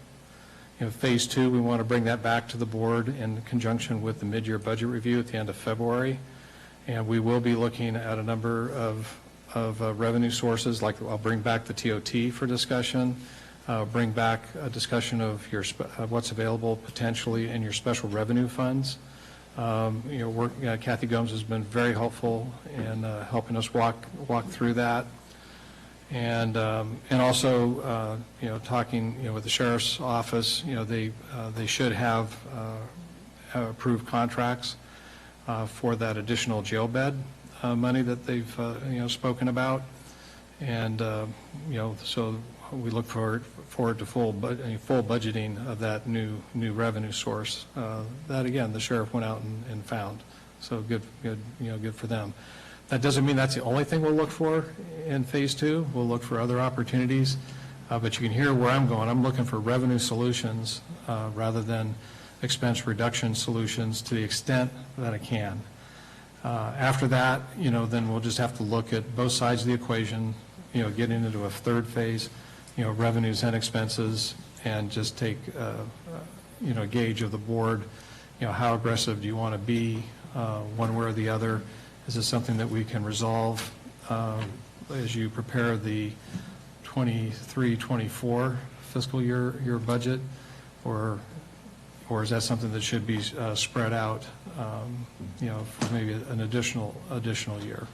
Phase two, we want to bring that back to the board in conjunction with the mid-year budget review at the end of February. And we will be looking at a number of revenue sources, like I'll bring back the TOT for discussion, bring back a discussion of what's available potentially in your special revenue funds. Kathy Gomes has been very helpful in helping us walk through that. And also, talking, with the sheriff's office, they should have approved contracts for that additional jail bed money that they've, spoken about. And, so we look forward to full budgeting of that new revenue source. That, again, the sheriff went out and found. So good for them. That doesn't mean that's the only thing we'll look for in Phase 2. We'll look for other opportunities, but you can hear where I'm going. I'm looking for revenue solutions rather than expense reduction solutions to the extent that I can. After that, then we'll just have to look at both sides of the equation, getting into a third phase, revenues and expenses, and just take, a gauge of the board, how aggressive do you want to be one way or the other? Is this something that we can resolve as you prepare the 23-24 fiscal year budget, or is that something that should be spread out, for maybe an additional year?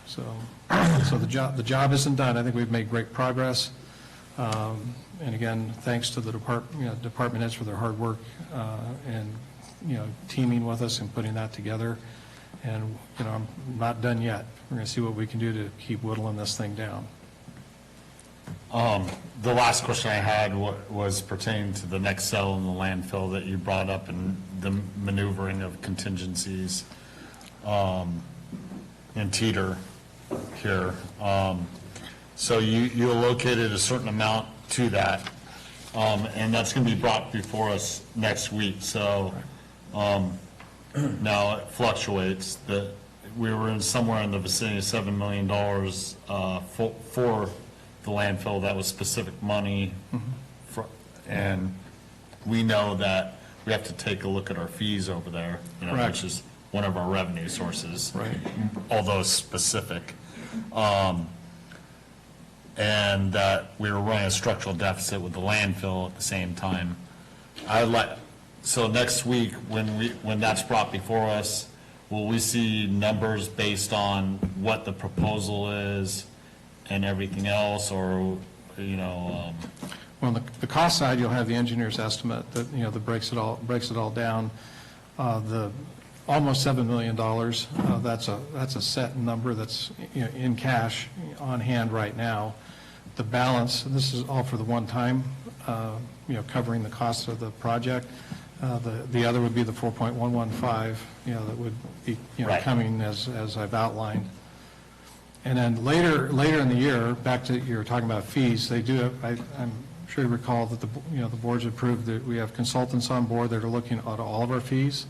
So the job isn't done. I think we've made great progress. And again, thanks to the department heads for their hard work and teaming with us and putting that together. And I'm not done yet. We're going to see what we can do to keep whittling this thing down. The last question I had was pertaining to the next cell in the landfill that you brought up and the maneuvering of contingencies in Teeter here. So you allocated a certain amount to that, and that's going to be brought before us next week. So now it fluctuates. We were in somewhere in the vicinity of $7 million for the landfill. That was specific money, and we know that we have to take a look at our fees over there, which is one of our revenue sources, right? Although specific, and that we were running a structural deficit with the landfill at the same time. So next week, when that's brought before us, will we see numbers based on what the proposal is and everything else, or, Well, the cost side, you'll have the engineer's estimate that, that breaks it all down. The almost $7 million, that's a set number that's, in cash on hand right now. The balance, and this is all for the one time, covering the cost of the project. The other would be the 4.115, that would be, coming as I've outlined. And then later in the year, back to you were talking about fees, they do have, I'm sure you recall that the board's approved that we have consultants on board that are looking at all of our fees,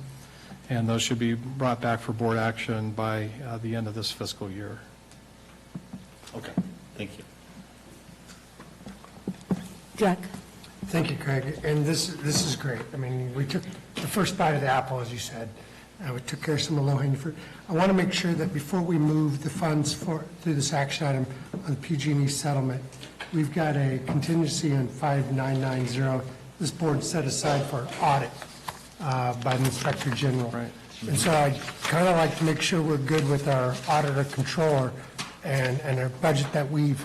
and those should be brought back for board action by the end of this fiscal year. Okay, thank you. Jack? Thank you, Craig. And this is great. I mean, we took the first bite of the apple, as you said. We took care of some of the low-hanging fruit. I want to make sure that before we move the funds through this action item on the PG&E settlement, we've got a contingency on 5990. This board set aside for audit by the Inspector General. Right. And so I'd kind of like to make sure we're good with our auditor controller and our budget, that we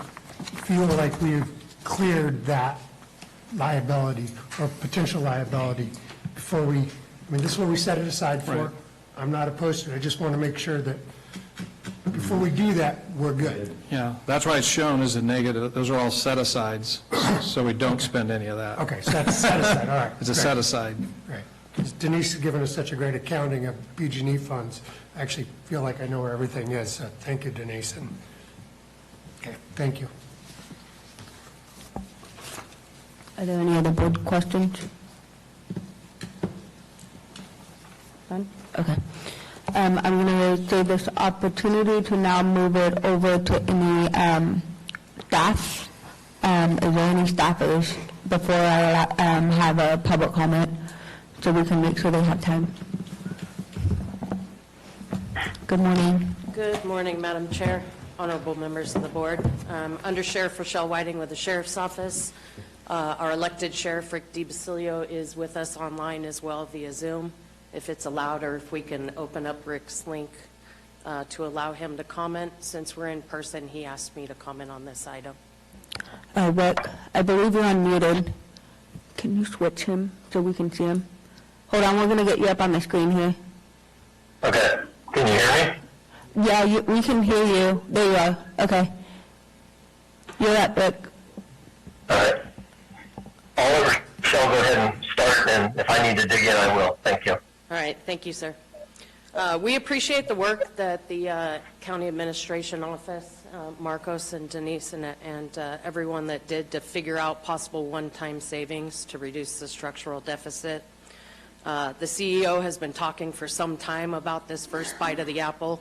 feel like we've cleared that liability or potential liability before we, this is what we set it aside for. Right. I'm not opposed to it. I just want to make sure that before we do that, we're good. Yeah, that's why it's shown as a negative. Those are all set-asides, so we don't spend any of that. Okay, so that's set aside, all right. It's a great. set-aside. Right. Because Denise has given us such a great accounting of PG&E funds. I actually feel like I know where everything is. So thank you, Denise. And okay, thank you. Are there any other board questions? None? Okay. I'm going to take this opportunity to now move it over to any staff. Is there any staffers before I have a public comment, so we can make sure they have time? Good morning. Good morning, Madam Chair, honorable members of the board. Under Sheriff Rochelle Whiting with the Sheriff's Office. Our elected Sheriff Rick DiBasilio is with us online as well via Zoom. If it's allowed, or if we can open up Rick's link to allow him to comment. Since we're in person, he asked me to comment on this item. Rick, I believe you're unmuted. Can you switch him so we can see him? Hold on, we're going to get you up on the screen here. Okay. Can you hear me? Yeah, we can hear you. There you are. Okay. You're up, Rick. All right. Oliver, shall go ahead and start, and if I need to dig in, I will. Thank you. All right, thank you, sir. We appreciate the work that the County Administration Office, Marcos and Denise and everyone that did to figure out possible one-time savings to reduce the structural deficit. The CEO has been talking for some time about this first bite of the apple,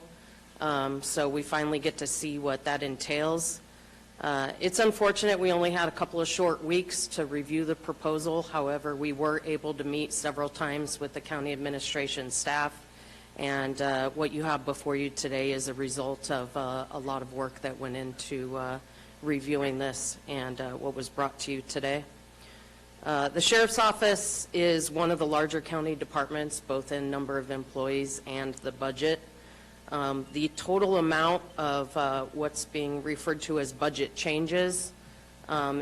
so we finally get to see what that entails. It's unfortunate we only had a couple of short weeks to review the proposal. However, we were able to meet several times with the county administration staff, and what you have before you today is a result of a lot of work that went into reviewing this and what was brought to you today. The Sheriff's Office is one of the larger county departments, both in number of employees and the budget. The total amount of what's being referred to as budget changes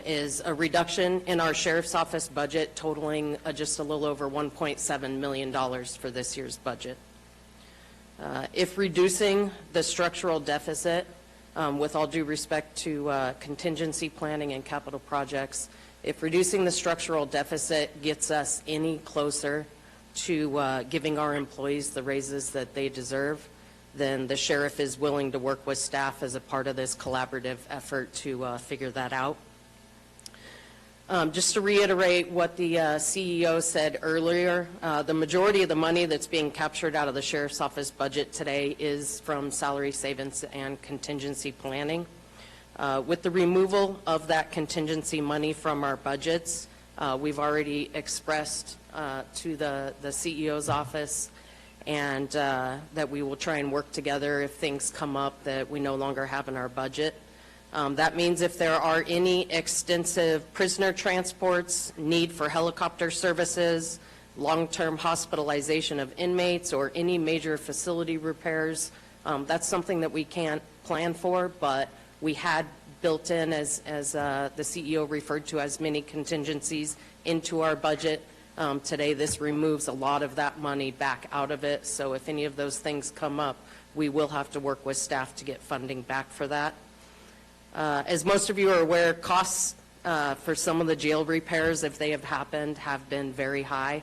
is a reduction in our Sheriff's Office budget totaling just a little over $1.7 million for this year's budget. If reducing the structural deficit, with all due respect to contingency planning and capital projects, if reducing the structural deficit gets us any closer to giving our employees the raises that they deserve, then the sheriff is willing to work with staff as a part of this collaborative effort to figure that out. Just to reiterate what the CEO said earlier, the majority of the money that's being captured out of the Sheriff's Office budget today is from salary savings and contingency planning. With the removal of that contingency money from our budgets, we've already expressed to the CEO's office and that we will try and work together if things come up that we no longer have in our budget. That means if there are any extensive prisoner transports, need for helicopter services, long-term hospitalization of inmates, or any major facility repairs, that's something that we can't plan for, but we had built in, as the CEO referred to, as many contingencies into our budget. Today, this removes a lot of that money back out of it, so if any of those things come up, we will have to work with staff to get funding back for that. As most of you are aware, costs for some of the jail repairs, if they have happened, have been very high.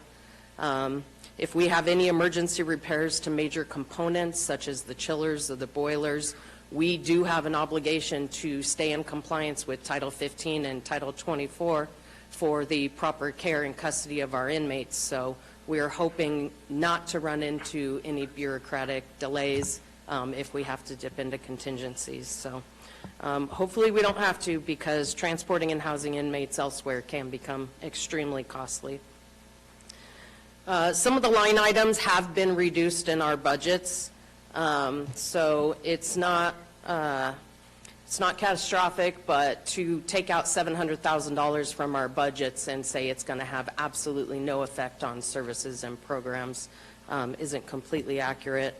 If we have any emergency repairs to major components, such as the chillers or the boilers, we do have an obligation to stay in compliance with Title 15 and Title 24 for the proper care and custody of our inmates. So we are hoping not to run into any bureaucratic delays if we have to dip into contingencies. So hopefully we don't have to, because transporting and housing inmates elsewhere can become extremely costly. Some of the line items have been reduced in our budgets, so it's not catastrophic, but to take out $700,000 from our budgets and say it's going to have absolutely no effect on services and programs isn't completely accurate.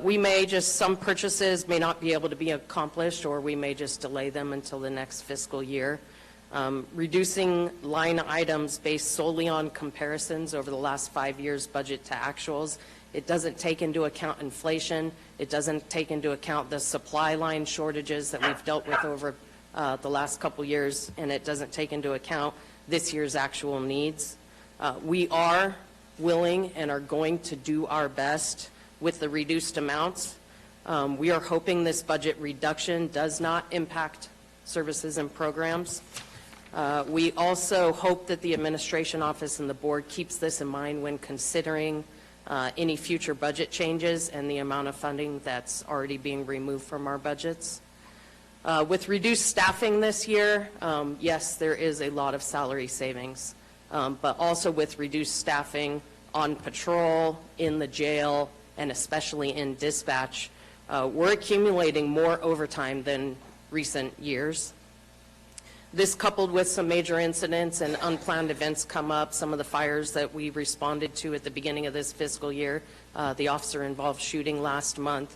We may just, some purchases may not be able to be accomplished, or we may just delay them until the next fiscal year. Reducing line items based solely on comparisons over the last 5 years' budget to actuals, it doesn't take into account inflation. It doesn't take into account the supply line shortages that we've dealt with over the last couple years, and it doesn't take into account this year's actual needs. We are willing and are going to do our best with the reduced amounts. We are hoping this budget reduction does not impact services and programs. We also hope that the administration office and the board keeps this in mind when considering any future budget changes and the amount of funding that's already being removed from our budgets. With reduced staffing this year, yes, there is a lot of salary savings, but also with reduced staffing on patrol, in the jail, and especially in dispatch, we're accumulating more overtime than recent years. This, coupled with some major incidents and unplanned events come up, some of the fires that we responded to at the beginning of this fiscal year, the officer-involved shooting last month,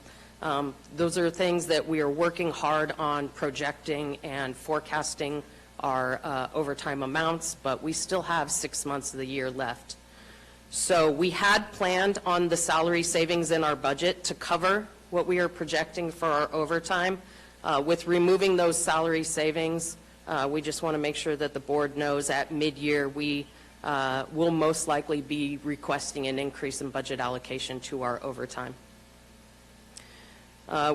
those are things that we are working hard on projecting and forecasting our overtime amounts, but we still have 6 months of the year left. So we had planned on the salary savings in our budget to cover what we are projecting for our overtime. With removing those salary savings, we just want to make sure that the board knows at mid-year we we'll most likely be requesting an increase in budget allocation to our overtime.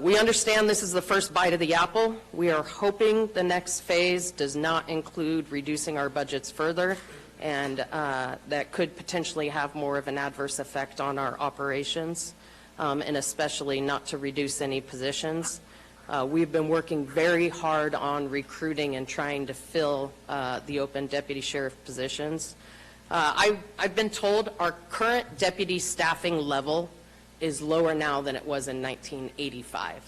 We understand this is the first bite of the apple. We are hoping the next phase does not include reducing our budgets further, and that could potentially have more of an adverse effect on our operations, and especially not to reduce any positions. We've been working very hard on recruiting and trying to fill the open deputy sheriff positions. I've been told our current deputy staffing level is lower now than it was in 1985.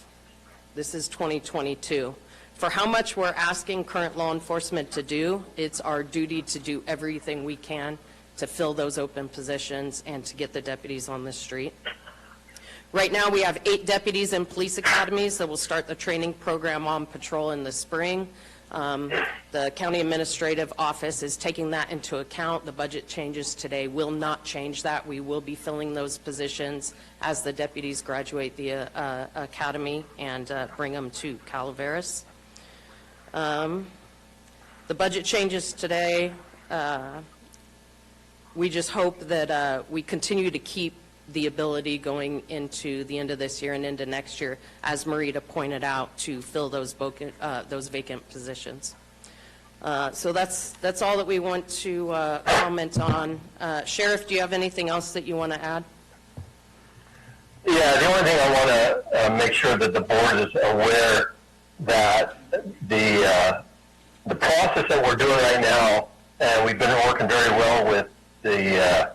This is 2022. For how much we're asking current law enforcement to do, it's our duty to do everything we can to fill those open positions and to get the deputies on the street. Right now, we have 8 deputies in police academies that will start the training program on patrol in the spring. The county administrative office is taking that into account. The budget changes today will not change that. We will be filling those positions as the deputies graduate the academy and bring them to Calaveras. The budget changes today. We just hope that we continue to keep the ability going into the end of this year and into next year, as Marita pointed out, to fill those vacant positions. So that's all that we want to comment on. Sheriff, do you have anything else that you want to add? Yeah, the only thing I want to make sure that the board is aware that the process that we're doing right now, and we've been working very well with the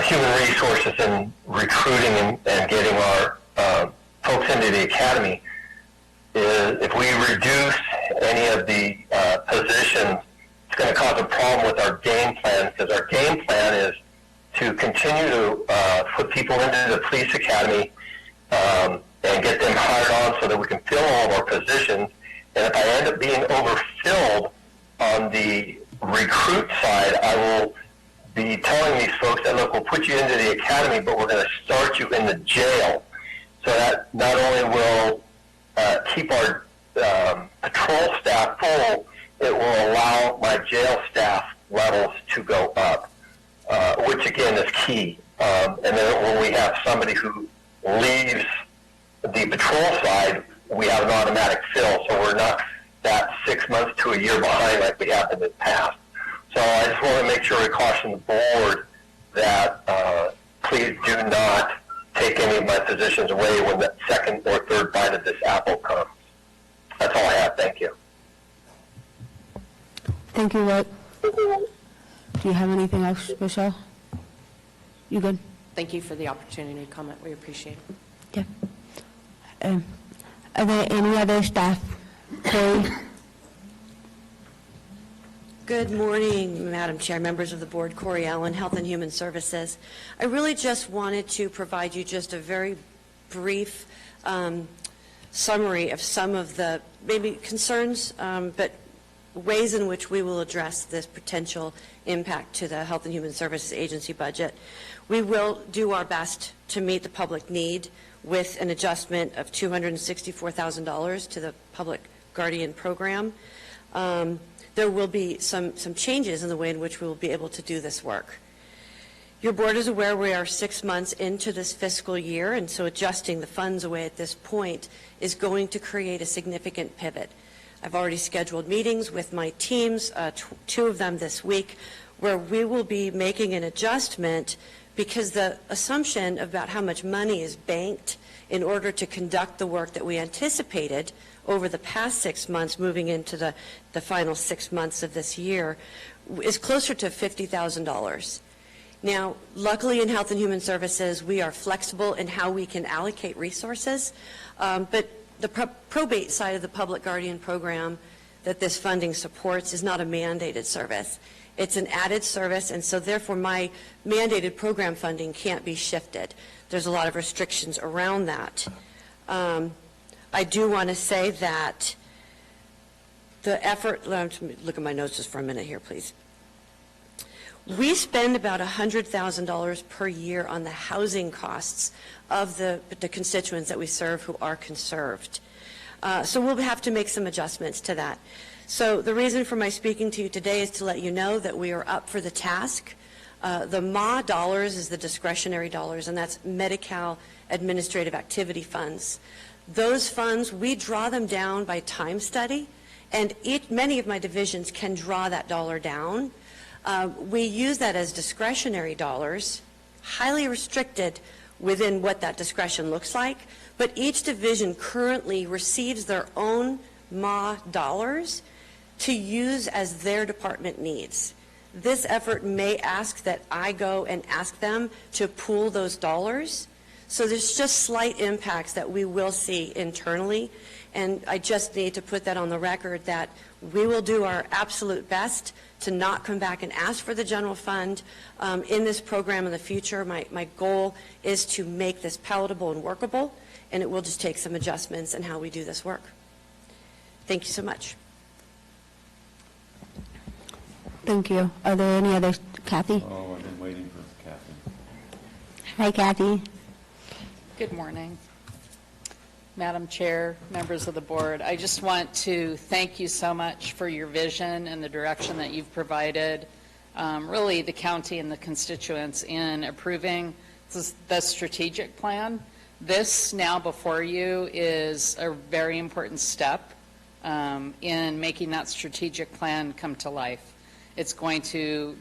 human resources and recruiting and getting our folks into the academy, is if we reduce any of the positions, it's going to cause a problem with our game plan, because our game plan is to continue to put people into the police academy and get them hired on so that we can fill all of our positions. And if I end up being overfilled on the recruit side, I will be telling these folks that, look, we'll put you into the academy, but we're going to start you in the jail. So that not only will keep our patrol staff full, it will allow my jail staff levels to go up, which again is key. And then when we have somebody who leaves the patrol side, we have an automatic fill, so we're not that 6 months to a year behind like we have in the past. So I just want to make sure we caution the board that please do not take any of my positions away when the second or third bite of this apple comes. That's all I have. Thank you. Thank you, Rick. Do you have anything else, Michelle? You good? Thank you for the opportunity to comment. We appreciate it. Yeah. Are there any other staff? Corey? Good morning, Madam Chair, members of the board. Corey Allen, Health and Human Services. I really just wanted to provide you just a very brief summary of some of the maybe concerns, but ways in which we will address this potential impact to the Health and Human Services Agency budget. We will do our best to meet the public need with an adjustment of $264,000 to the Public Guardian Program. There will be some changes in the way in which we will be able to do this work. Your board is aware we are 6 months into this fiscal year, and so adjusting the funds away at this point is going to create a significant pivot. I've already scheduled meetings with my teams, 2 of them this week, where we will be making an adjustment because the assumption about how much money is banked in order to conduct the work that we anticipated over the past 6 months moving into the final 6 months of this year is closer to $50,000. Now, luckily in Health and Human Services, we are flexible in how we can allocate resources, but the probate side of the Public Guardian Program that this funding supports is not a mandated service. It's an added service, and so therefore my mandated program funding can't be shifted. There's a lot of restrictions around that. I do want to say that the effort, let me look at my notes just for a minute here, please. We spend about $100,000 per year on the housing costs of the constituents that we serve who are conserved. So we'll have to make some adjustments to that. So the reason for my speaking to you today is to let you know that we are up for the task. The MA dollars is the discretionary dollars, and that's Medi-Cal Administrative Activity Funds. Those funds, we draw them down by time study, and many of my divisions can draw that dollar down. We use that as discretionary dollars, highly restricted within what that discretion looks like, but each division currently receives their own MA dollars to use as their department needs. This effort may ask that I go and ask them to pool those dollars. So there's just slight impacts that we will see internally. And I just need to put that on the record that we will do our absolute best to not come back and ask for the general fund in this program in the future. My goal is to make this palatable and workable, and it will just take some adjustments in how we do this work. Thank you so much. Thank you. Are there any others? Kathy? Oh, I've been waiting for Kathy. Hi, Kathy. Good morning. Madam Chair, members of the board, I just want to thank you so much for your vision and the direction that you've provided, really the county and the constituents in approving the strategic plan. This now before you is a very important step in making that strategic plan come to life. It's going to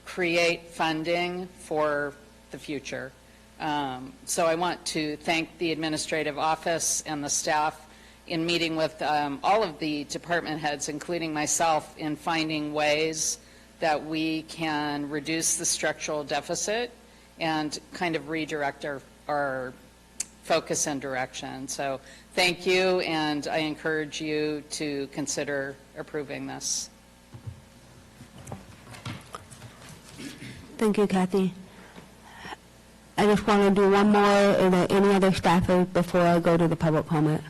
create funding for the future. So I want to thank the administrative office and the staff in meeting with all of the department heads, including myself, in finding ways that we can reduce the structural deficit and kind of redirect our focus and direction. So thank you, and I encourage you to consider approving this. Thank you, Kathy. I just want to do one more. Are there any other staffers before I go to the public comment?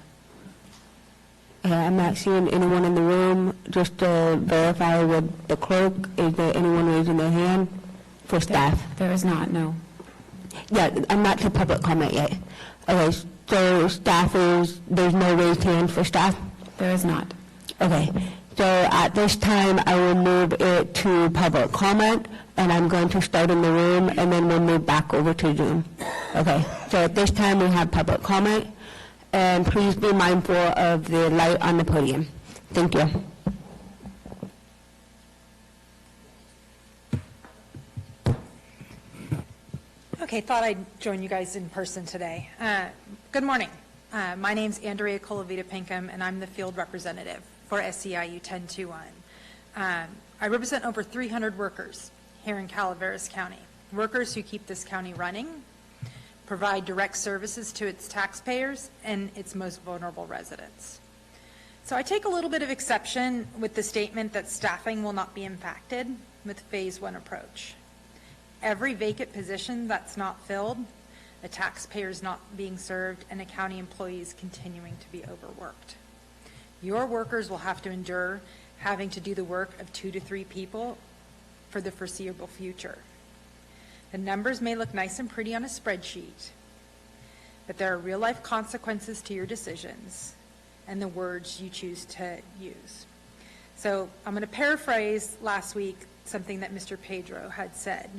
I'm not seeing anyone in the room. Just to verify with the clerk, is there anyone raising their hand for staff? There is not, no. Yeah, I'm not to public comment yet. Okay, so staffers, there's no raised hand for staff? There is not. Okay, so at this time, I will move it to public comment, and I'm going to start in the room, and then we'll move back over to Zoom. Okay, so at this time, we have public comment, and please be mindful of the light on the podium. Thank you. Okay, thought I'd join you guys in person today. Good morning. My name's Andrea Colavita-Pinkham, and I'm the field representative for SEIU 1021. I represent over 300 workers here in Calaveras County, workers who keep this county running, provide direct services to its taxpayers and its most vulnerable residents. So I take a little bit of exception with the statement that staffing will not be impacted with phase one approach. Every vacant position that's not filled, a taxpayer is not being served, and a county employee is continuing to be overworked. Your workers will have to endure having to do the work of 2 to 3 people for the foreseeable future. The numbers may look nice and pretty on a spreadsheet, but there are real-life consequences to your decisions and the words you choose to use. So I'm going to paraphrase last week something that Mr. Pedro had said.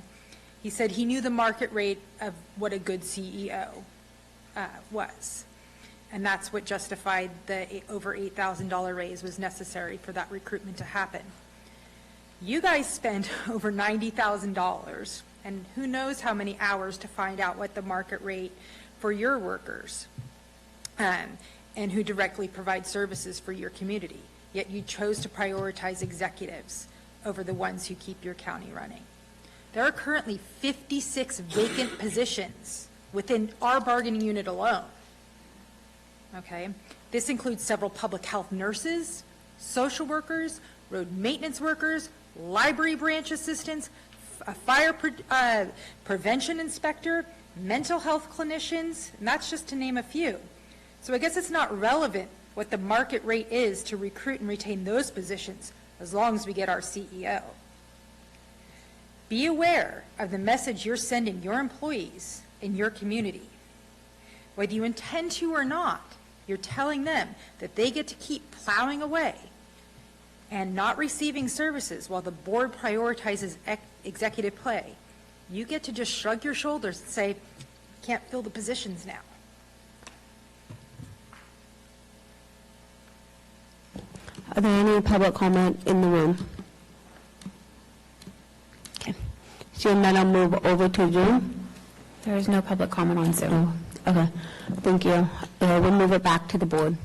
He said he knew the market rate of what a good CEO was, and that's what justified the over $8,000 raise was necessary for that recruitment to happen. You guys spend over $90,000, and who knows how many hours to find out what the market rate for your workers and who directly provide services for your community. Yet you chose to prioritize executives over the ones who keep your county running. There are currently 56 vacant positions within our bargaining unit alone. Okay? This includes several public health nurses, social workers, road maintenance workers, library branch assistants, a fire prevention inspector, mental health clinicians, and that's just to name a few. So I guess it's not relevant what the market rate is to recruit and retain those positions as long as we get our CEO. Be aware of the message you're sending your employees in your community. Whether you intend to or not, you're telling them that they get to keep plowing away and not receiving services while the board prioritizes executive pay, you get to just shrug your shoulders and say, can't fill the positions now. Are there any public comment in the room? Okay. Seeing none, I'll move over to Zoom. There is no public comment on Zoom. Oh, okay. Thank you. We'll move it back to the board.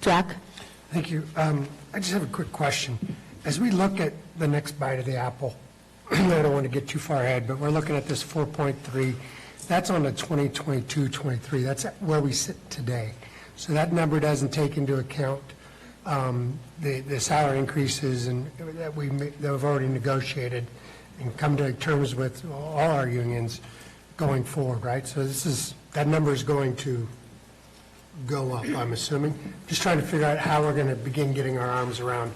Jack? Thank you. I just have a quick question. As we look at the next bite of the apple, I don't want to get too far ahead, but we're looking at this 4.3. That's on the 2022-23. That's where we sit today. So that number doesn't take into account the salary increases that we've already negotiated and come to terms with all our unions going forward, right? So that number is going to go up, I'm assuming. Just trying to figure out how we're going to begin getting our arms around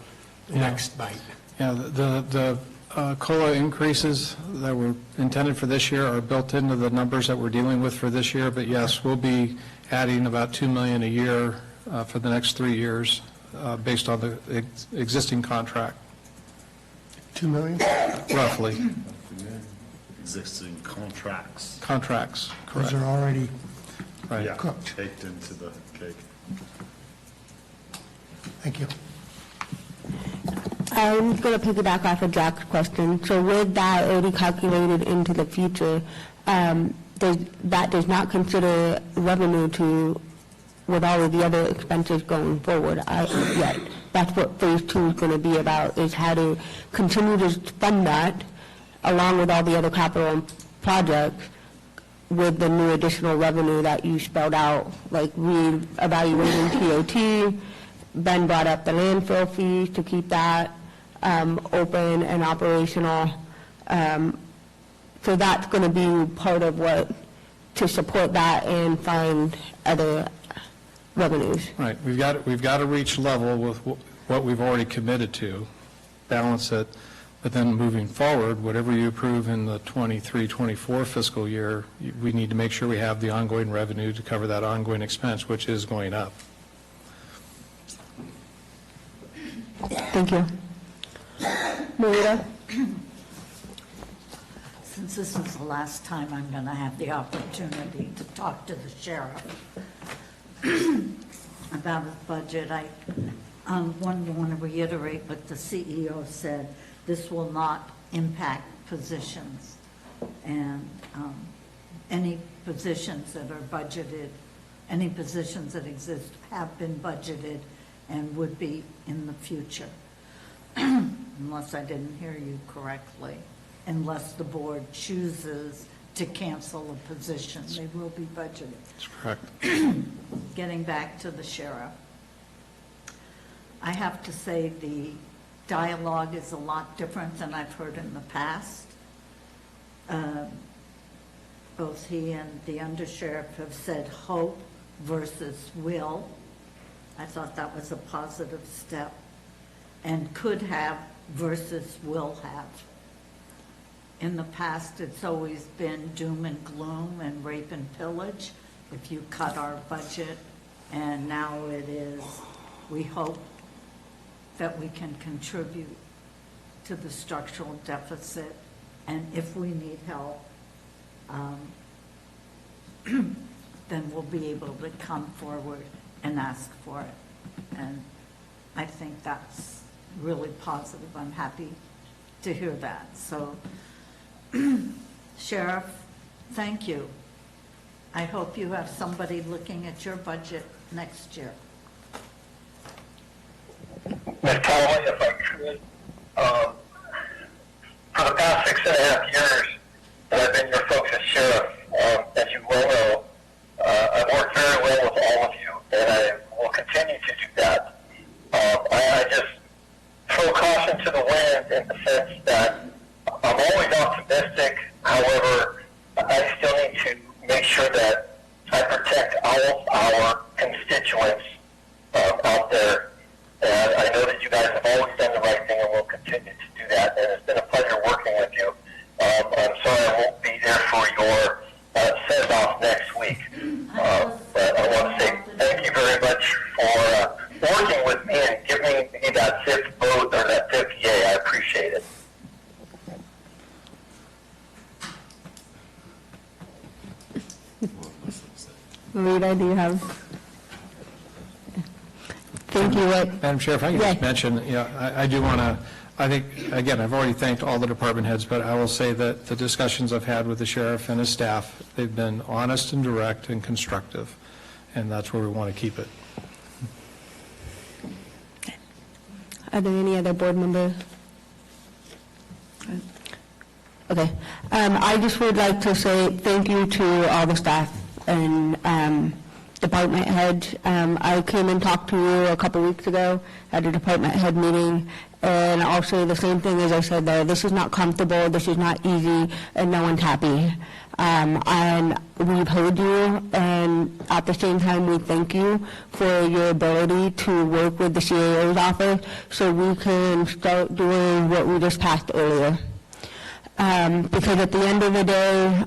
the next bite. Yeah, the COLA increases that were intended for this year are built into the numbers that we're dealing with for this year, but yes, we'll be adding about $2 million a year for the next 3 years based on the existing contract. $2 million? Roughly. Existing contracts. Contracts, correct. Those are already Yeah, cooked. baked into the cake. Thank you. I'm going to piggyback off of Jack's question. So with that already calculated into the future, that does not consider revenue with all of the other expenses going forward yet. That's what phase 2 is going to be about, is how to continue to fund that along with all the other capital projects with the new additional revenue that you spelled out, like re-evaluating TOT. Ben brought up the landfill fees to keep that open and operational. So that's going to be part of what, to support that and find other revenues. Right, we've got to reach level with what we've already committed to, balance it, but then moving forward, whatever you approve in the 23-24 fiscal year, we need to make sure we have the ongoing revenue to cover that ongoing expense, which is going up. Thank you. Marita? Since this is the last time I'm going to have the opportunity to talk to the sheriff about his budget, I want to reiterate what the CEO said. This will not impact positions, and any positions that are budgeted, any positions that exist have been budgeted and would be in the future, unless I didn't hear you correctly, unless the board chooses to cancel a position, they will be budgeted. That's correct. Getting back to the sheriff, I have to say the dialogue is a lot different than I've heard in the past. Both he and the undersheriff have said hope versus will. I thought that was a positive step. And could have versus will have. In the past, it's always been doom and gloom and rape and pillage if you cut our budget, and now it is, we hope that we can contribute to the structural deficit, and if we need help, then we'll be able to come forward and ask for it. And I think that's really positive. I'm happy to hear that. So, Sheriff, thank you. I hope you have somebody looking at your budget next year. Ms. Callaway, if I could, for the past 6.5 years that I've been your folks as sheriff, as you well know, I've worked very well with all of you, and I will continue to do that. I just throw caution to the wind in the sense that I'm always optimistic. However, I still need to make sure that I protect all of our constituents out there. And I know that you guys have always done the right thing and will continue to do that. And it's been a pleasure working with you. I'm sorry I won't be there for your send-off next week. But I want to say thank you very much for working with me and giving me Rita, do you have? Thank you, Rick. Madam Chair, if I could Yeah. just mention, I do want to, I think, again, I've already thanked all the department heads, but I will say that the discussions I've had with the sheriff and his staff, they've been honest and direct and constructive, and that's where we want to keep it. Are there any other board members? Okay. I just would like to say thank you to all the staff and department heads. I came and talked to you a couple weeks ago at a department head meeting, and I'll say the same thing as I said there. This is not comfortable, this is not easy, and no one's happy. And we've heard you, and at the same time, we thank you for your ability to work with the CAO's office so we can start doing what we just passed earlier. Because at the end of the day,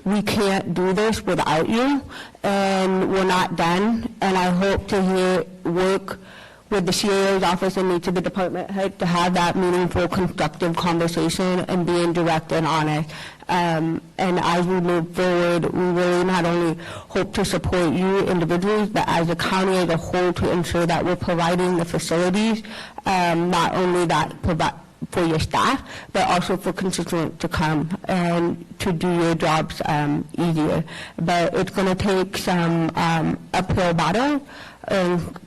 we can't do this without you, and we're not done. And I hope to work with the CAO's office and each of the department heads to have that meaningful, constructive conversation and being direct and honest. And as we move forward, we really not only hope to support you individuals, but as a county as a whole to ensure that we're providing the facilities, not only that for your staff, but also for constituents to come and to do your jobs easier. But it's going to take some uphill battle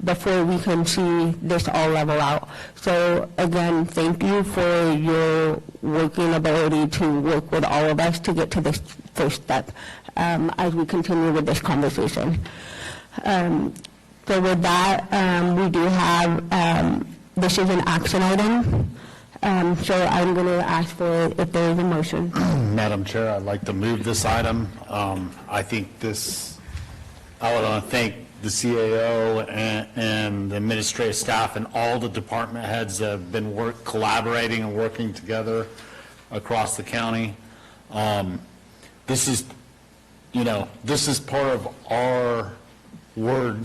before we can see this all level out. So again, thank you for your working ability to work with all of us to get to this first step as we continue with this conversation. So with that, we do have, this is an action item. So I'm going to ask for if there is a motion. Madam Chair, I'd like to move this item. I think this, I want to thank the CAO and the administrative staff and all the department heads that have been collaborating and working together across the county. This is, this is part of our word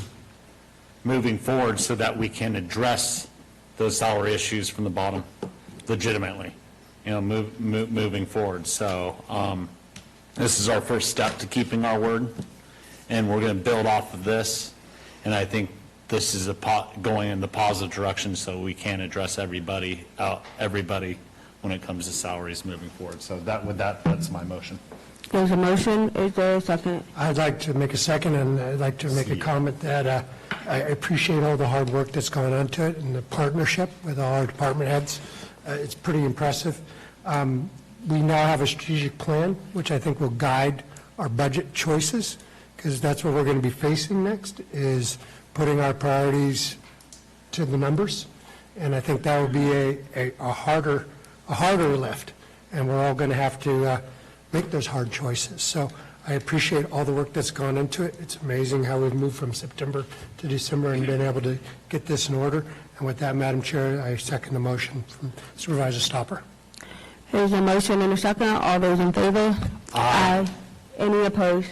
moving forward so that we can address those salary issues from the bottom legitimately, moving forward. So this is our first step to keeping our word, and we're going to build off of this, and I think this is going in the positive direction so we can address everybody when it comes to salaries moving forward. So that's my motion. There's a motion. Is there a second? I'd like to make a second, and I'd like to make a comment that I appreciate all the hard work that's gone into it and the partnership with all our department heads. It's pretty impressive. We now have a strategic plan, which I think will guide our budget choices, because that's what we're going to be facing next, is putting our priorities to the numbers. And I think that will be a harder lift, and we're all going to have to make those hard choices. So I appreciate all the work that's gone into it. It's amazing how we've moved from September to December and been able to get this in order. And with that, Madam Chair, I second the motion from Supervisor Stopper. There's a motion and a second. All those in favor? Aye. Any opposed?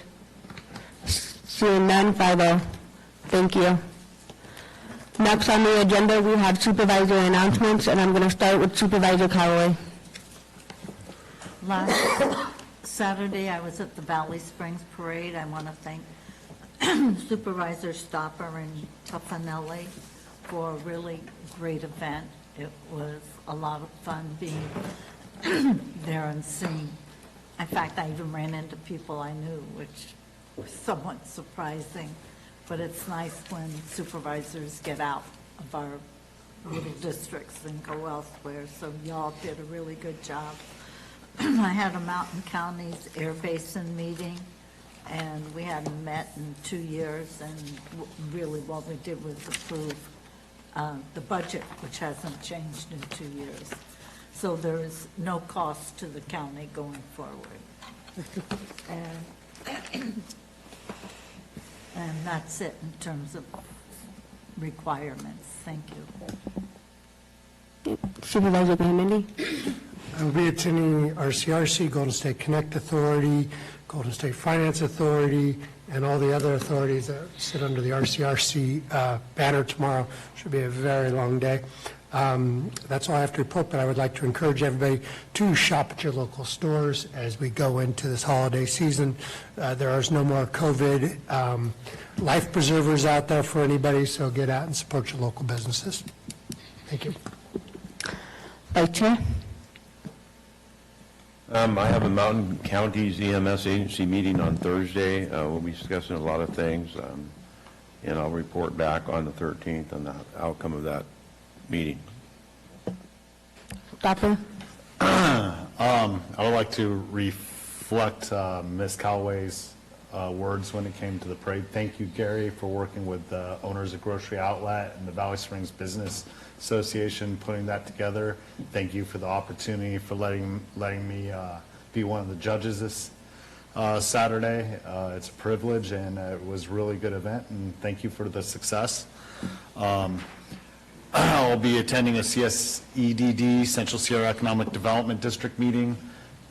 Seeing none, 5-0. Thank you. Next on the agenda, we have supervisor announcements, and I'm going to start with Supervisor Callaway. Last Saturday, I was at the Valley Springs Parade. I want to thank Supervisor Stopper and Tuffanelli for a really great event. It was a lot of fun being there and seeing. In fact, I even ran into people I knew, which was somewhat surprising. But it's nice when supervisors get out of our little districts and go elsewhere. So y'all did a really good job. I had a Mountain Counties Air Basin meeting, and we hadn't met in 2 years, and really what we did was approve the budget, which hasn't changed in 2 years. So there is no cost to the county going forward. And that's it in terms of requirements. Thank you. Supervisor Graham-Indy. I will be attending RCRC, Golden State Connect Authority, Golden State Finance Authority, and all the other authorities that sit under the RCRC banner tomorrow. Should be a very long day. That's all I have to report, but I would like to encourage everybody to shop at your local stores as we go into this holiday season. There is no more COVID life preservers out there for anybody, so get out and support your local businesses. Thank you. Vice Chair? I have a Mountain Counties EMS agency meeting on Thursday. We'll be discussing a lot of things, and I'll report back on the 13th on the outcome of that meeting. Doctor? I would like to reflect Ms. Callaway's words when it came to the parade. Thank you, Gary, for working with the owners of Grocery Outlet and the Valley Springs Business Association putting that together. Thank you for the opportunity for letting me be one of the judges this Saturday. It's a privilege, and it was a really good event, and thank you for the success. I'll be attending a CSEDD, Central Sierra Economic Development District meeting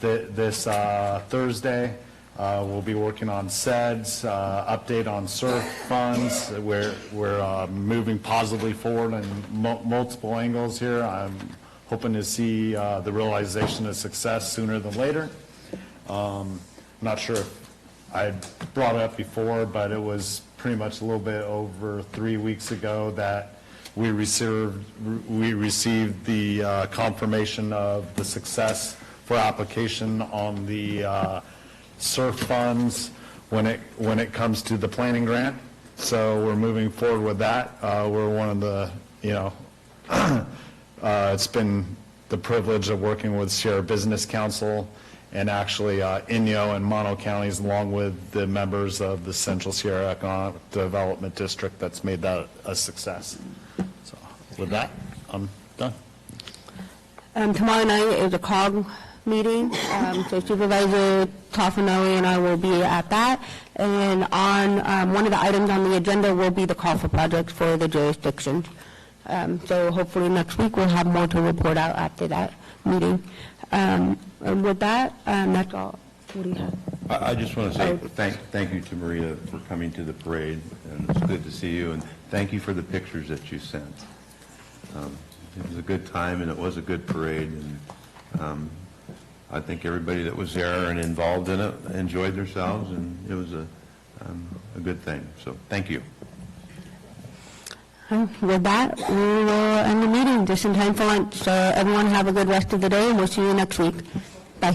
this Thursday. We'll be working on SEDS, update on SURF funds. We're moving positively forward in multiple angles here. I'm hoping to see the realization of success sooner than later. I'm not sure if I brought it up before, but it was pretty much a little bit over 3 weeks ago that we received the confirmation of the success for application on the SURF funds when it comes to the planning grant. So we're moving forward with that. We're one of the, it's been the privilege of working with Sierra Business Council and actually Inyo and Mono counties, along with the members of the Central Sierra Economic Development District, that's made that a success. So with that, I'm done. Tomorrow night is a COG meeting, so Supervisor Toffenelli and I will be at that. And on one of the items on the agenda will be the call for projects for the jurisdiction. So hopefully next week we'll have more to report out after that meeting. And with that, that's all. What do you have? I just want to say thank you to Maria for coming to the parade, and it's good to see you, and thank you for the pictures that you sent. It was a good time, and it was a good parade, and I think everybody that was there and involved in it enjoyed themselves, and it was a good thing. So thank you. With that, we will end the meeting just in time for lunch. So everyone have a good rest of the day, and we'll see you next week. Bye.